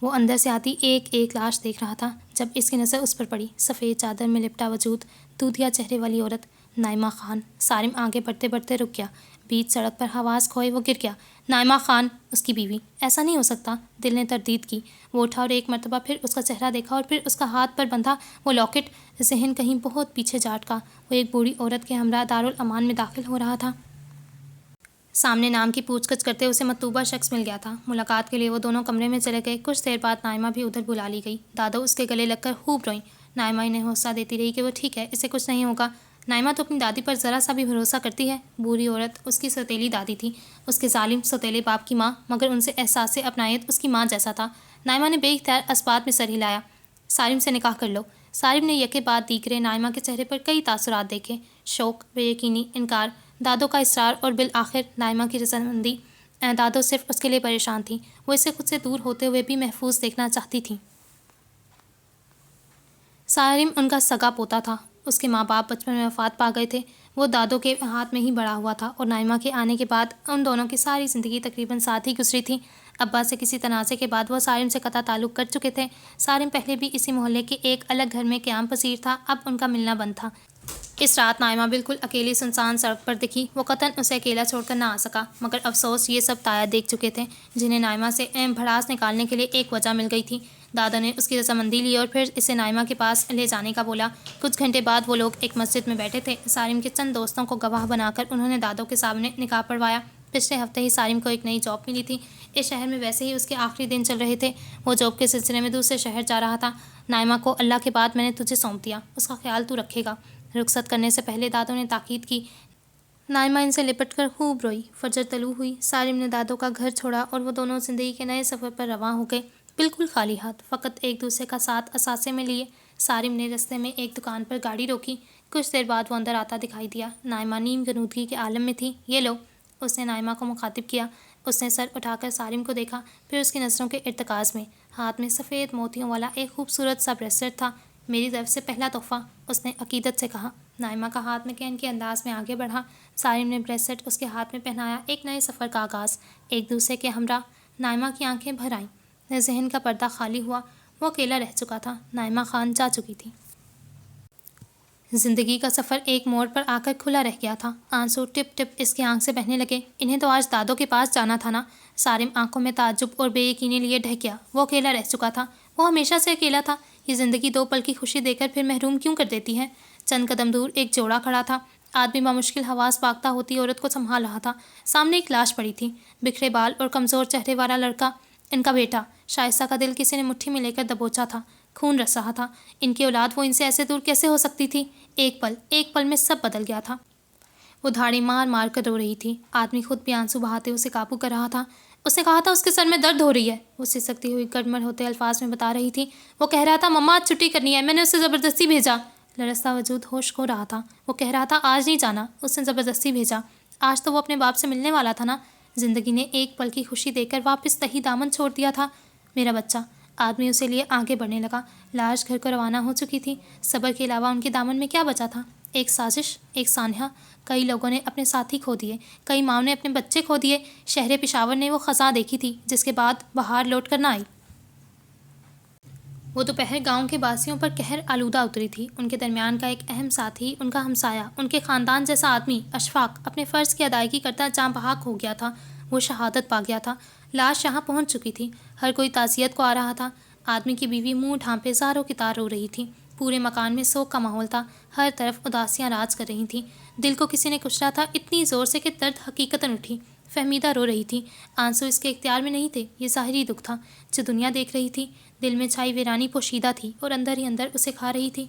وہ اندر سے آتی ایک ایک لاش دیکھ رہا تھا جب اس کی نظر اس پر پڑی۔ سفید چادر میں لپٹا وجود، دودھیا چہرے والی عورت، نائمہ خان۔ سارم آگے بڑھتے بڑھتے رک گیا۔ بیچ سڑک پر حواس کھوئے وہ گر گیا۔ نائمہ خان، اس کی بیوی۔ ایسا نہیں ہو سکتا، دل نے تردید کی۔ وہ اٹھا اور ایک مرتبہ پھر اس کا چہرہ دیکھا اور پھر اس کا ہاتھ پر بندھا وہ لاکٹ۔ ذہن کہیں بہت پیچھے جا اٹکا۔ وہ ایک بوڑھی عورت کے ہمراہ دارالامان میں داخل ہو رہا تھا۔ سامنے نام کی پوچھ گچھ کرتے اسے مطلوبہ شخص مل گیا تھا۔ ملاقات کے لیے وہ دونوں کمرے میں چلے گئے۔ کچھ دیر بعد نائمہ بھی ادھر بلا لی گئی۔ دادو اس کے گلے لگ کر خوب روئیں۔ نائمہ انہیں حوصلہ دیتی رہی کہ وہ ٹھیک ہے، اسے کچھ نہیں ہوگا۔ نائمہ تو اپنی دادی پر ذرا سا بھی بھروسہ کرتی ہے۔ بوڑھی عورت اس کی سوتیلی دادی تھی، اس کے ظالم سوتیلے باپ کی ماں، مگر ان سے احساس اپنائیت اس کی ماں جیسا تھا۔ نائمہ نے بے اختیار اسبات میں سر ہلایا۔ سارم سے نکاح کر لو۔ سارم نے یکے بعد دیگرے نائمہ کے چہرے پر کئی تاثرات دیکھے، شوق، بے یقینی، انکار، دادو کا اصرار اور بالآخر نائمہ کی رضامندی۔ دادو صرف اس کے لیے پریشان تھیں۔ وہ اسے خود سے دور ہوتے ہوئے بھی محفوظ دیکھنا چاہتی تھیں۔ سارم ان کا سگا پوتا تھا۔ اس کے ماں باپ بچپن میں وفات پا گئے تھے۔ وہ دادو کے ہاتھ میں ہی بڑا ہوا تھا اور نائمہ کے آنے کے بعد ان دونوں کی ساری زندگی تقریباً ساتھ ہی گزری تھی۔ ابا سے کسی تنازع کے بعد وہ سارم سے قطع تعلق کر چکے تھے۔ سارم پہلے بھی اسی محلے کے ایک الگ گھر میں قیام پذیر تھا، اب ان کا ملنا بند تھا۔ اس رات نائمہ بالکل اکیلی سنسان سڑک پر دکھی۔ وہ قطعاً اسے اکیلا چھوڑ کر نہ آ سکا، مگر افسوس یہ سب تایا دیکھ چکے تھے جنہیں نائمہ سے بھڑاس نکالنے کے لیے ایک وجہ مل گئی تھی۔ دادا نے اس کی رضامندی لی اور پھر اسے نائمہ کے پاس لے جانے کا بولا۔ کچھ گھنٹے بعد وہ لوگ ایک مسجد میں بیٹھے تھے۔ سارم کے چند دوستوں کو گواہ بنا کر انہوں نے دادو کے سامنے نکاح پڑھوایا۔ پچھلے ہفتے ہی سارم کو ایک نئی جاب ملی تھی۔ اس شہر میں ویسے ہی اس کے آخری دن چل رہے تھے۔ وہ جاب کے سلسلے میں دوسرے شہر جا رہا تھا۔ نائمہ کو اللہ کے بعد میں نے تجھے سونپ دیا، اس کا خیال تو رکھے گا۔ رخصت کرنے سے پہلے دادو نے تاکید کی۔ نائمہ ان سے لپٹ کر خوب روئی۔ فجر طلوع ہوئی۔ سارم نے دادو کا گھر چھوڑا اور وہ دونوں زندگی کے نئے سفر پر رواں ہو گئے، بالکل خالی ہاتھ، فقط ایک دوسرے کا ساتھ اثاثے میں لیے۔ سارم نے رستے میں ایک دکان پر گاڑی روکی کچھ دیر بعد وہ اندر آتا دکھائی دیا۔ نائمہ نیم غنودگی کے عالم میں تھی۔ یہ لو، اس نے نائمہ کو مخاطب کیا۔ اس نے سر اٹھا کر سالم کو دیکھا، پھر اس کی نظروں کے ارتکاز میں ہاتھ میں سفید موتیوں والا ایک خوبصورت سا بریسلیٹ تھا۔ میری طرف سے پہلا تحفہ، اس نے عقیدت سے کہا۔ نائمہ کا ہاتھ مکین کے انداز میں آگے بڑھا۔ سالم نے بریسلیٹ اس کے ہاتھ میں پہنایا۔ ایک نئے سفر کا آغاز، ایک دوسرے کے ہمراہ۔ نائمہ کی آنکھیں بھر آئیں، ذہن کا پردہ خالی ہوا۔ وہ اکیلا رہ چکا تھا، نائمہ خان جا چکی تھی۔ زندگی کا سفر ایک موڑ پر آ کر کھلا رہ گیا تھا۔ آنسو ٹپ ٹپ اس کی آنکھ سے بہنے لگے۔ انہیں تو آج دادوں کے پاس جانا تھا نا۔ سالم آنکھوں میں تعجب اور بے یقینی لیے ڈھک گیا۔ وہ اکیلا رہ چکا تھا، وہ ہمیشہ سے اکیلا تھا۔ یہ زندگی 2 پل کی خوشی دے کر پھر محروم کیوں کر دیتی ہے؟ چند قدم دور ایک جوڑا کھڑا تھا۔ آدمی بمشکل حواس باختہ ہوتی عورت کو سنبھال رہا تھا۔ سامنے ایک لاش پڑی تھی، بکھرے بال اور کمزور چہرے والا لڑکا، ان کا بیٹا۔ شائستہ کا دل کسی نے مٹھی میں لے کر دبوچا تھا، خون رس رہا تھا۔ ان کی اولاد وہ ان سے ایسے دور کیسے ہو سکتی تھی؟ ایک پل میں سب بدل گیا تھا۔ وہ دھاڑیں مار مار کر رو رہی تھی۔ آدمی خود بھی آنسو بہاتے اسے قابو کر رہا تھا۔ اس نے کہا تھا اس کے سر میں درد ہو رہی ہے، وہ سسکتی ہوئی گڑمڑ ہوتے الفاظ میں بتا رہی تھی۔ وہ کہہ رہا تھا مما آج چھٹی کرنی ہے، میں نے اسے زبردستی بھیجا۔ لرزتا وجود ہوش کھو رہا تھا۔ وہ کہہ رہا تھا آج نہیں جانا، اس نے زبردستی بھیجا۔ آج تو وہ اپنے باپ سے ملنے والا تھا نا۔ زندگی نے ایک پل کی خوشی دے کر واپس تہی دامن چھوڑ دیا تھا۔ میرا بچہ، آدمی اسے لیے آگے بڑھنے لگا۔ لاش گھر کو روانہ ہو چکی تھی۔ صبر کے علاوہ ان کے دامن میں کیا بچا تھا؟ ایک سازش، ایک سانحہ۔ کئی لوگوں نے اپنے ساتھی کھو دیے، کئی ماؤں نے اپنے بچے کھو دیے۔ شہر پشاور نے وہ خزاں دیکھی تھی جس کے بعد بہار لوٹ کر نہ آئی۔ وہ دوپہر گاؤں کے باسیوں پر قہر آلودہ اتری تھی۔ ان کے درمیان کا ایک اہم ساتھی، ان کا ہمسایہ، ان کے خاندان جیسا آدمی، اشفاق، اپنے فرض کی ادائیگی کرتا جاں بحق ہو گیا تھا۔ وہ شہادت پا گیا تھا۔ لاش یہاں پہنچ چکی تھی۔ ہر کوئی تعزیت کو آ رہا تھا۔ آدمی کی بیوی منہ ڈھانپے زاروں کی طرح رو رہی تھی۔ پورے مکان میں سوگ کا ماحول تھا۔ ہر طرف اداسیاں راج کر رہی تھیں۔ دل کو کسی نے کچلا تھا اتنی زور سے کہ درد حقیقتاً اٹھی۔ فہمیدہ رو رہی تھی۔ آنسو اس کے اختیار میں نہیں تھے، یہ ظاہری دکھ تھا جو دنیا دیکھ رہی تھی۔ دل میں چھائی ویرانی پوشیدہ تھی اور اندر ہی اندر اسے کھا رہی تھی۔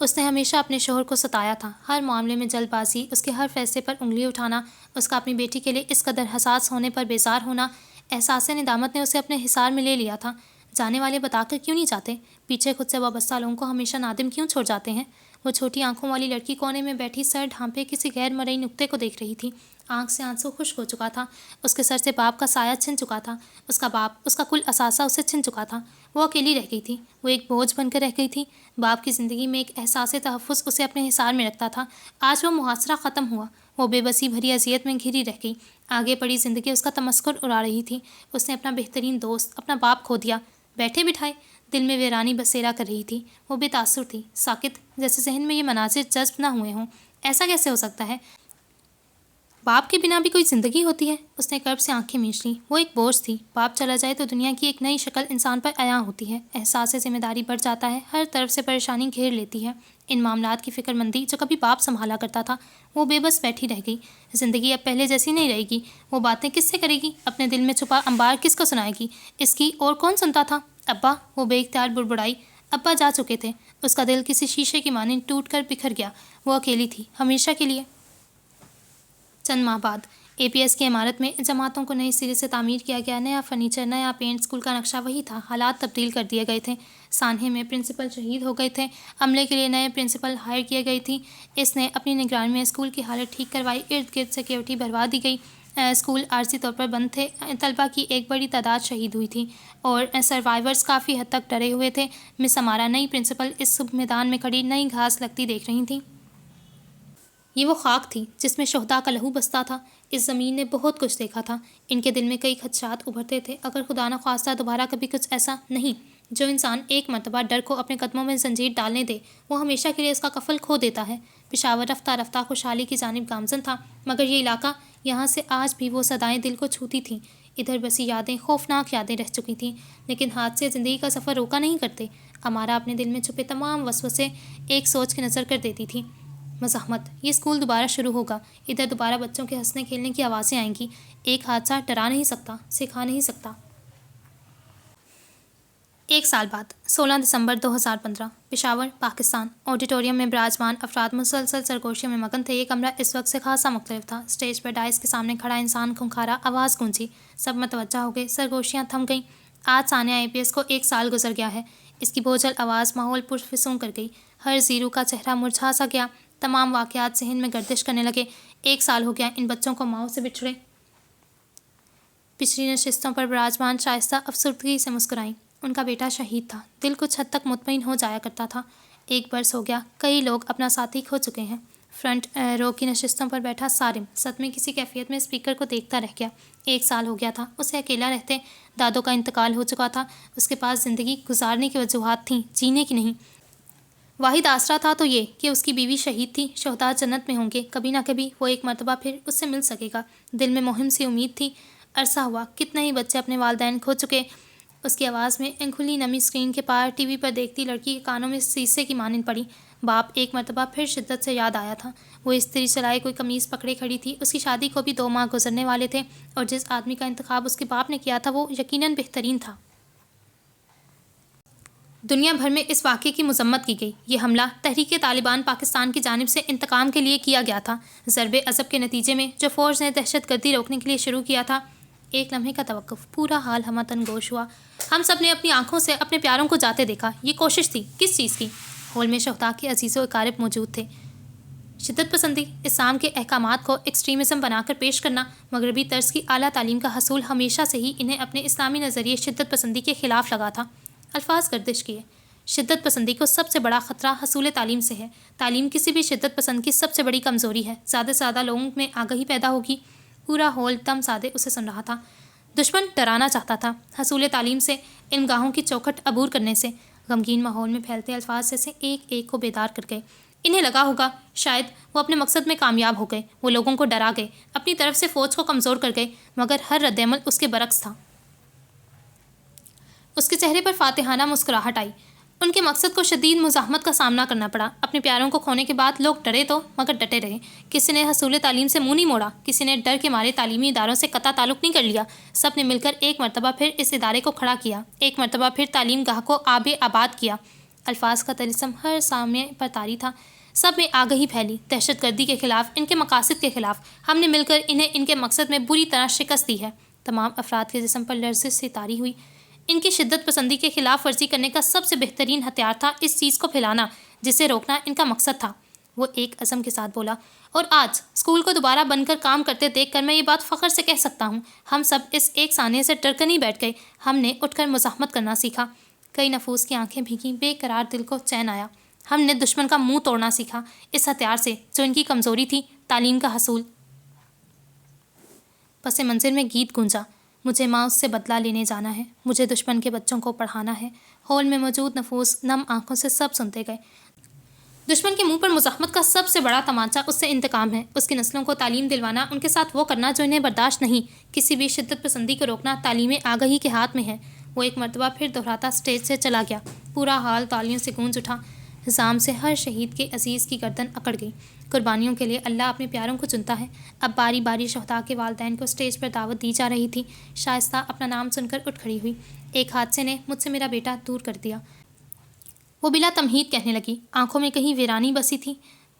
اس نے ہمیشہ اپنے شوہر کو ستایا تھا۔ ہر معاملے میں جلد بازی، اس کے ہر فیصلے پر انگلی اٹھانا، اس کا اپنی بیٹی کے لیے اس قدر حساس ہونے پر بیزار ہونا۔ احساس ندامت نے اسے اپنے حصار میں لے لیا تھا۔ جانے والے بتا کر کیوں نہیں جاتے؟ پیچھے خود سے وابستہ لوگوں کو ہمیشہ نادم کیوں چھوڑ جاتے ہیں؟ وہ چھوٹی آنکھوں والی لڑکی کونے میں بیٹھی سر ڈھانپے کسی غیر مرئی نقطے کو دیکھ رہی تھی۔ آنکھ سے آنسو خشک ہو چکا تھا۔ اس کے سر سے باپ کا سایہ چھن چکا تھا۔ اس کا باپ، اس کا کل اثاثہ اسے چھن چکا تھا۔ وہ اکیلی رہ گئی تھی۔ وہ ایک بوجھ بن کر رہ گئی تھی۔ باپ کی زندگی میں ایک احساس تحفظ اسے اپنے حصار میں رکھتا تھا۔ آج وہ محاصرہ ختم ہوا۔ وہ بے بسی بھری اذیت میں گھری رہ گئی۔ آگے پڑی زندگی اس کا تمسخر اڑا رہی تھی۔ اس نے اپنا بہترین دوست، اپنا باپ کھو دیا۔ بیٹھے بٹھائے دل میں ویرانی بسیرا کر رہی تھی۔ وہ بے تاثر تھی، ساکت، جیسے ذہن میں یہ مناظر جذب نہ ہوئے ہوں۔ ایسا کیسے ہو سکتا ہے؟ باپ کے بنا بھی کوئی زندگی ہوتی ہے؟ اس نے کرب سے آنکھیں مینچ لیں۔ وہ ایک بوجھ تھی۔ باپ چلا جائے تو دنیا کی ایک نئی شکل انسان پر عیاں ہوتی ہے۔ احساس ذمہ داری بڑھ جاتا ہے۔ ہر طرف سے پریشانی گھیر لیتی ہے۔ ان معاملات کی فکر مندی جو کبھی باپ سنبھالا کرتا تھا، وہ بے بس بیٹھی رہ گئی۔ زندگی اب پہلے جیسی نہیں رہے گی۔ وہ باتیں کس سے کرے گی؟ اپنے دل میں چھپا انبار کس کو سنائے گی؟ اس کی اور کون سنتا تھا؟ ابا، وہ بے اختیار بڑبڑائی۔ ابا جا چکے تھے۔ اس کا دل کسی شیشے کی مانند ٹوٹ کر بکھر گیا۔ وہ اکیلی تھی، ہمیشہ کے لیے۔ چند ماہ بعد اے پی ایس کی عمارت میں جماعتوں کو نئے سرے سے تعمیر کیا گیا۔ نیا فرنیچر، نیا پینٹ، اسکول کا نقشہ وہی تھا۔ حالات تبدیل کر دیے گئے تھے۔ سانحے میں پرنسپل شہید ہو گئے تھے۔ عملے کے لیے نئے پرنسپل ہائر کیے گئی تھی۔ اس نے اپنی نگرانی میں اسکول کی حالت ٹھیک کروائی۔ ارد گرد سیکیورٹی بھروا دی گئی۔ اسکول عارضی طور پر بند تھے۔ طلبہ کی ایک بڑی تعداد شہید ہوئی تھی اور سروائیورز کافی حد تک ڈرے ہوئے تھے۔ مس امارا، نئی پرنسپل، اس صبح میدان میں کھڑی نئی گھاس لگتی دیکھ رہی تھیں۔ یہ وہ خاک تھی جس میں شہداء کا لہو بستا تھا۔ اس زمین نے بہت کچھ دیکھا تھا۔ ان کے دل میں کئی خدشات ابھرتے تھے۔ اگر خدا نخواستہ دوبارہ کبھی کچھ ایسا نہیں جو انسان ایک مرتبہ ڈر کو اپنے قدموں میں زنجیر ڈالنے دے، وہ ہمیشہ کے لیے اس کا کفل کھو دیتا ہے۔ پشاور رفتہ رفتہ خوشحالی کی جانب گامزن تھا، مگر یہ علاقہ، یہاں سے آج بھی وہ صدائیں دل کو چھوتی تھیں۔ ادھر بسی یادیں، خوفناک یادیں رہ چکی تھیں، لیکن حادثے زندگی کا سفر روکا نہیں کرتے۔ امارا اپنے دل میں چھپے تمام وسوسے ایک سوچ کی نظر کر دیتی تھی۔ مزاحمت، یہ اسکول دوبارہ شروع ہوگا۔ ادھر دوبارہ بچوں کے ہنسنے کھیلنے کی آوازیں آئیں گی۔ ایک حادثہ ڈرا نہیں سکتا، سکھا نہیں سکتا۔ 1 سال بعد 16 دسمبر 2015 پشاور، پاکستان۔ آڈیٹوریم میں براجمان افراد مسلسل سرگوشیوں میں مگن تھے۔ یہ کمرہ اس وقت سے خاصا مختلف تھا۔ اسٹیج پر ڈائس کے سامنے کھڑا انسان کھنکھارا، آواز گونجی۔ سب متوجہ ہو گئے، سرگوشیاں تھم گئیں۔ آج ثانیہ APS کو 1 سال گزر گیا ہے۔ اس کی بوجھل آواز ماحول پرفسوں کر گئی۔ ہر زیرو کا چہرہ مرجھا سا گیا۔ تمام واقعات ذہن میں گردش کرنے لگے۔ 1 سال ہو گیا ان بچوں کو ماؤں سے بچھڑے۔ پچھلی نشستوں پر براجمان شائستہ افسردگی سے مسکرائیں۔ ان کا بیٹا شہید تھا۔ دل کچھ حد تک مطمئن ہو جایا کرتا تھا۔ 1 برس ہو گیا، کئی لوگ اپنا ساتھی کھو چکے ہیں۔ فرنٹ رو کی نشستوں پر بیٹھا سارم صدمے کسی کیفیت میں اسپیکر کو دیکھتا رہ گیا۔ 1 سال ہو گیا تھا اسے اکیلا رہتے۔ دادوں کا انتقال ہو چکا تھا۔ اس کے پاس زندگی گزارنے کی وجوہات تھیں، جینے کی نہیں۔ واحد آسرا تھا تو یہ کہ اس کی بیوی شہید تھی۔ شہداء جنت میں ہوں گے، کبھی نہ کبھی وہ ایک مرتبہ پھر اس سے مل سکے گا۔ دل میں مہم سی امید تھی۔ عرصہ ہوا، کتنے ہی بچے اپنے والدین کھو چکے۔ اس کی آواز میں کھلی نمی اسکرین کے پار ٹی وی پر دیکھتی لڑکی کے کانوں میں سیسے کی مانند پڑی۔ باپ ایک مرتبہ پھر شدت سے یاد آیا تھا۔ وہ استری چلائے کوئی قمیص پکڑے کھڑی تھی۔ اس کی شادی کو بھی 2 ماہ گزرنے والے تھے، اور جس آدمی کا انتخاب اس کے باپ نے کیا تھا وہ یقیناً بہترین تھا۔ دنیا بھر میں اس واقعے کی مذمت کی گئی۔ یہ حملہ تحریک طالبان پاکستان کی جانب سے انتقام کے لیے کیا گیا تھا، ضرب عضب کے نتیجے میں جو فوج نے دہشت گردی روکنے کے لیے شروع کیا تھا۔ ایک لمحے کا توقف، پورا حال ہمہ گوش ہوا۔ ہم سب نے اپنی آنکھوں سے اپنے پیاروں کو جاتے دیکھا۔ یہ کوشش تھی، کس چیز کی؟ ہال میں شہداء کے عزیز و اقارب موجود تھے۔ شدت پسندی، اسلام کے احکامات کو ایکسٹریمزم بنا کر پیش کرنا، مغربی طرز کی اعلیٰ تعلیم کا حصول ہمیشہ سے ہی انہیں اپنے اسلامی نظریے شدت پسندی کے خلاف لگا تھا۔ الفاظ گردش کیے۔ شدت پسندی کو سب سے بڑا خطرہ حصول تعلیم سے ہے۔ تعلیم کسی بھی شدت پسند کی سب سے بڑی کمزوری ہے۔ زیادہ سے زیادہ لوگوں میں آگہی پیدا ہوگی۔ پورا ہال دم سادے اسے سن رہا تھا۔ دشمن ڈرانا چاہتا تھا، حصول تعلیم سے، علم گاہوں کی چوکھٹ عبور کرنے سے۔ غمگین ماحول میں پھیلتے الفاظ جیسے ایک ایک کو بیدار کر گئے۔ انہیں لگا ہوگا شاید وہ اپنے مقصد میں کامیاب ہو گئے، وہ لوگوں کو ڈرا گئے، اپنی طرف سے فوج کو کمزور کر گئے، مگر ہر رد عمل اس کے برعکس تھا۔ اس کے چہرے پر فاتحانہ مسکراہٹ آئی۔ ان کے مقصد کو شدید مزاحمت کا سامنا کرنا پڑا۔ اپنے پیاروں کو کھونے کے بعد لوگ ڈرے تو مگر ڈٹے رہے۔ کسی نے حصول تعلیم سے منہ نہیں موڑا، کسی نے ڈر کے مارے تعلیمی اداروں سے قطع تعلق نہیں کر لیا۔ سب نے مل کر ایک مرتبہ پھر اس ادارے کو کھڑا کیا، ایک مرتبہ پھر تعلیم گاہ کو آب آباد کیا۔ الفاظ کا طلسم ہر سامع پر طاری تھا۔ سب میں آگہی پھیلی، دہشت گردی کے خلاف، ان کے مقاصد کے خلاف۔ ہم نے مل کر انہیں ان کے مقصد میں بری طرح شکست دی ہے۔ تمام افراد کے جسم پر لرزش سی طاری ہوئی۔ ان کی شدت پسندی کے خلاف ورزی کرنے کا سب سے بہترین ہتھیار تھا اس چیز کو پھیلانا جسے روکنا ان کا مقصد تھا۔ وہ ایک عزم کے ساتھ بولا، اور آج اسکول کو دوبارہ بن کر کام کرتے دیکھ کر میں یہ بات فخر سے کہہ سکتا ہوں، ہم سب اس ایک ثانیے سے ڈر کر نہیں بیٹھ گئے، ہم نے اٹھ کر مزاحمت کرنا سیکھا۔ کئی نفوس کی آنکھیں بھیگیں، بے قرار دل کو چین آیا۔ ہم نے دشمن کا منہ توڑنا سیکھا، اس ہتھیار سے جو ان کی کمزوری تھی، تعلیم کا حصول۔ پس منظر میں گیت گونجا، مجھے ماں اس سے بدلہ لینے جانا ہے، مجھے دشمن کے بچوں کو پڑھانا ہے۔ ہال میں موجود نفوس نم آنکھوں سے سب سنتے گئے۔ دشمن کے منہ پر مزاحمت کا سب سے بڑا تمانچہ اس سے انتقام ہے، اس کی نسلوں کو تعلیم دلوانا، ان کے ساتھ وہ کرنا جو انہیں برداشت نہیں۔ کسی بھی شدت پسندی کو روکنا تعلیم آگہی کے ہاتھ میں ہے۔ وہ ایک مرتبہ پھر دہراتا اسٹیج سے چلا گیا۔ پورا ہال تالیوں سے گونج اٹھا۔ حزام سے ہر شہید کے عزیز کی گردن اکڑ گئی۔ قربانیوں کے لیے اللہ اپنے پیاروں کو چنتا ہے۔ اب باری باری شہداء کے والدین کو اسٹیج پر دعوت دی جا رہی تھی۔ شائستہ اپنا نام سن کر اٹھ کھڑی ہوئی۔ ایک حادثے نے مجھ سے میرا بیٹا دور کر دیا، وہ بلا تمہید کہنے لگی۔ آنکھوں میں کہیں ویرانی بسی تھی۔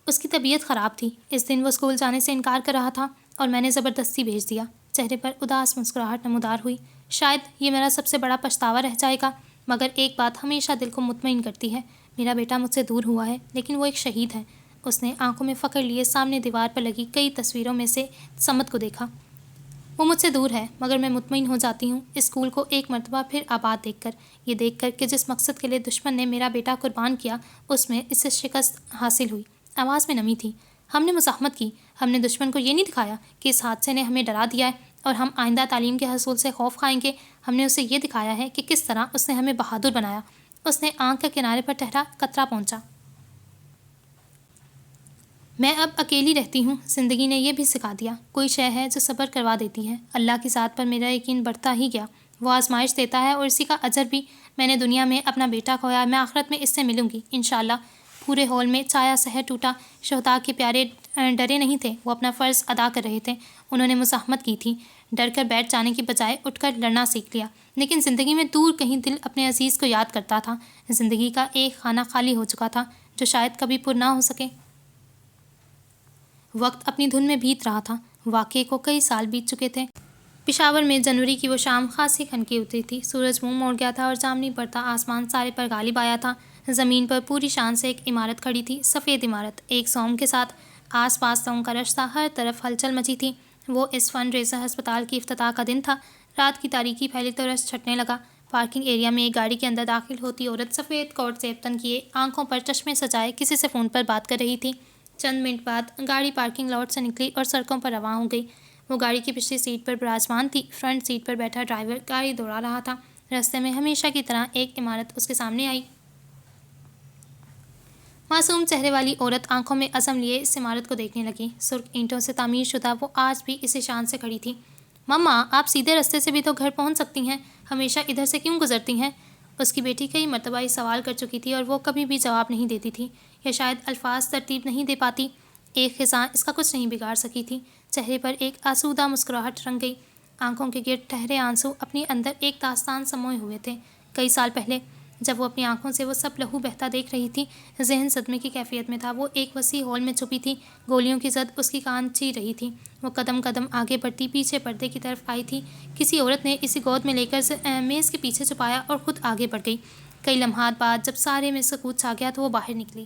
اس کی طبیعت خراب تھی۔ اس دن وہ اسکول جانے سے انکار کر رہا تھا اور میں نے زبردستی بھیج دیا۔ چہرے پر اداس مسکراہٹ نمودار ہوئی۔ شاید یہ میرا سب سے بڑا پچھتاوا رہ جائے گا، مگر ایک بات ہمیشہ دل کو مطمئن کرتی ہے، میرا بیٹا مجھ سے دور ہوا ہے لیکن وہ ایک شہید ہے۔ اس نے آنکھوں میں فخر لیے سامنے دیوار پر لگی کئی تصویروں میں سے صمد کو دیکھا۔ وہ مجھ سے دور ہے مگر میں مطمئن ہو جاتی ہوں اس اسکول کو ایک مرتبہ پھر آباد دیکھ کر، یہ دیکھ کر کہ جس مقصد کے لیے دشمن نے میرا بیٹا قربان کیا اس میں اسے شکست حاصل ہوئی۔ آواز میں نمی تھی۔ ہم نے مزاحمت کی، ہم نے دشمن کو یہ نہیں دکھایا کہ اس حادثے نے ہمیں ڈرا دیا ہے اور ہم آئندہ تعلیم کے حصول سے خوف کھائیں گے، ہم نے اسے یہ دکھایا ہے کہ کس طرح اس نے ہمیں بہادر بنایا۔ اس نے آنکھ کے کنارے پر ٹھہرا قطرہ پہنچا۔ میں اب اکیلی رہتی ہوں، زندگی نے یہ بھی سکھا دیا، کوئی شے ہے جو صبر کروا دیتی ہے۔ اللہ کی ذات پر میرا یقین بڑھتا ہی گیا، وہ آزمائش دیتا ہے اور اسی کا اجر بھی۔ میں نے دنیا میں اپنا بیٹا کھویا، میں آخرت میں اس سے ملوں گی انشاءاللہ۔ پورے ہال میں چھایا سحر ٹوٹا۔ شہداء کے پیارے ڈرے نہیں تھے، وہ اپنا فرض ادا کر رہے تھے۔ انہوں نے مزاحمت کی تھی، ڈر کر بیٹھ جانے کی بجائے اٹھ کر لڑنا سیکھ لیا۔ لیکن زندگی میں دور کہیں دل اپنے عزیز کو یاد کرتا تھا۔ زندگی کا ایک خانہ خالی ہو چکا تھا جو شاید کبھی پر نہ ہو سکے۔ وقت اپنی دھن میں بیت رہا تھا۔ واقعے کو کئی سال بیت چکے تھے۔ پشاور میں جنوری کی وہ شام خاصی کھنکی اتری تھی۔ سورج منہ موڑ گیا تھا اور چاندنی پر تھا، آسمان سارے پر غالب آیا تھا۔ زمین پر پوری شان سے ایک عمارت کھڑی تھی، سفید عمارت، ایک سوم کے ساتھ۔ آس پاس لوگوں کا رش تھا، ہر طرف ہلچل مچی تھی۔ وہ اس فنڈ ریزر ہسپتال کی افتتاح کا دن تھا۔ رات کی تاریکی پھیلی تو رش چھٹنے لگا۔ پارکنگ ایریا میں ایک گاڑی کے اندر داخل ہوتی عورت سفید کوٹ زیب تن کیے، آنکھوں پر چشمے سجائے کسی سے فون پر بات کر رہی تھی۔ چند منٹ بعد گاڑی پارکنگ لاٹ سے نکلی اور سڑکوں پر رواں ہو گئی۔ وہ گاڑی کی پچھلی سیٹ پر براجمان تھی، فرنٹ سیٹ پر بیٹھا ڈرائیور گاڑی دوڑا رہا تھا۔ راستے میں ہمیشہ کی طرح ایک عمارت اس کے سامنے آئی۔ معصوم چہرے والی عورت آنکھوں میں عزم لیے اس عمارت کو دیکھنے لگی۔ سرخ اینٹوں سے تعمیر شدہ وہ آج بھی اسی شان سے کھڑی تھی۔ مما، آپ سیدھے راستے سے بھی تو گھر پہنچ سکتی ہیں، ہمیشہ ادھر سے کیوں گزرتی ہیں؟ اس کی بیٹی کئی مرتبہ یہ سوال کر چکی تھی اور وہ کبھی بھی جواب نہیں دیتی تھی، یا شاید الفاظ ترتیب نہیں دے پاتی۔ ایک خزاں اس کا کچھ نہیں بگاڑ سکی تھی۔ چہرے پر ایک آسودہ مسکراہٹ رنگ گئی، آنکھوں کے گرد ٹھہرے آنسو اپنی اندر ایک داستان سموئے ہوئے تھے۔ کئی سال پہلے جب وہ اپنی آنکھوں سے وہ سب لہو بہتا دیکھ رہی تھی، ذہن صدمے کی کیفیت میں تھا۔ وہ ایک وسیع ہال میں چھپی تھی، گولیوں کی زد اس کی کان چیر رہی تھی۔ وہ قدم قدم آگے بڑھتی پیچھے پردے کی طرف آئی تھی۔ کسی عورت نے اسے گود میں لے کر میز کے پیچھے چھپایا اور خود آگے بڑھ گئی۔ کئی لمحات بعد جب سارے میں سکوت چھا گیا تو وہ باہر نکلی۔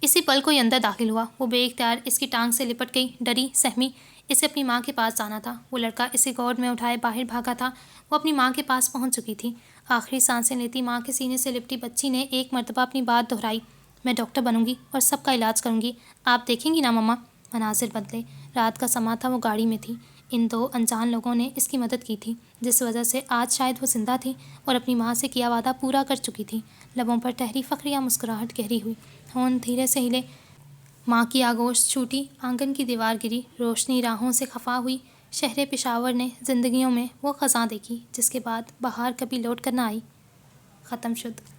اسی پل کوئی اندر داخل ہوا۔ وہ بے اختیار اس کی ٹانگ سے لپٹ گئی، ڈری سہمی۔ اسے اپنی ماں کے پاس جانا تھا۔ وہ لڑکا اسے گود میں اٹھائے باہر بھاگا تھا۔ وہ اپنی ماں کے پاس پہنچ چکی تھی۔ آخری سانسیں لیتی ماں کے سینے سے لپٹی بچی نے ایک مرتبہ اپنی بات دہرائی، میں ڈاکٹر بنوں گی اور سب کا علاج کروں گی، آپ دیکھیں گی نا مما؟ مناظر بدلے۔ رات کا سما تھا، وہ گاڑی میں تھی۔ ان دو انجان لوگوں نے اس کی مدد کی تھی، جس وجہ سے آج شاید وہ زندہ تھی اور اپنی ماں سے کیا وعدہ پورا کر چکی تھی۔ لبوں پر ٹھہری فخریہ مسکراہٹ گہری ہوئی، ہونٹ دھیرے سے ہلے۔ ماں کی آغوش چھوٹی، آنگن کی دیوار گری، روشنی راہوں سے خفا ہوئی۔ شہر پشاور نے زندگیوں میں وہ خزاں دیکھی جس کے بعد بہار کبھی لوٹ کر نہ آئی۔ ختم شد۔